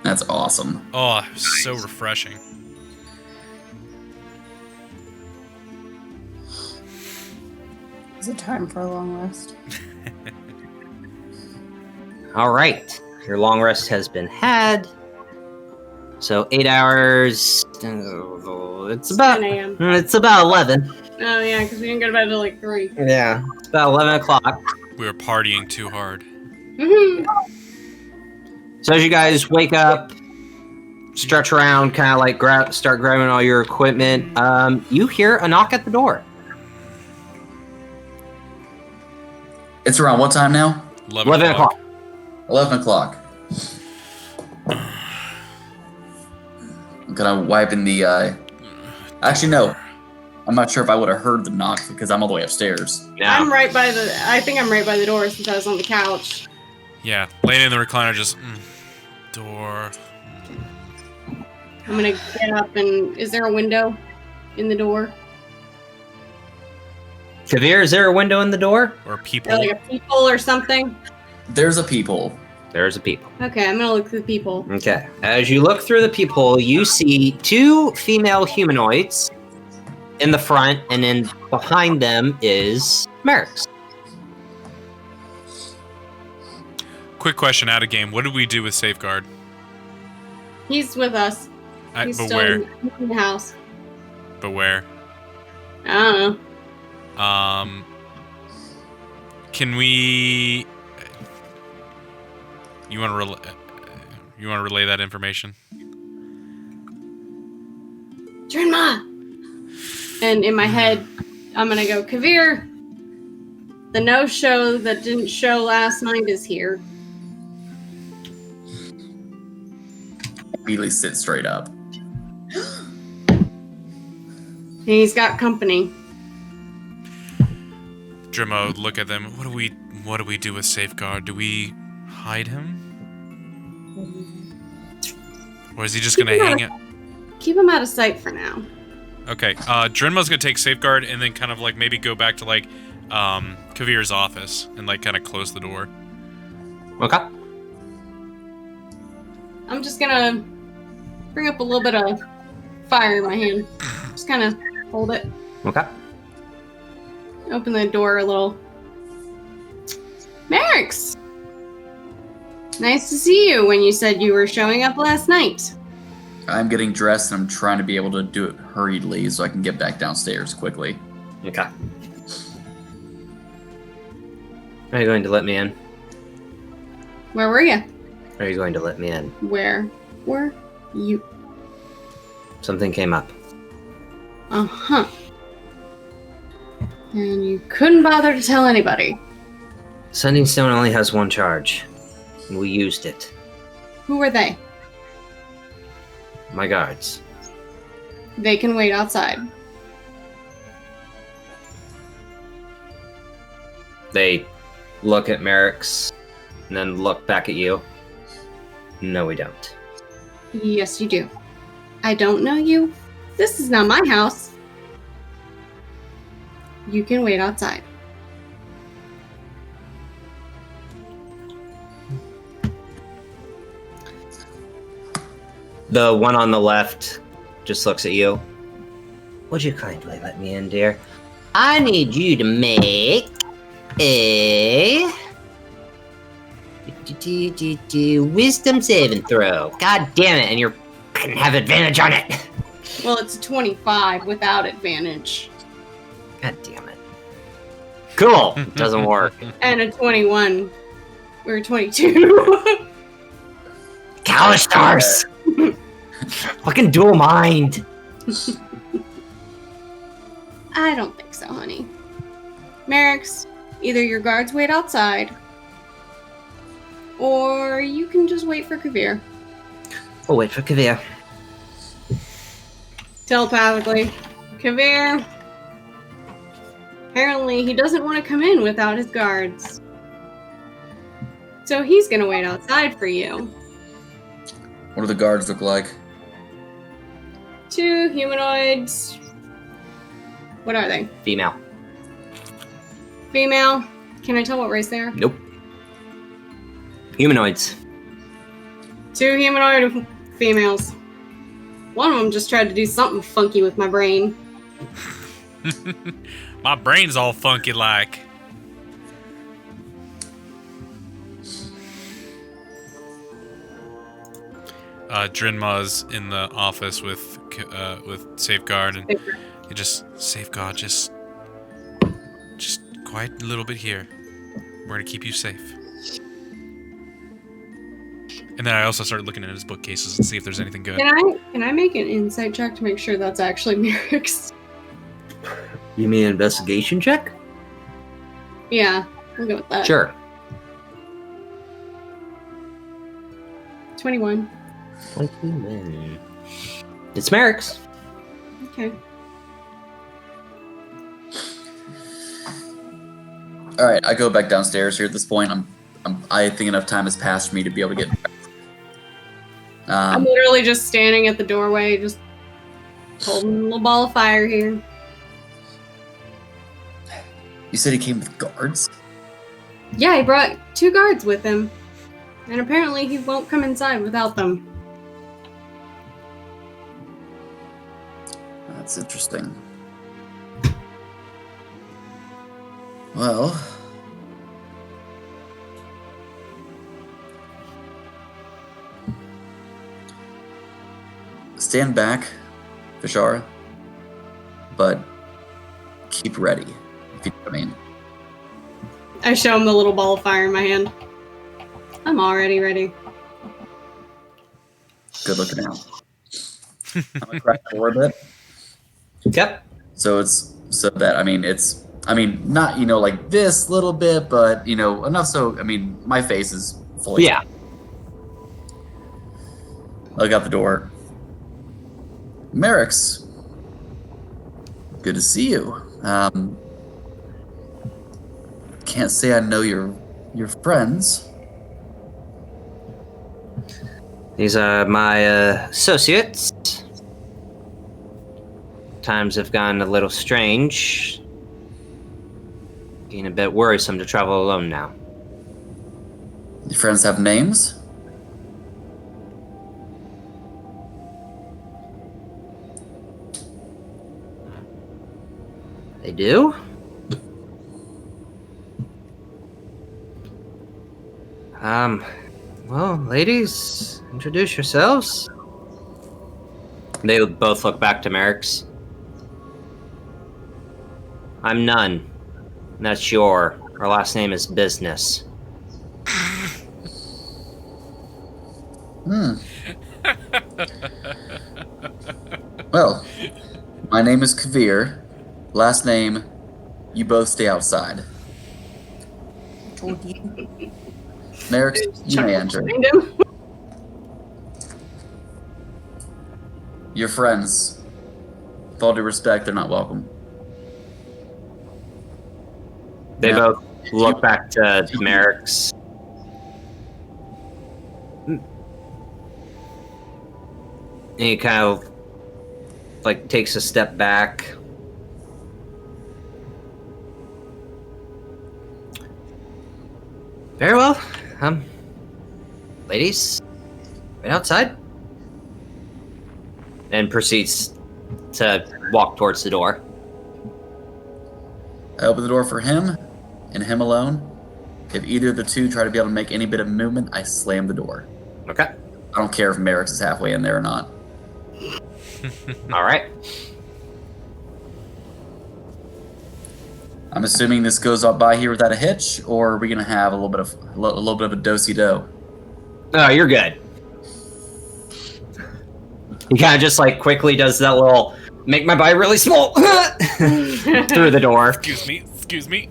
That's awesome. Oh, it was so refreshing. Is it time for a long rest? All right. Your long rest has been had. So 8 hours. It's about 10 a.m. It's about 11. Oh yeah, because we didn't go to bed until like 3. Yeah, it's about 11 o'clock. We were partying too hard. So as you guys wake up, stretch around, kind of like start grabbing all your equipment, you hear a knock at the door. It's around what time now? 11 o'clock. 11 o'clock. I'm kind of wiping the, Actually, no. I'm not sure if I would have heard the knock because I'm all the way upstairs. Yeah. I think I'm right by the door since I was on the couch. Yeah, laying in the recliner, just door. I'm gonna get up and... Is there a window in the door? Kavir, is there a window in the door? Or people. Or like a peephole or something? There's a peephole. There's a peephole. Okay, I'm gonna look through the peephole. Okay. As you look through the peephole, you see 2 female humanoids in the front, and then behind them is Merrick's. Quick question out of game. What did we do with Safeguard? He's with us. He's But still where? in the house. But where? I don't know. Can we? You want to relay that information? Drenma! And in my head, I'm gonna go, Kavir, the no-show that didn't show last night is here. Immediately sit straight up. And he's got company. Drimo, look at them. What do we do with Safeguard? Do we hide him? Or is he just gonna hang it? Keep him out of sight for now. Okay, Drenmo's gonna take Safeguard and then kind of like maybe go back to like Kavir's office and like kind of close the door. Okay. I'm just gonna bring up a little bit of fire in my hand. Just kind of hold it. Okay. Open the door a little. Merrick's! Nice to see you when you said you were showing up last night. I'm getting dressed and I'm trying to be able to do it hurriedly so I can get back downstairs quickly. Okay. Are you going to let me in? Where were you? Are you going to let me in? Where were you? Something came up. Uh-huh. And you couldn't bother to tell anybody. Sending Stone only has 1 charge, and we used it. Who were they? My guards. They can wait outside. They look at Merrick's, and then look back at you. No, we don't. Yes, you do. I don't know you. This is not my house. You can wait outside. The one on the left just looks at you. Would you kindly let me in, dear? I need you to make a wisdom saving throw. God damn it, and you're gonna have advantage on it. Well, it's a 25 without advantage. God damn it. Cool. Doesn't work. And a 21. Or 22. Kalistars! Fucking dual mind. I don't think so, honey. Merrick's, either your guards wait outside, or you can just wait for Kavir. Oh, wait for Kavir. Telepathically. Kavir. Apparently, he doesn't want to come in without his guards. So he's gonna wait outside for you. What do the guards look like? 2 humanoids. What are they? Female. Female. Can I tell what race they are? Nope. Humanoids. 2 humanoid females. One of them just tried to do something funky with my brain. My brain's all funky like. Drinma's in the office with Safeguard, and you just Safeguard, just quiet a little bit here. We're gonna keep you safe. And then I also started looking at his bookcases and see if there's anything good. Can I make an insight check to make sure that's actually Merrick's? You mean an investigation check? Yeah, we'll go with that. Sure. 21. It's Merrick's. Okay. All right, I go back downstairs here. At this point, I think enough time has passed for me to be able to get. I'm literally just standing at the doorway, just holding a little ball of fire here. You said he came with guards? Yeah, he brought 2 guards with him. And apparently he won't come inside without them. That's interesting. Well, stand back, Vishara, but keep ready, if you know what I mean. I show him the little ball of fire in my hand. I'm already ready. Good looking out. I'm gonna crack the door a bit. Yep. So it's not, like this little bit, but, enough so, my face is fully. Yeah. Look out the door. Merrick's. Good to see you. Can't say I know your friends. These are my associates. Times have gone a little strange. Getting a bit worrisome to travel alone now. Your friends have names? They do? Well, ladies, introduce yourselves. They both look back to Merrick's. I'm Nunn. That's our last name is Business. Well, my name is Kavir. Last name, you both stay outside. Told you. Merrick, you may enter. Behind him. Your friends, with all due respect, they're not welcome. They Yeah. both look back to Merrick's. And he kind of takes a step back. Very well. Ladies, right outside. And proceeds to walk towards the door. I open the door for him, and him alone. If either of the two try to be able to make any bit of movement, I slam the door. Okay. I don't care if Merrick's is halfway in there or not. All right. I'm assuming this goes up by here without a hitch, or are we gonna have a little bit of a do-si-do? Oh, you're good. He kind of just quickly does that little make my body really small through the door. Excuse me.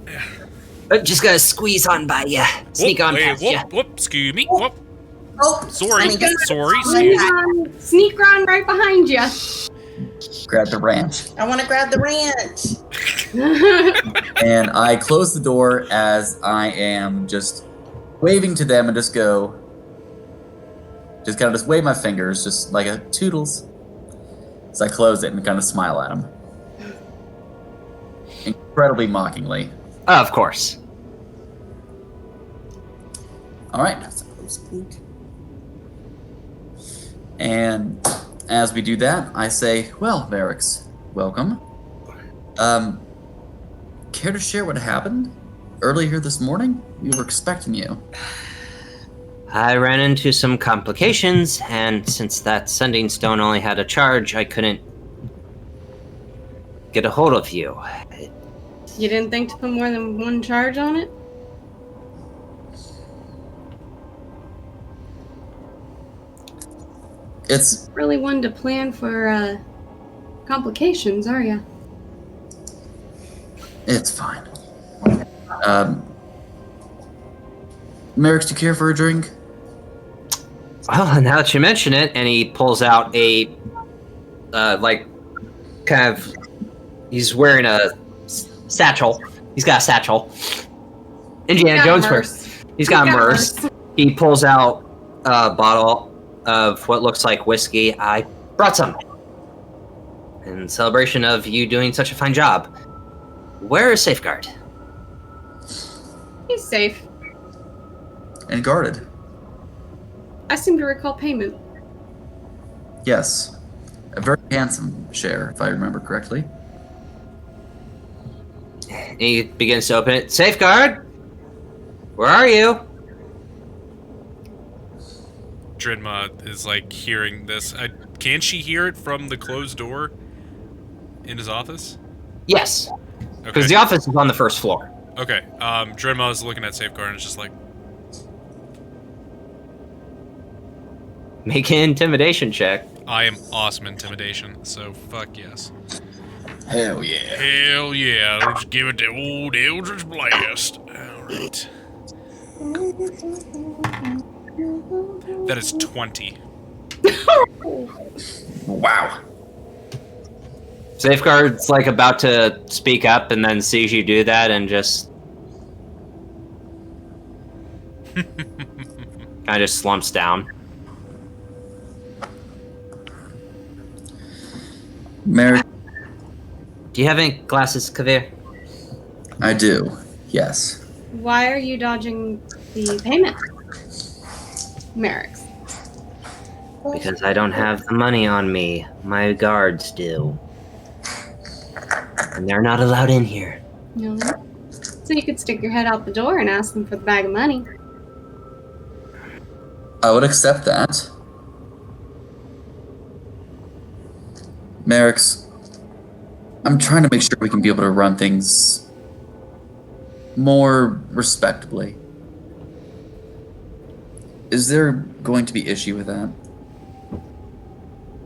Just gotta squeeze on by ya. Sneak on past ya. Whoop, excuse me. Whoop. Oh, Sorry, excuse Sneak me. Sneak around right behind you. Grab the ranch. I want to grab the ranch. And I close the door as I am just waving to them and just go, just kind of just wave my fingers, just like a toodles. As I close it and kind of smile at them. Incredibly mockingly. Of course. All right. And as we do that, I say, well, Merrick's, welcome. Care to share what happened earlier this morning? We were expecting you. I ran into some complications, and since that sending stone only had a charge, I couldn't get a hold of you. You didn't think to put more than one charge on it? It's Really one to plan for complications, are ya? fine. Merrick, do you care for a drink? Well, now that you mention it, and he pulls out a, he's wearing a satchel. He's got a satchel. Indiana Jones purse. He's got a merce. He pulls out a bottle of what looks like whiskey. I brought some. In celebration of you doing such a fine job. Where is Safeguard? He's safe. And guarded. I seem to recall payment. Yes. A very handsome share, if I remember correctly. He begins to open it. Safeguard? Where are you? Dridma is like hearing this. Can she hear it from the closed door in his office? Yes. Okay. Because the office is on the first floor. Okay. Dridma is looking at Safeguard and is just like, Make an intimidation check. I am awesome intimidation, so fuck yes. Hell yeah. Hell yeah, let's give it the old Eldritch Blast. Alright. That is 20. Wow. Safeguard's like about to speak up and then sees you do that and just kind of just slumps down. Merrick, Do you have any glasses, Kavir? I do. Yes. Why are you dodging the payment? Merrick's. Because I don't have the money on me. My guards do. And they're not allowed in here. No. So you could stick your head out the door and ask them for the bag of money. I would accept that. Merrick's, I'm trying to make sure we can be able to run things more respectably. Is there going to be issue with that?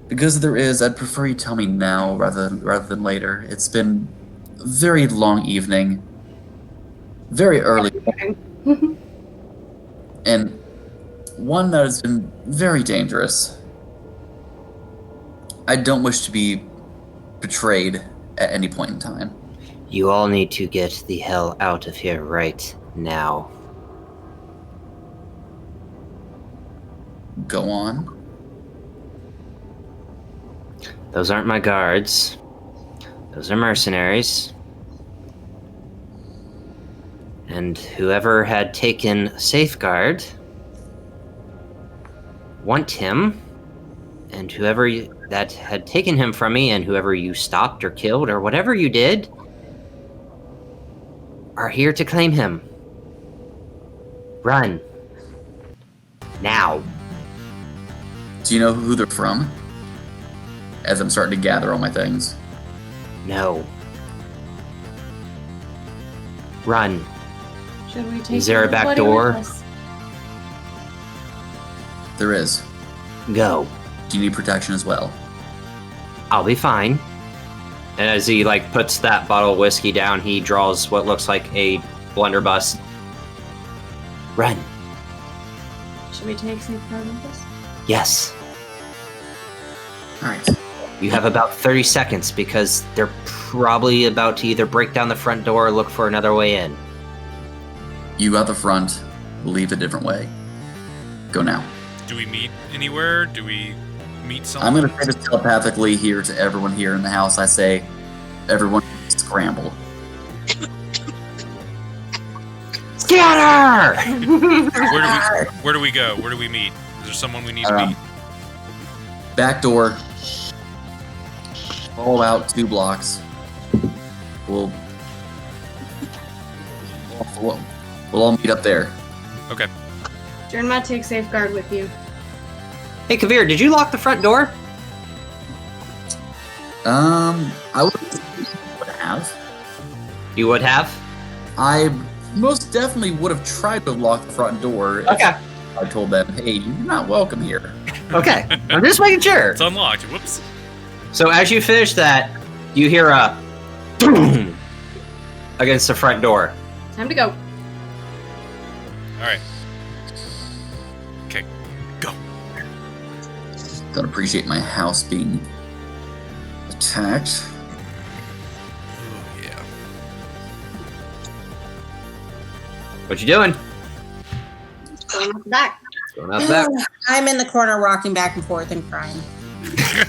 Because if there is, I'd prefer you tell me now rather than later. It's been a very long evening, very early, and one that has been very dangerous. I don't wish to be betrayed at any point in time. You all need to get the hell out of here right now. Go on. Those aren't my guards. Those are mercenaries. And whoever had taken Safeguard, want him, and whoever that had taken him from me, and whoever you stopped or killed or whatever you did, are here to claim him. Run. Now. Do you know who they're from? As I'm starting to gather all my things. No. Run. Should we take Is there a back everybody door? with us? There is. Go. Do you need protection as well? I'll be fine. And as he puts that bottle of whiskey down, he draws what looks like a blunderbuss. Run. Should we take Safeguard with us? Yes. Alright. You have about 30 seconds because they're probably about to either break down the front door or look for another way in. You got the front. We'll leave a different way. Go now. Do we meet anywhere? Do we meet someone? I'm going to say this telepathically here to everyone here in the house. I say, everyone scramble. Scatter! Where do we go? Where do we meet? Is there someone we need to meet? Back door. Follow out 2 blocks. We'll all meet up there. Okay. Drinma, take Safeguard with you. Hey, Kavir, did you lock the front door? I would have. You would have? I most definitely would have tried to lock the front door. If Okay. I told them, hey, you're not welcome here. Okay. I'm just making sure. It's unlocked. Whoops. So as you finish that, you hear a boom against the front door. Time to go. All right. Okay, go. Don't appreciate my house being attacked. Ooh, yeah. What you doing? Going up the back. Going out back. I'm in the corner rocking back and forth and crying.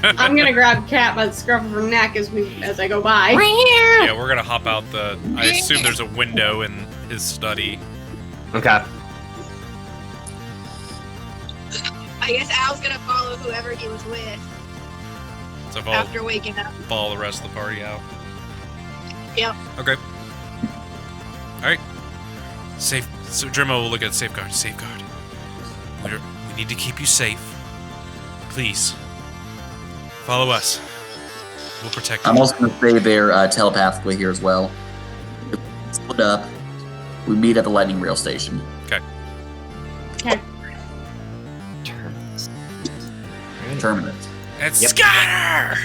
I'm gonna grab Cat by the scruff of her neck as I go by. Yeah, we're gonna hop out the. I assume there's a window in his study. Okay. I guess Al's gonna follow whoever he was with So I'll after waking up. follow the rest of the party out. Yep. Okay. All right. Safe. So Drimo will look at Safeguard. Safeguard. We need to keep you safe. Please. Follow us. We'll protect you. I'm also going to say they're telepathically here as well. Split up. We meet at the lightning rail station. Okay. Okay. Terminate. And Yep. scatter!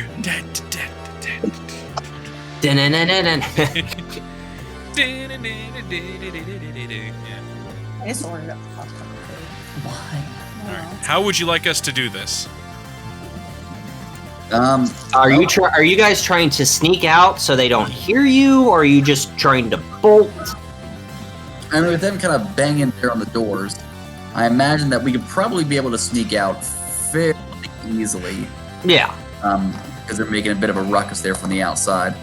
I just ordered up popcorn. Why? Alright. How would you like us to do this? Are you guys trying to sneak out so they don't hear you, or are you just trying to bolt? I mean, with them kind of banging there on the doors, I imagine that we could probably be able to sneak out fairly easily. Yeah. Because they're making a bit of a ruckus there from the outside.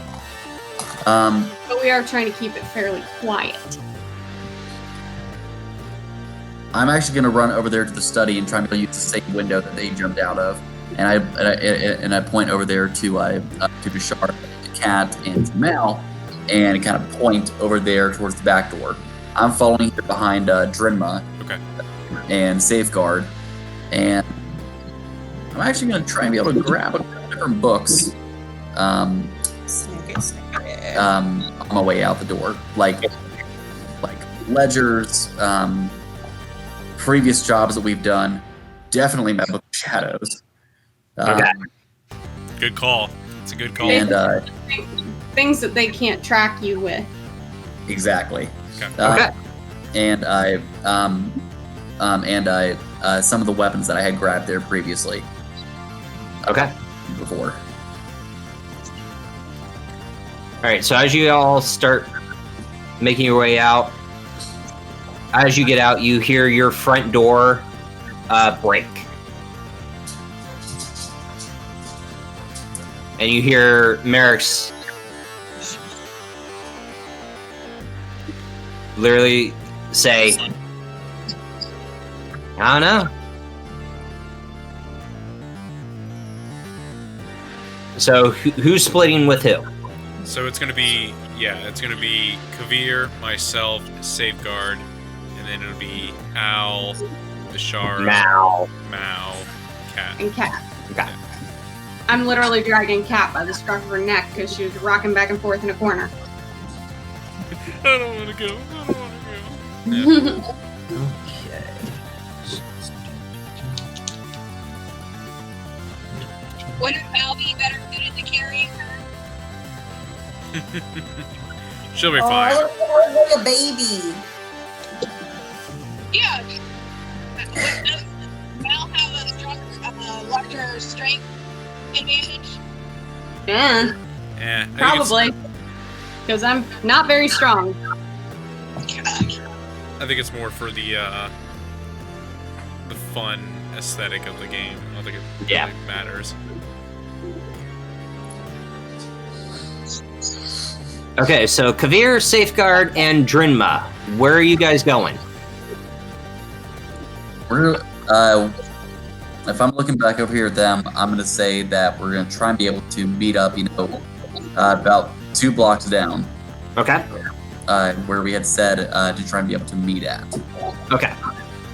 But we are trying to keep it fairly quiet. I'm actually going to run over there to the study and try and use the same window that they jumped out of, and I point over there to Sharn, the cat, and Mal, and kind of point over there towards the back door. I'm following here behind Drinma Okay. and Safeguard, and I'm actually going to try and be able to grab a couple different books Snicket. on my way out the door, like ledgers, previous jobs that we've done. Definitely my book of shadows. Okay. Good call. It's a good call. And Things that they can't track you with. exactly. Okay. Okay. And some of the weapons that I had grabbed there previously Okay. before. All right. So as you all start making your way out, as you get out, you hear your front door break, and you hear Merrick's literally say, "I don't know." So who's splitting with who? So it's gonna be Kavir, myself, Safeguard, and then it'll be Al, the Sharn, Now. Mao, Cat. And Cat. Okay. I'm literally dragging Cat by the scruff of her neck because she was rocking back and forth in a corner. I don't want to go. I don't want to go. Wouldn't Al be better suited to carrying her? She'll be fine. Oh, look, a baby. Yeah. Does Al have a stronger, larger strength advantage? Yeah, Yeah, I think probably. Because I'm not very strong. I think it's more for the fun aesthetic of the game. I don't think it Yeah. really matters. Okay, so Kavir, Safeguard, and Drinma. Where are you guys going? We're if I'm looking back over here at them, I'm gonna say that we're gonna try and be able to meet up, about 2 blocks down, Okay. where we had said to try and be able to meet at. Okay.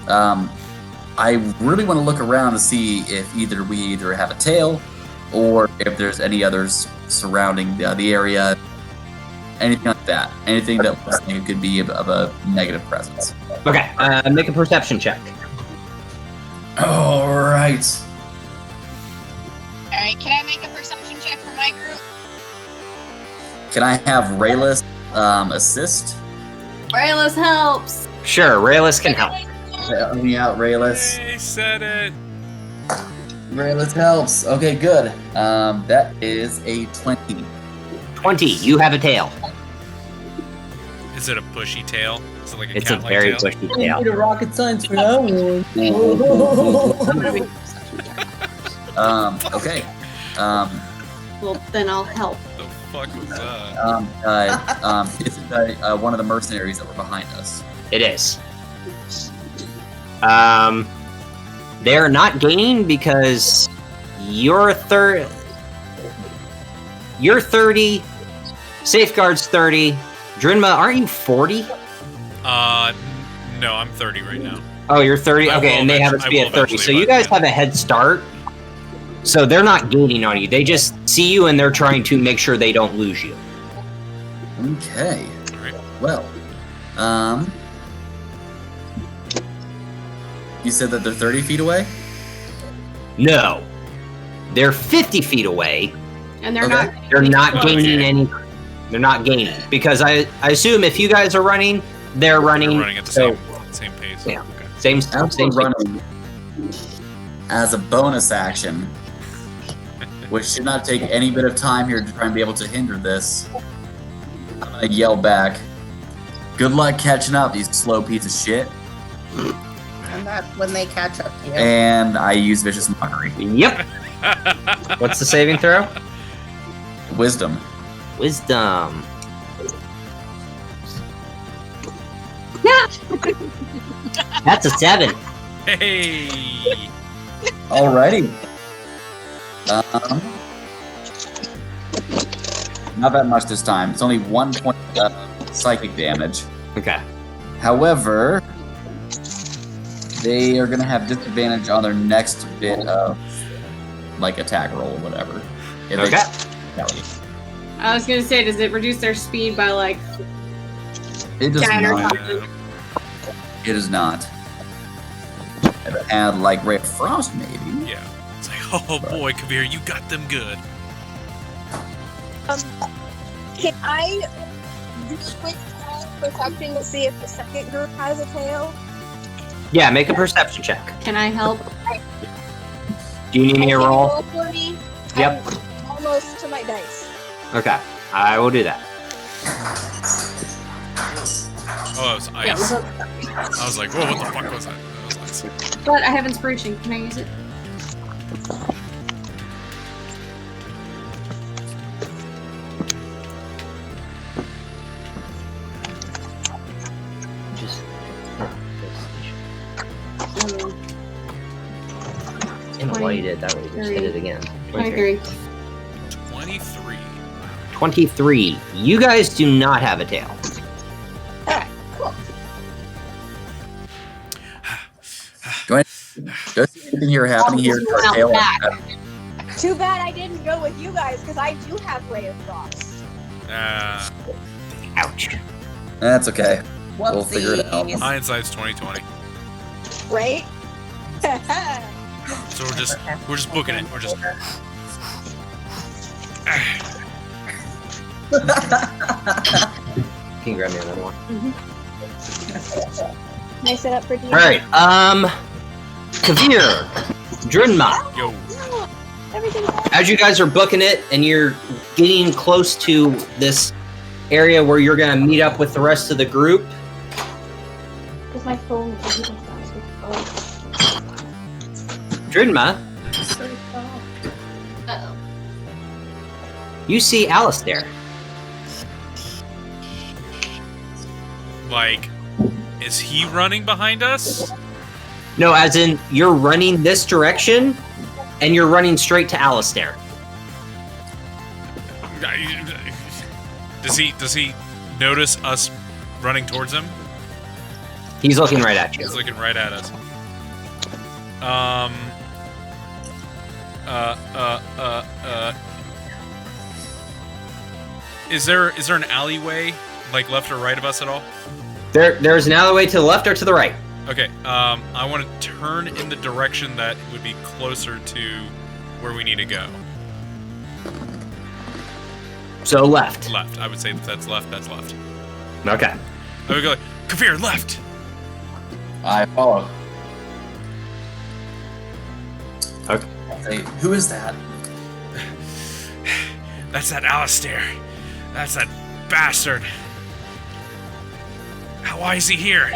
I really want to look around to see if we either have a tail or if there's any others surrounding the area. Anything like that. Anything that looks like it could be of a negative presence. Okay, make a perception check. All right. Alright, can I make a perception check for my group? Can I have Rhalis assist? Rhalis helps. Sure, Rhalis can help. Help me out, Rhalis. He said it. Rhalis helps. Okay, good. That is a 20. 20, you have a tail. Is it a bushy tail? Is it like a It's a cat-like very tail? bushy tail. Need a rocket science for that one. Okay. Well, then I'll help. The fuck was that? Is it one of the mercenaries that were behind us? It is. They're not gaining because you're 30. Safeguard's 30. Drinma, aren't you 40? No, I'm 30 right now. Oh, you're 30? I Okay, will and they have eventually- to be I at will 30. So eventually, you but guys yeah. have a head start. So they're not gaining on you. They just see you and they're trying to make sure they don't lose you. Okay. Alright. Well, you said that they're 30 feet away? No. They're 50 feet away. And they're Okay. not. They're not close. gaining any. They're not gaining. Because I assume if you guys are running, they're running. We're running at the same pace. Yeah. Okay. Same As same we're running, as a bonus action, which should not take any bit of time here to try and be able to hinder this, I'm gonna yell back, "Good luck catching up, you slow piece of shit!" And that's when they catch up to you. And I use vicious mockery. Yep. What's the saving throw? Wisdom. Wisdom. That's a 7. Hey! Alrighty. Not that much this time. It's only 1 point psychic damage. Okay. However, they are going to have disadvantage on their next bit of, like, attack roll or whatever. If they- Okay. I was gonna say, does it reduce their speed by like It does 10 or not. something? It is not. If it had, like, Ray of Frost, maybe. Yeah. It's like, oh boy, Kabir, you got them good. Can I do quick perception to see if the second group has a tail? Yeah, make a perception check. Can I help? Do you need me to Can you roll? for me? Yep. I'm almost to my dice. Okay. I will do that. Oh, it was ice. I was like, whoa, what the fuck was that? That was ice. But I have inspiration. Can I use it? Just Oh, invited. That way you just hit it again. 23. 23. 23. You guys do not have a tail. Does anything here happening here? Oh, to our tail? back. Too bad I didn't go with you guys because I do have Ray of Frost. Ouch. That's okay. We'll figure it out. Whoopsies. Hindsight's 2020. Right? So we're just booking it. We're just. Can you grab me another one? Can I set up for D? Alright, Kavir, Drinma, Yo. Everything's as you guys are booking it and you're getting close to this area where you're gonna meet up with the rest of the group, because my phone is even faster. Oh. Drinma, Uh-oh. you see Alistair. Like, is he running behind us? No, as in you're running this direction and you're running straight to Alistair. Does he notice us running towards him? He's looking right at you. He's looking right at us. Is there an alleyway, like left or right of us at all? There's an alleyway to the left or to the right. Okay, I want to turn in the direction that would be closer to where we need to go. So left. Left. I would say that's left. That's left. Okay. I would go like, Kavir, left! I follow. Okay. Hey, who is that? That's that Alistair. That's that bastard. Why is he here?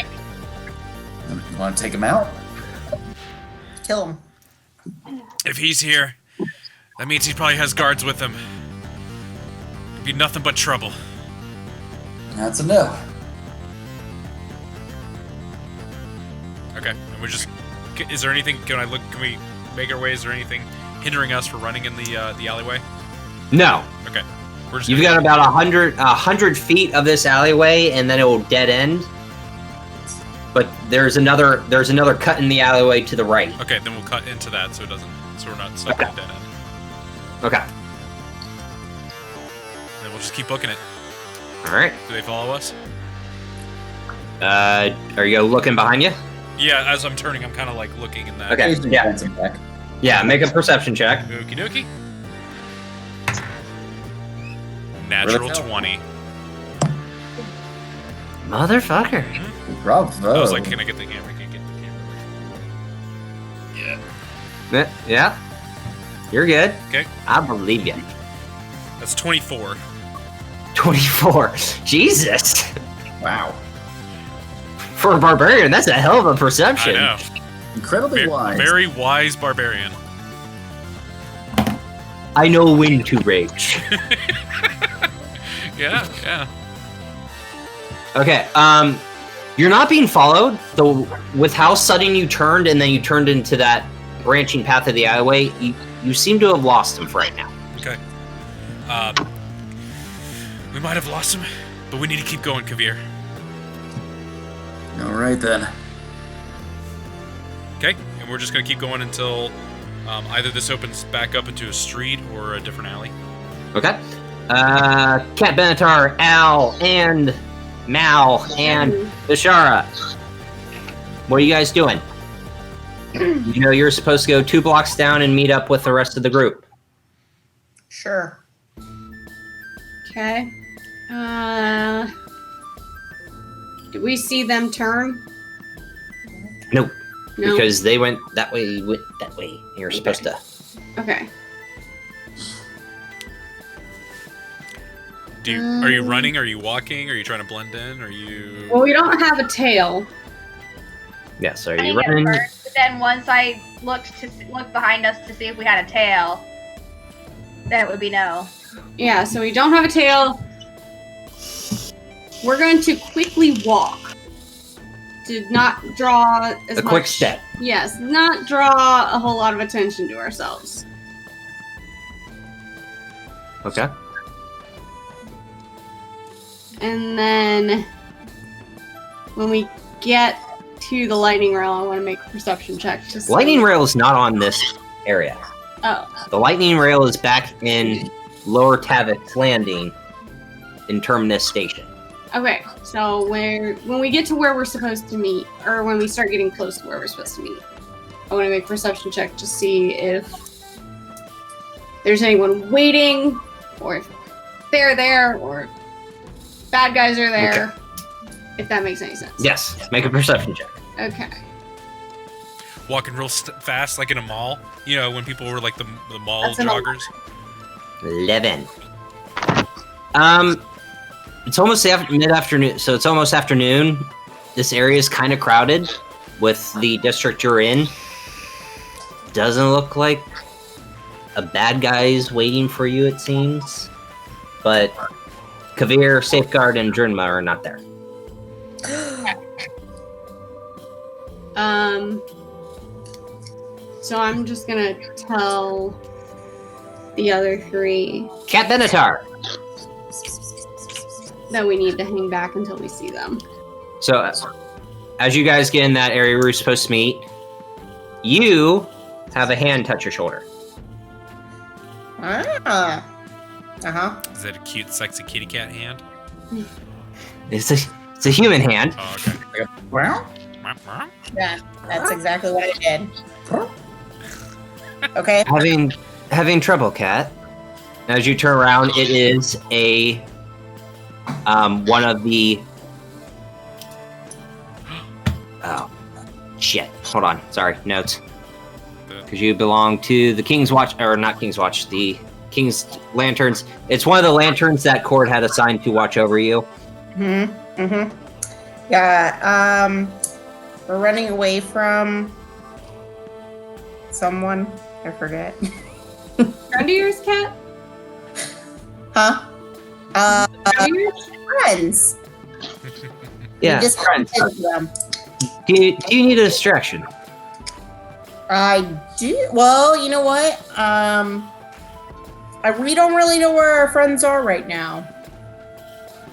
You want to take him out? Kill him. If he's here, that means he probably has guards with him. It'd be nothing but trouble. That's a no. Okay, and we're just. Is there anything? Can we make our way? Is there anything hindering us from running in the alleyway? No. Okay. We're just You've got about 100 feet of this alleyway, and then it will dead end. But there's another cut in the alleyway to the right. Okay, then we'll cut into that so we're not stuck in a dead end. Okay. Then we'll just keep booking it. All right. Do they follow us? Are you looking behind you? Yeah, as I'm turning, I'm kind of like looking in that. Okay. Yeah. Yeah. Make a perception check. Okie dokie. Natural 20. Motherfucker. Bravo. I was like, can I get the camera? Can I get the camera? Yeah. Yeah. You're good. Okay. I believe you. That's 24. 24. Jesus. Wow. For a barbarian, that's a hell of a perception. I know. Incredibly wise. Very wise barbarian. I know when to rage. Yeah. Okay, you're not being followed, though. With how sudden you turned, and then you turned into that branching path of the alleyway, you seem to have lost him for right now. Okay. We might have lost him, but we need to keep going, Kavir. All right then. Okay, and we're just gonna keep going until either this opens back up into a street or a different alley. Okay. Cat Benatar, Al, and Mal, and Bashara. What are you guys doing? You know you're supposed to go 2 blocks down and meet up with the rest of the group. Sure. Okay. Do we see them turn? No, No. because they went that way, you went that way. You're supposed to. Okay. Are you running? Are you walking? Are you trying to blend in? Are you? Well, we don't have a tail. Yes, are I you think at running? first, but then once I looked behind us to see if we had a tail, then it would be no. Yeah, so we don't have a tail. We're going to quickly walk. To not draw as A much. quick step. Yes, not draw a whole lot of attention to ourselves. Okay. And then when we get to the lightning rail, I want to make a perception check. To see. Lightning rail is not on this area. Oh, The lightning rail is back in Lower Tavix Landing in Terminus Station. okay. So when we get to where we're supposed to meet, or when we start getting close to where we're supposed to meet, I want to make a perception check to see if there's anyone waiting, or if they're there, or if bad guys are there. If that makes any sense. Yes, make a perception check. Okay. Walking real fast, like in a mall. You know, when people were like the mall That's an joggers. 11. It's almost mid-afternoon, so it's almost afternoon. This area is kind of crowded with the district you're in. Doesn't look like a bad guy's waiting for you, it seems. But Kavir, Safeguard, and Drinma are not there. So I'm just gonna tell the other 3 Cat Benatar. that we need to hang back until we see them. So, as you guys get in that area where you're supposed to meet, you have a hand touch your shoulder. Ah. Uh-huh. Is that a cute, sexy kitty cat hand? It's a human hand. Oh, okay. Well, yeah, that's exactly what I did. Okay. Having trouble, Cat. As you turn around, it is a one of the. Oh, shit! Hold on. Sorry, notes. Because you belong to the King's Watch, or not King's Watch, the King's Lanterns. It's one of the lanterns that Cord had assigned to watch over you. Yeah. We're running away from someone. I forget. Friend of yours, Cat? Huh? Friend of yours? Friends. Yeah, We just friends. them. Do you need a distraction? I do. Well, you know what? We don't really know where our friends are right now.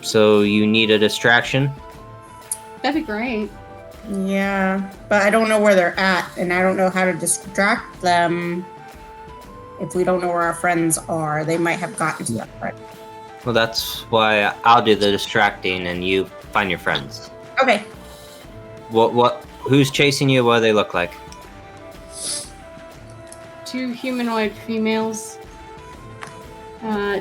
So you need a distraction? That'd be great. Yeah, but I don't know where they're at, and I don't know how to distract them. If we don't know where our friends are, they might have gotten to that friend. Well, that's why I'll do the distracting and you find your friends. Okay. Who's chasing you? What do they look like? 2 humanoid females.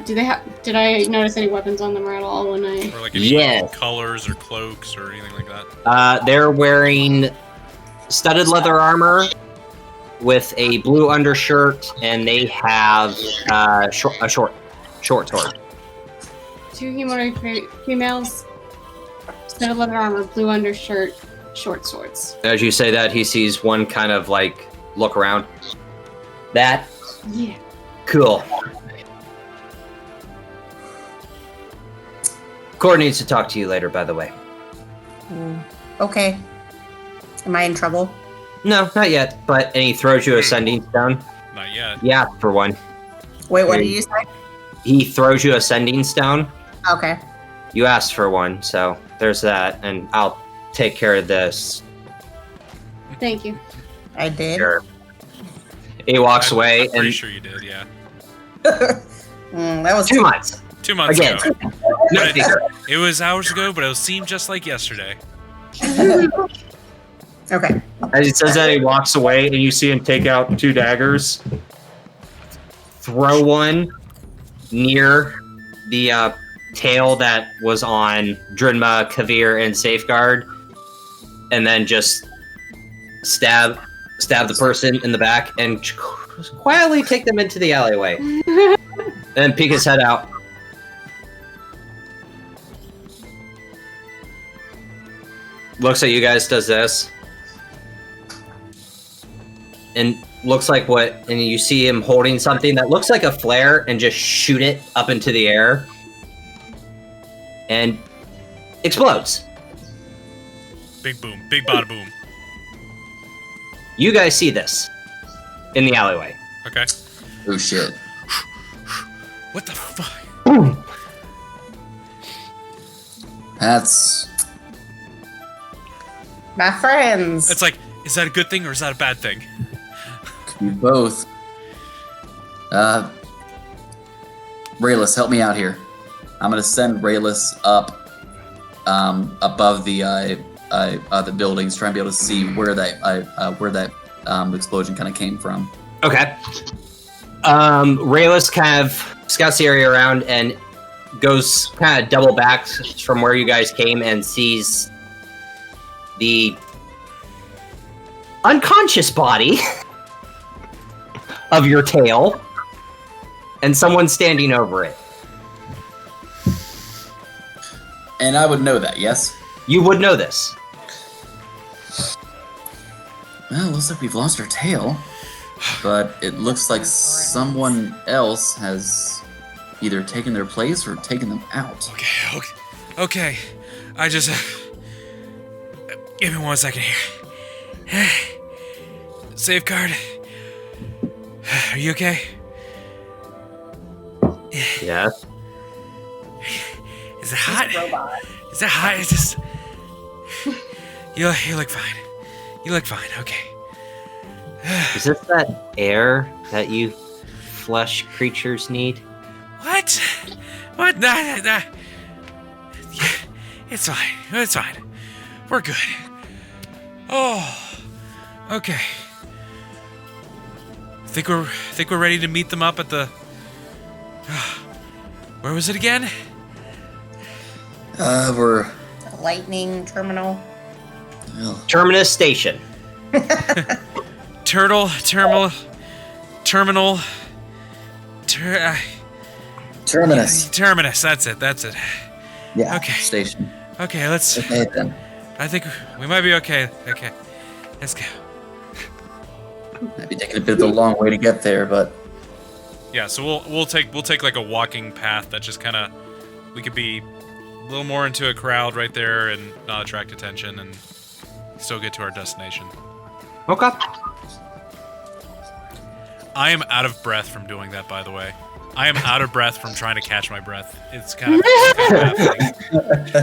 Did I notice any weapons on them at all when I... Or like any Yes. colors or cloaks or anything like that? They're wearing studded leather armor with a blue undershirt, and they have a short sword. 2 humanoid females. Studded leather armor, blue undershirt, short swords. As you say that, he sees one kind of like look around. That? Yeah. Cool. Cord needs to talk to you later, by the way. Okay. Am I in trouble? No, not yet, and he throws you a sending stone. Not yet. Yeah, for one. Wait, what did you say? He throws you a sending stone. Okay. You asked for one, so there's that, and I'll take care of this. Thank you. I did. Sure. He walks away, I'm pretty and sure you did, yeah. That was 2 months. 2 months Again. ago. No But secret. it was hours ago, but it seemed just like yesterday. Okay. As he says that, he walks away, and you see him take out 2 daggers, throw one near the tail that was on Drinma, Kavir, and Safeguard, and then just stab the person in the back and quietly take them into the alleyway. And peek his head out. Looks at you guys, does this. And looks like and you see him holding something that looks like a flare and just shoot it up into the air. And explodes. Big boom. Big bada boom. You guys see this in the alleyway. Okay. Oh shit. What the fuck? Boom. That's My friends. It's like, is that a good thing or is that a bad thing? could be both. Rhalis, help me out here. I'm gonna send Rhalis up above the buildings, try and be able to see where that explosion kind of came from. Okay. Rhalis kind of scouts the area around and goes kind of double back from where you guys came and sees the unconscious body of your tail and someone standing over it. And I would know that, yes? You would know this. Well, looks like we've lost our tail. But it looks like someone else has either taken their place or taken them out. Okay. I just... give me 1 second here. Safeguard. Are you okay? Yeah. Is it hot? Is it hot? It's just... You look fine. You look fine. Okay. Is this that air that you flesh creatures need? What? What? Nah. Yeah, it's fine. It's fine. We're good. Oh. Okay. Think we're ready to meet them up at the. Where was it again? We're Lightning terminal. Terminus Station. Terminal. Terminus. Terminus. That's it. Yeah. Okay. Station. Okay, let's. Okay then. I think we might be okay. Okay, let's go. Might be taking a bit of a long way to get there, but Yeah, so we'll take like a walking path that just kind of we could be a little more into a crowd right there and not attract attention and still get to our destination. Okay. I am out of breath from doing that, by the way. I am out of breath from trying to catch my breath. It's kind of happening.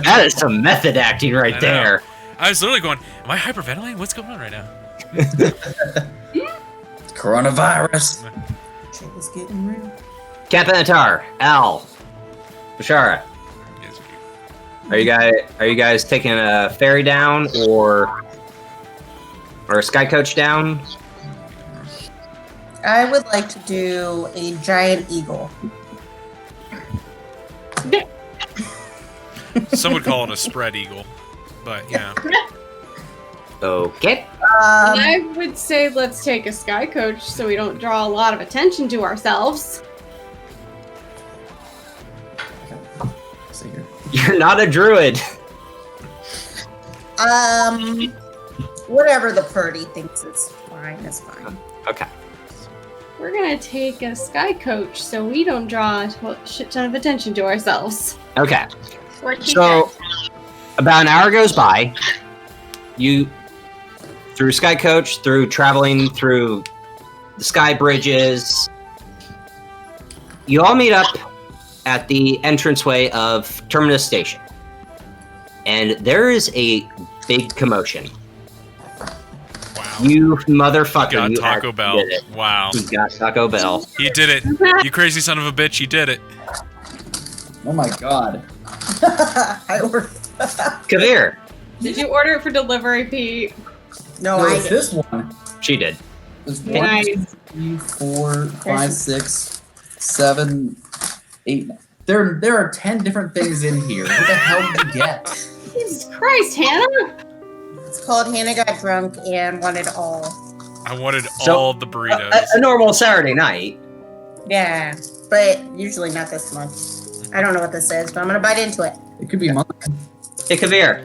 That is some method acting right I know. there. I was literally going, am I hyperventilating? What's going on right now? coronavirus. Shit is getting real. Captain Atar, Al, Bashara, Yes, are you guys taking a ferry down or a sky coach down? I would like to do a giant eagle. Some would call it a spread eagle, but yeah. Okay. I would say let's take a sky coach so we don't draw a lot of attention to ourselves. See here. You're not a druid. Whatever the party thinks is fine, is fine. Okay. We're gonna take a sky coach so we don't draw a shit ton of attention to ourselves. Okay. What she So, said. about an hour goes by. You, through sky coach, through traveling through the sky bridges, you all meet up at the entranceway of Terminus Station. And there is a big commotion. Wow. You motherfucker. Got you Taco actually Bell. did it. Wow. You got Taco Bell. You did it. You crazy son of a bitch, you did it. Oh my god. I ordered. Kavir. Did you order it for delivery, Pete? No, No, I it's did. this one. She did. There's Nice. 1, 2, 3, 4, 5, 6, 7, 8. There are 10 different things in here. What the hell did you get? Jesus Christ, Hannah! It's called Hannah Got Drunk and Wanted All. I wanted So, all the burritos. A normal Saturday night. Yeah, but usually not this month. I don't know what this is, but I'm gonna bite into it. It could be mine. Hey, Kavir.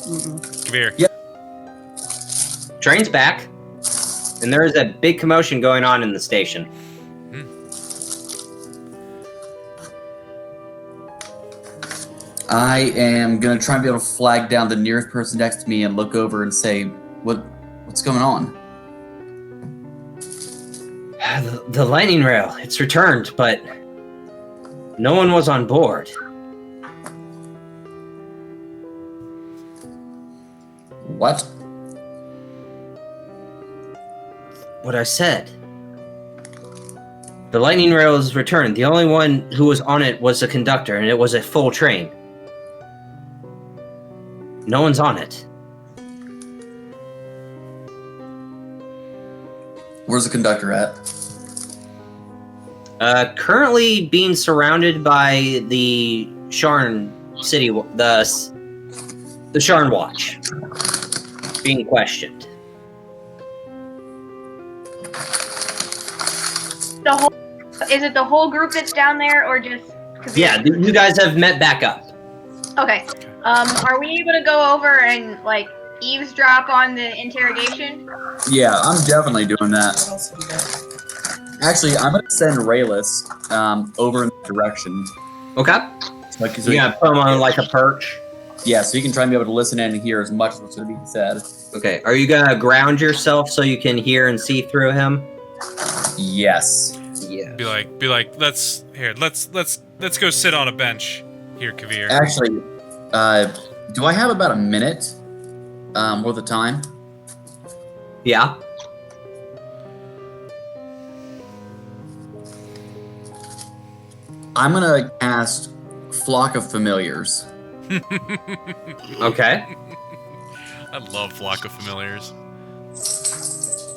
Mm-mm. Come here. Train's back. And there is a big commotion going on in the station. I am gonna try and be able to flag down the nearest person next to me and look over and say, what's going on? The lightning rail, it's returned, but no one was on board. What? What I said. The lightning rail is returned. The only one who was on it was the conductor, and it was a full train. No one's on it. Where's the conductor at? Currently being surrounded by the Sharn city, the Sharn Watch, being questioned. Is it the whole group that's down there, or just? Yeah, you guys have met back up. Okay. Are we able to go over and like eavesdrop on the interrogation? Yeah, I'm definitely doing that. What else we got? Actually, I'm gonna send Rhalis over in that direction. Okay. Like, so You he, gotta put him on like a perch. yeah, so you can try and be able to listen in and hear as much as what's gonna be said. Okay. Are you gonna ground yourself so you can hear and see through him? Yes. Yeah. Be like, let's go sit on a bench here, Kavir. Actually, do I have about a minute worth of time. Yeah. I'm gonna cast Flock of Familiars. Okay. I love Flock of Familiars.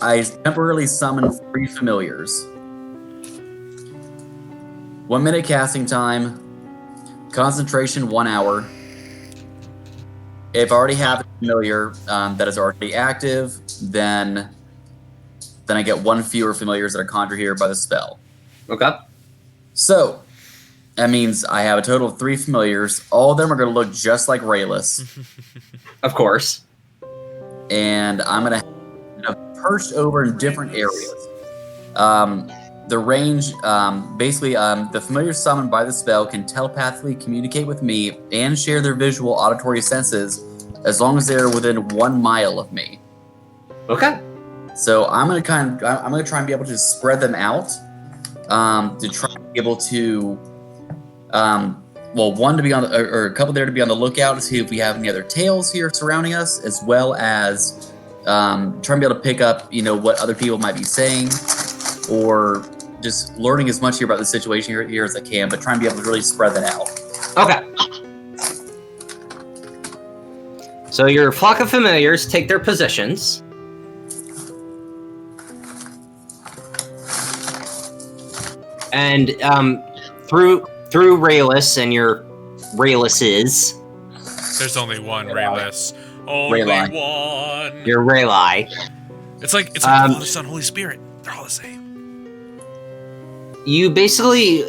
I temporarily summon 3 familiars. 1 minute casting time. Concentration 1 hour. If I already have a familiar that is already active, then I get 1 fewer familiars that are conjured here by the spell. Okay. So that means I have a total of 3 familiars. All of them are going to look just like Rhalis. Of course. And I'm going to have perched over in different areas. The range, basically, the familiars summoned by the spell can telepathically communicate with me and share their visual auditory senses as long as they're within 1 mile of me. Okay. So I'm gonna try and be able to spread them out to try and be able to, one to be on, or a couple there to be on the lookout to see if we have any other tails here surrounding us, as well as trying to be able to pick up, what other people might be saying, or just learning as much here about the situation here as I can, but trying to be able to really spread that out. Okay. So your flock of familiars take their positions. And through Rhalis and your Rhalises. There's only one Rhalis. Only Rayli. one. Your Rayli. It's like the Father, Son, Holy Spirit. They're all the same. You basically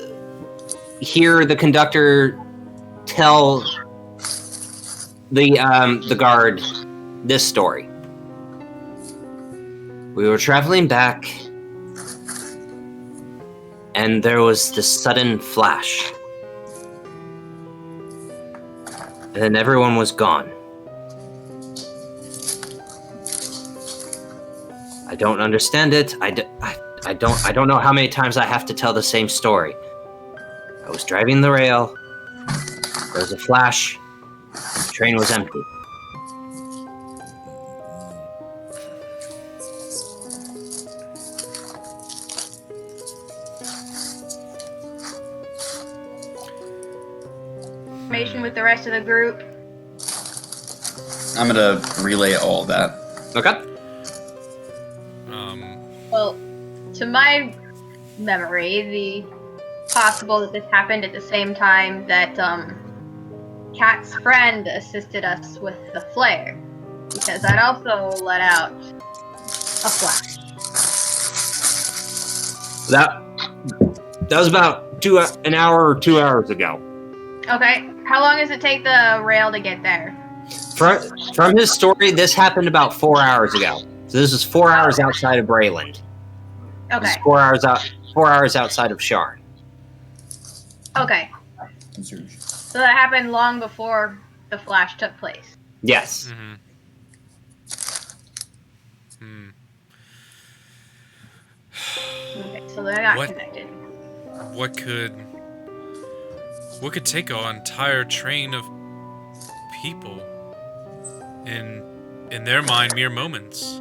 hear the conductor tell the guard this story. We were traveling back, and there was this sudden flash. And then everyone was gone. I don't understand it. I don't know how many times I have to tell the same story. I was driving the rail. There was a flash. The train was empty. Information with the rest of the group. I'm gonna relay all of that. Okay. Well, to my memory, the possible that this happened at the same time that Kat's friend assisted us with the flare, because that also let out a flash. That was about an hour or 2 hours ago. Okay, how long does it take the rail to get there? From his story, this happened about 4 hours ago. So this is 4 hours outside of Brayland. Okay. This is 4 hours outside of Sharn. Okay. So that happened long before the flash took place. Yes. Mm-hmm. Okay, so they got connected. What could take an entire train of people in their mind mere moments?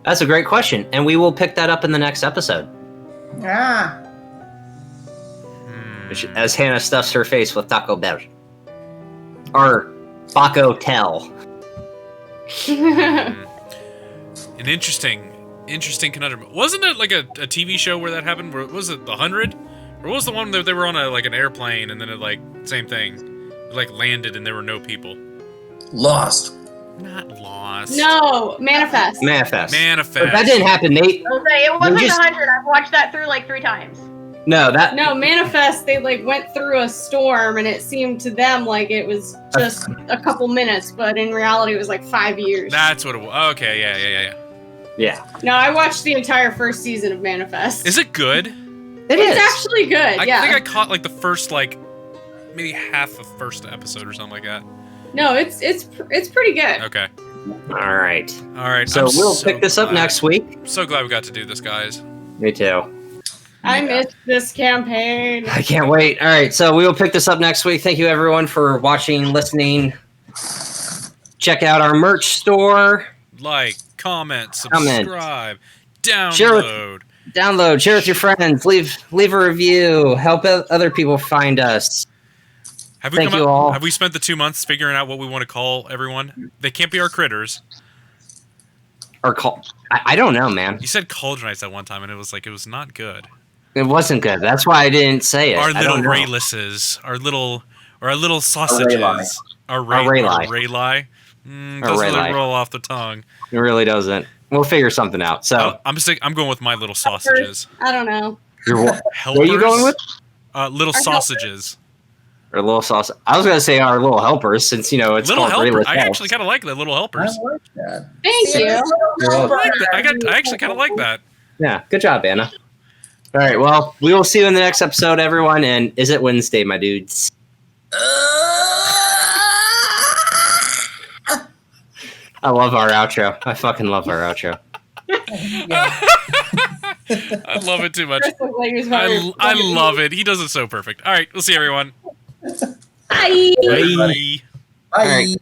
That's a great question, and we will pick that up in the next episode. Ah. As Hannah stuffs her face with Taco Bell. Or Baco Tell. An interesting conundrum. Wasn't it like a TV show where that happened? Was it The 100? Or what was the one that they were on an airplane and then it same thing? It landed and there were no people. Lost. Not Lost. No, Manifest. Manifest. Manifest. That didn't happen, Nate. It wasn't 100. I've watched that through 3 times. No, Manifest, they went through a storm and it seemed to them like it was just a couple minutes, but in reality it was 5 years. That's what it was. Okay, yeah. Yeah. No, I watched the entire first season of Manifest. Is it good? It's actually good, yeah. I think I caught the first maybe half of first episode or something like that. No, it's pretty good. Okay. All right. All right. So we'll pick this up next week. I'm so glad we got to do this, guys. Me too. I missed this campaign. I can't wait. All right, so we will pick this up next week. Thank you, everyone, for watching, listening. Check out our merch store. Like, comment, subscribe, download. Share with your friends. Leave a review. Help other people find us. Have we spent the 2 months figuring out what we want to call everyone? They can't be our critters. Or I don't know, man. You said Cauldronites at one time, and it was not good. It wasn't good. That's why I didn't say it. Our little Rhalises, our little sausages, our Rhalis. Doesn't really roll off the tongue. It really doesn't. We'll figure something out. So I'm going with my little sausages. I don't know. What are you going with? Little sausages. Or little sausage. I was gonna say our little helpers, since it's little called helpers. Rhalis I Helps. actually kind of like the little helpers. I like that. Thank you. I actually kind of like that. Yeah, good job, Anna. All right, well, we will see you in the next episode, everyone. And is it Wednesday, my dudes? I love our outro. I fucking love our outro. I love it too much. I love it. He does it so perfect. All right, we'll see everyone. Bye. Bye. All right.